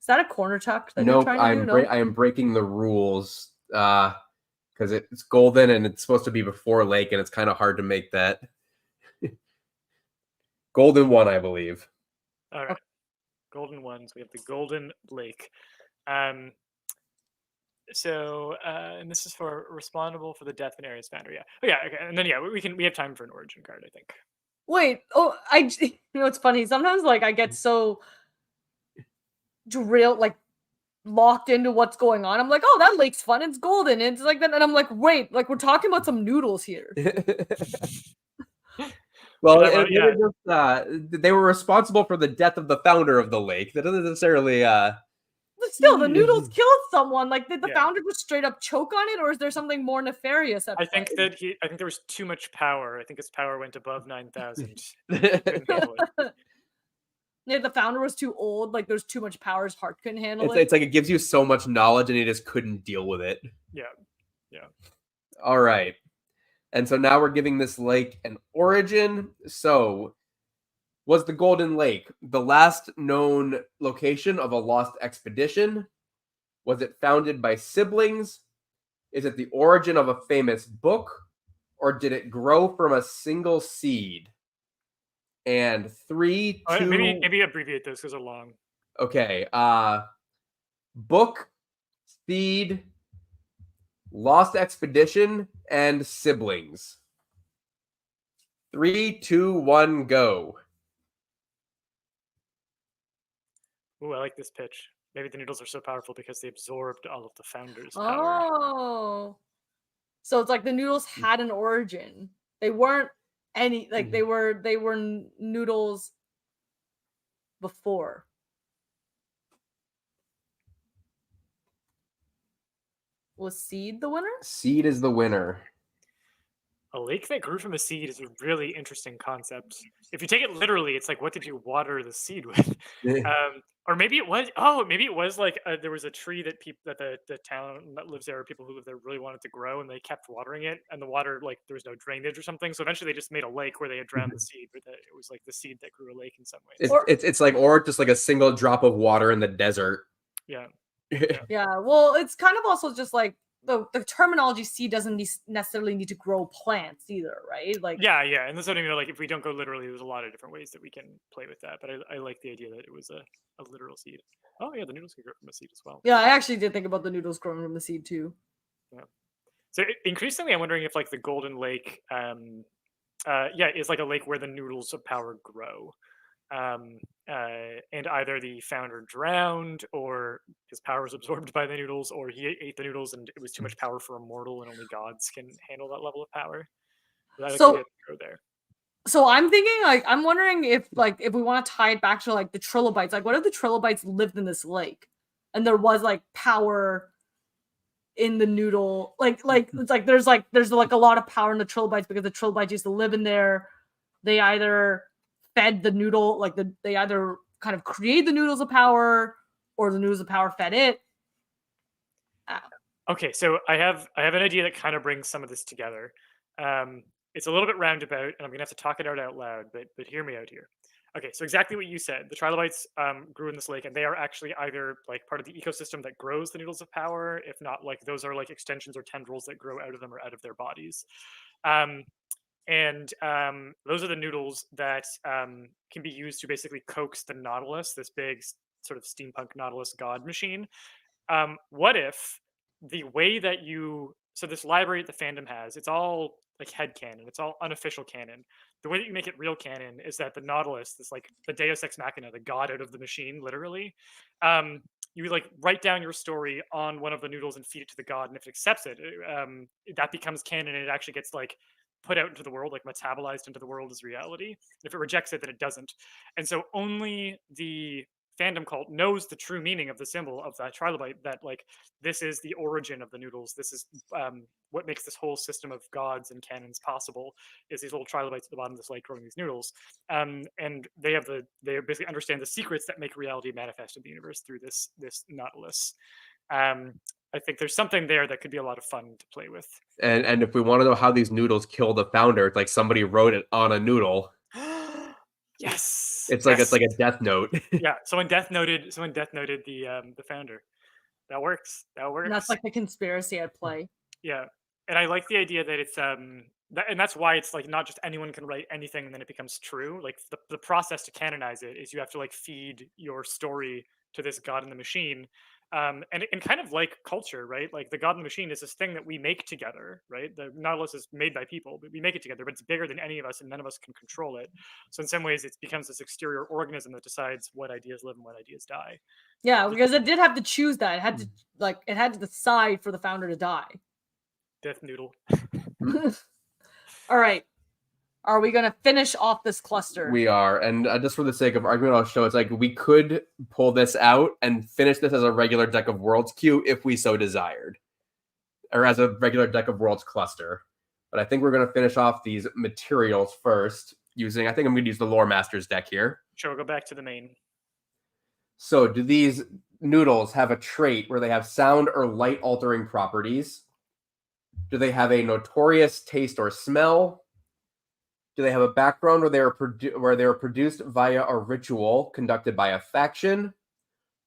Is that a corner tuck that you're trying to do? No, I am breaking the rules because it's golden and it's supposed to be before lake and it's kind of hard to make that. Golden one, I believe. All right. Golden ones. We have the Golden Lake. So, and this is for respondable for the death in areas founder. Yeah. Oh, yeah. Okay. And then we have time for an origin card, I think. Wait. Oh, you know it's funny. Sometimes like I get so drilled, like locked into what's going on. I'm like, oh, that lake's fun. It's golden. And it's like that, and I'm like, wait, like we're talking about some noodles here. Well, they were responsible for the death of the founder of the lake. That doesn't necessarily. But still, the noodles killed someone. Like, did the founder just straight up choke on it, or is there something more nefarious at play? I think there was too much power. I think his power went above 9,000. Yeah, the founder was too old. Like, there's too much power. His heart couldn't handle it. It's like it gives you so much knowledge, and he just couldn't deal with it. Yeah. All right. And so now we're giving this lake an origin. So, was the Golden Lake the last known location of a lost expedition? Was it founded by siblings? Is it the origin of a famous book? Or did it grow from a single seed? And 3, 2... Maybe abbreviate those because they're long. Okay. Book, seed, lost expedition, and siblings. 3, 2, 1, go. Ooh, I like this pitch. Maybe the noodles are so powerful because they absorbed all of the founder's power. Oh. So it's like the noodles had an origin. They weren't they were noodles before. Was seed the winner? Seed is the winner. A lake that grew from a seed is a really interesting concept. If you take it literally, it's like, what did you water the seed with? Or maybe it was. Oh, maybe it was like there was a tree that the town that lives there, or people who live there, really wanted to grow, and they kept watering it, and the water there was no drainage or something. So eventually, they just made a lake where they had drowned the seed, but it was like the seed that grew a lake in some ways. It's like, or just like a single drop of water in the desert. Yeah. Yeah. Well, it's kind of also just like the terminology seed doesn't necessarily need to grow plants either, right? Like yeah, and that's what I mean. Like if we don't go literally, there's a lot of different ways that we can play with that. But I like the idea that it was a literal seed. Oh yeah, the noodles can grow from a seed as well. Yeah, I actually did think about the noodles growing from the seed too. Yeah. So increasingly, I'm wondering if like the Golden Lake, is like a lake where the noodles of power grow. And either the founder drowned, or his power was absorbed by the noodles, or he ate the noodles and it was too much power for a mortal, and only gods can handle that level of power. So I'm thinking, like, I'm wondering if we want to tie it back to like the trilobites, like what if the trilobites lived in this lake, and there was like power in the noodle, like it's like there's a lot of power in the trilobites because the trilobites used to live in there. They either fed the noodle, like they either kind of create the noodles of power, or the noodles of power fed it. Okay, so I have an idea that kind of brings some of this together. It's a little bit roundabout, and I'm gonna have to talk it out loud, but hear me out here. Okay, so exactly what you said. The trilobites grew in this lake, and they are actually either like part of the ecosystem that grows the noodles of power. If not, like those are like extensions or tendrils that grow out of them or out of their bodies. And those are the noodles that can be used to basically coax the Nautilus, this big sort of steampunk Nautilus god machine. What if the way that so this library that the fandom has, it's all like head canon, it's all unofficial canon. The way that you make it real canon is that the Nautilus, this like the Deus Ex Machina, the god out of the machine, literally, you like write down your story on one of the noodles and feed it to the god, and if it accepts it, that becomes canon, and it actually gets like put out into the world, like metabolized into the world as reality. If it rejects it, then it doesn't. And so only the fandom cult knows the true meaning of the symbol of that trilobite, that like this is the origin of the noodles, this is what makes this whole system of gods and canons possible, is these little trilobites at the bottom of this lake growing these noodles. And they basically understand the secrets that make reality manifest in the universe through this Nautilus. I think there's something there that could be a lot of fun to play with. And if we want to know how these noodles kill the founder, it's like somebody wrote it on a noodle. Yes. It's like a death note. Yeah. Someone death noted the founder. That works. And that's like the conspiracy at play. Yeah. And I like the idea that it's and that's why it's like not just anyone can write anything and then it becomes true. Like the process to canonize it is you have to like feed your story to this god in the machine. And kind of like culture, right? Like the God in the Machine is this thing that we make together, right? The Nautilus is made by people, but we make it together, but it's bigger than any of us and none of us can control it. So in some ways it becomes this exterior organism that decides what ideas live and what ideas die. Yeah, because it did have to choose that. It had to decide for the founder to die. Death noodle. All right. Are we going to finish off this cluster? We are. And just for the sake of argument, I'll show it's like we could pull this out and finish this as a regular deck of worlds queue if we so desired. Or as a regular deck of worlds cluster. But I think we're going to finish off these materials first using, I think I'm going to use the Lore Masters deck here. Sure, we'll go back to the main. So do these noodles have a trait where they have sound or light altering properties? Do they have a notorious taste or smell? Do they have a background where they are produced via a ritual conducted by a faction,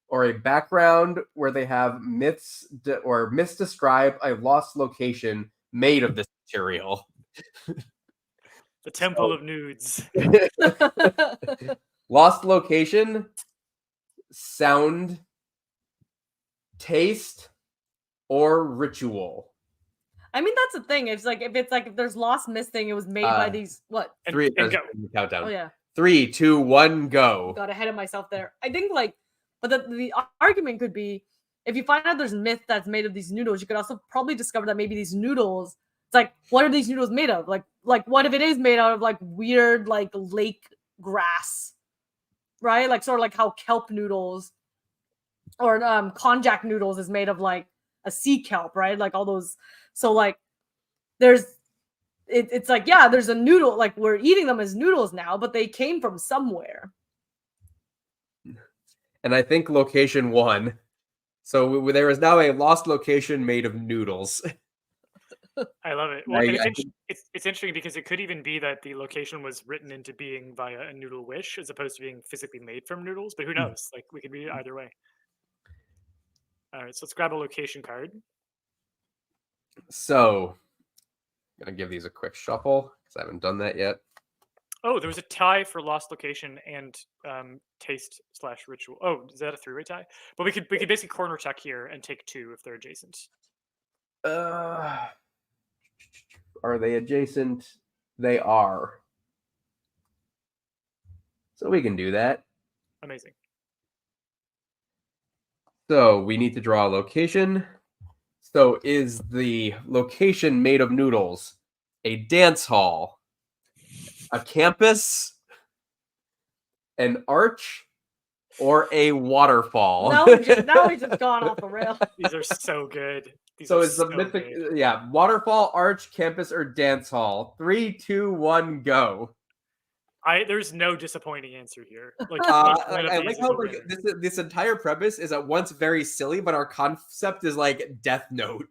or a background where they have myths describe a lost location made of this material? The Temple of Nudes. Lost location, sound, taste, or ritual. I mean, that's the thing. It's like if there's lost missing, it was made by these what? Three and go. Countdown. Oh yeah. 3, 2, 1, go. Got ahead of myself there. I think but the argument could be, if you find out there's myth that's made of these noodles, you could also probably discover that maybe these noodles, it's like, what are these noodles made of? Like what if it is made out of like weird like lake grass, right? Like sort of like how kelp noodles or konjac noodles is made of like a sea kelp, right? Like all those. So like it's like, yeah, there's a noodle, like we're eating them as noodles now, but they came from somewhere. And I think location 1. So there is now a lost location made of noodles. I love it. Well, it's interesting because it could even be that the location was written into being via a noodle wish as opposed to being physically made from noodles, but who knows? Like we could read it either way. All right, so let's grab a location card. So I'm going to give these a quick shuffle because I haven't done that yet. Oh, there was a tie for lost location and taste/ritual. Oh, is that a three-way tie? But we could basically corner check here and take 2 if they're adjacent. Are they adjacent? They are. So we can do that. Amazing. So we need to draw a location. So is the location made of noodles a dance hall, a campus, an arch, or a waterfall? Now we just gone off the rail. These are so good. So it's the mythic, yeah, waterfall, arch, campus, or dance hall. 3, 2, 1, go. There's no disappointing answer here. Like I like how like this entire premise is at once very silly, but our concept is like Death Note.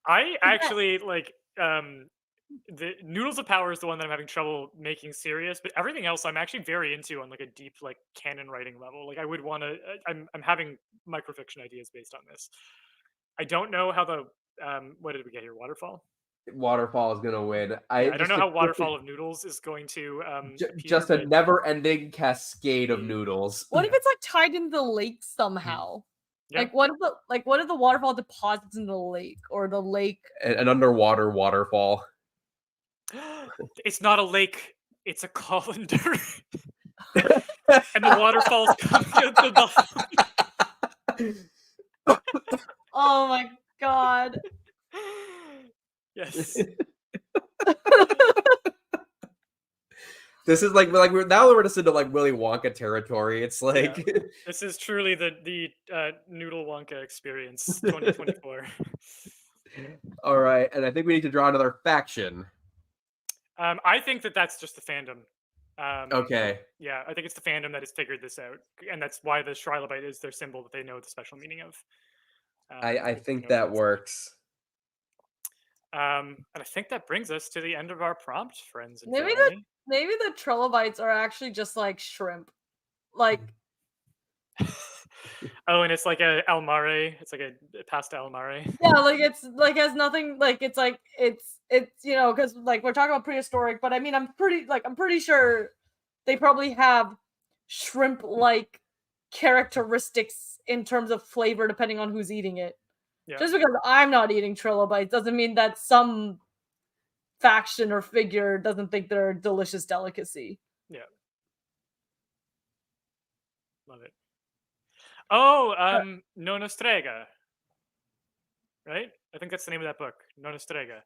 I actually like the Noodles of Power is the one that I'm having trouble making serious, but everything else I'm actually very into on like a deep like canon writing level. Like I would want to. I'm having microfiction ideas based on this. I don't know how the what did we get here? Waterfall. Waterfall is gonna win. I don't know how Waterfall of Noodles is going to just a never-ending cascade of noodles. What if it's like tied into the lake somehow? Yeah. Like what if the waterfall deposits in the lake, or the lake An underwater waterfall. It's not a lake, it's a colander. And the waterfall's coming at the bottom. Oh my god. Yes. This is like we're just into like Willy Wonka territory. It's like this is truly the Noodle Wonka experience 2024. All right, and I think we need to draw another faction. I think that's just the fandom. Okay. Yeah, I think it's the fandom that has figured this out, and that's why the Trilobite is their symbol that they know the special meaning of. I think that works. And I think that brings us to the end of our prompt, friends and maybe family. maybe the trilobites are actually just like shrimp. Like oh, and it's like a al mare. It's like a pasta al mare. Yeah, like it's like has nothing, like it's like it's you know, because like we're talking about prehistoric, but I mean I'm pretty sure they probably have shrimp like characteristics in terms of flavor depending on who's eating it. Yeah. Just because I'm not eating trilobites doesn't mean that some faction or figure doesn't think they're a delicious delicacy. Yeah. Love it. Oh, Nona Strega. Right? I think that's the name of that book, Nona Strega.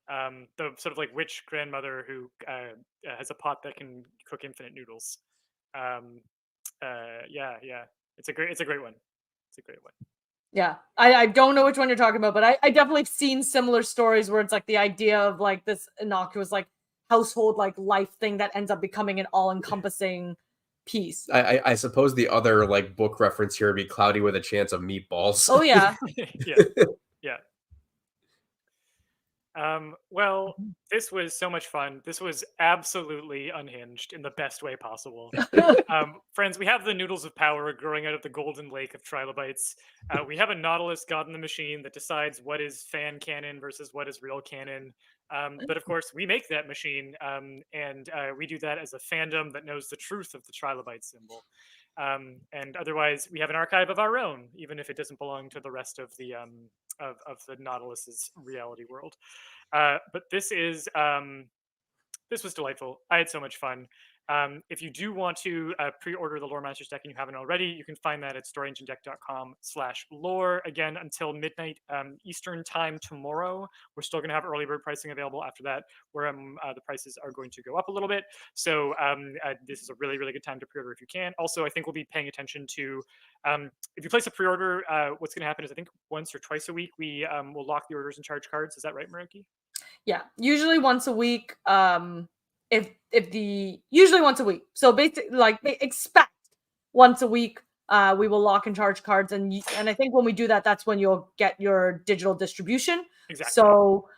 The sort of like witch grandmother who has a pot that can cook infinite noodles. Yeah. It's a great one. It's a great one. Yeah, I don't know which one you're talking about, but I definitely have seen similar stories where it's like the idea of like this innocuous like household like life thing that ends up becoming an all-encompassing piece. I suppose the other like book reference here would be Cloudy with a Chance of Meatballs. Oh yeah. Yeah. Well, this was so much fun. This was absolutely unhinged in the best way possible. Friends, we have the noodles of power growing out of the golden lake of trilobites. We have a Nautilus god in the machine that decides what is fan canon versus what is real canon. But of course, we make that machine, and we do that as a fandom that knows the truth of the trilobite symbol. And otherwise, we have an archive of our own, even if it doesn't belong to the rest of the Nautilus's reality world. But this was delightful. I had so much fun. If you do want to pre-order the Lore Masters deck and you haven't already, you can find that at storyenginedeck.com/lore. Again, until midnight Eastern time tomorrow. We're still going to have early bird pricing available after that, where the prices are going to go up a little bit. So this is a really, really good time to pre-order if you can. Also, I think we'll be paying attention to, if you place a pre-order, what's going to happen is I think once or twice a week, we will lock the orders and charge cards. Is that right, Maruki? Yeah, usually once a week. Usually once a week. So basically, like expect once a week. We will lock and charge cards, and I think when we do that, that's when you'll get your digital distribution. Exactly. So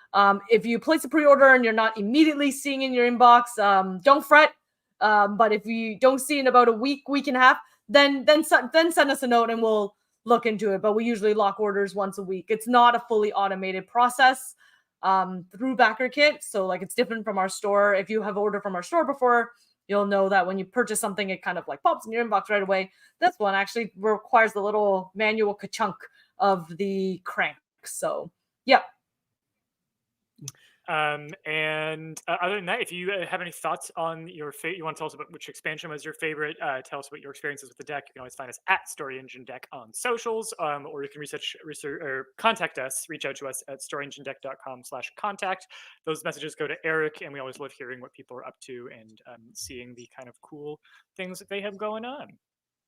if you place a pre-order and you're not immediately seeing in your inbox, don't fret. But if you don't see in about a week and a half, then send us a note and we'll look into it. But we usually lock orders once a week. It's not a fully automated process through BackerKit, so like it's different from our store. If you have ordered from our store before, you'll know that when you purchase something, it kind of like pops in your inbox right away. This one actually requires the little manual ka-chunk of the crank. So yeah. And other than that, if you have any thoughts on your you want to tell us about which expansion was your favorite, tell us about your experiences with the deck. You can always find us at Story Engine Deck on socials, or you can research or contact us, reach out to us at storyenginedeck.com/contact. Those messages go to Eric, and we always love hearing what people are up to and seeing the kind of cool things that they have going on.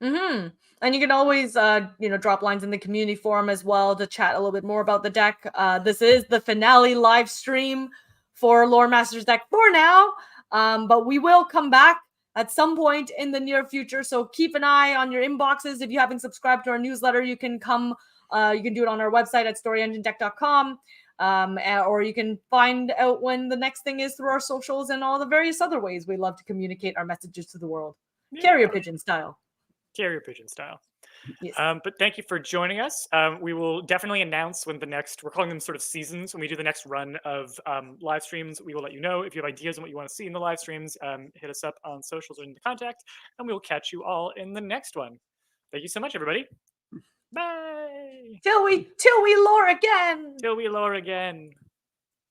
Mm-hmm. And you can always, drop lines in the community forum as well to chat a little bit more about the deck. This is the finale live stream for Lore Masters deck for now, but we will come back at some point in the near future. So keep an eye on your inboxes. If you haven't subscribed to our newsletter, you can come. You can do it on our website at storyenginedeck.com, or you can find out when the next thing is through our socials and all the various other ways we love to communicate our messages to the world. Yeah. Carrier pigeon style. Carrier pigeon style. Yes. But thank you for joining us. We will definitely announce when the next, we're calling them sort of seasons. When we do the next run of live streams, we will let you know. If you have ideas on what you want to see in the live streams, hit us up on socials or in the contact, and we will catch you all in the next one. Thank you so much, everybody. Bye. Till we lore again. Till we lore again.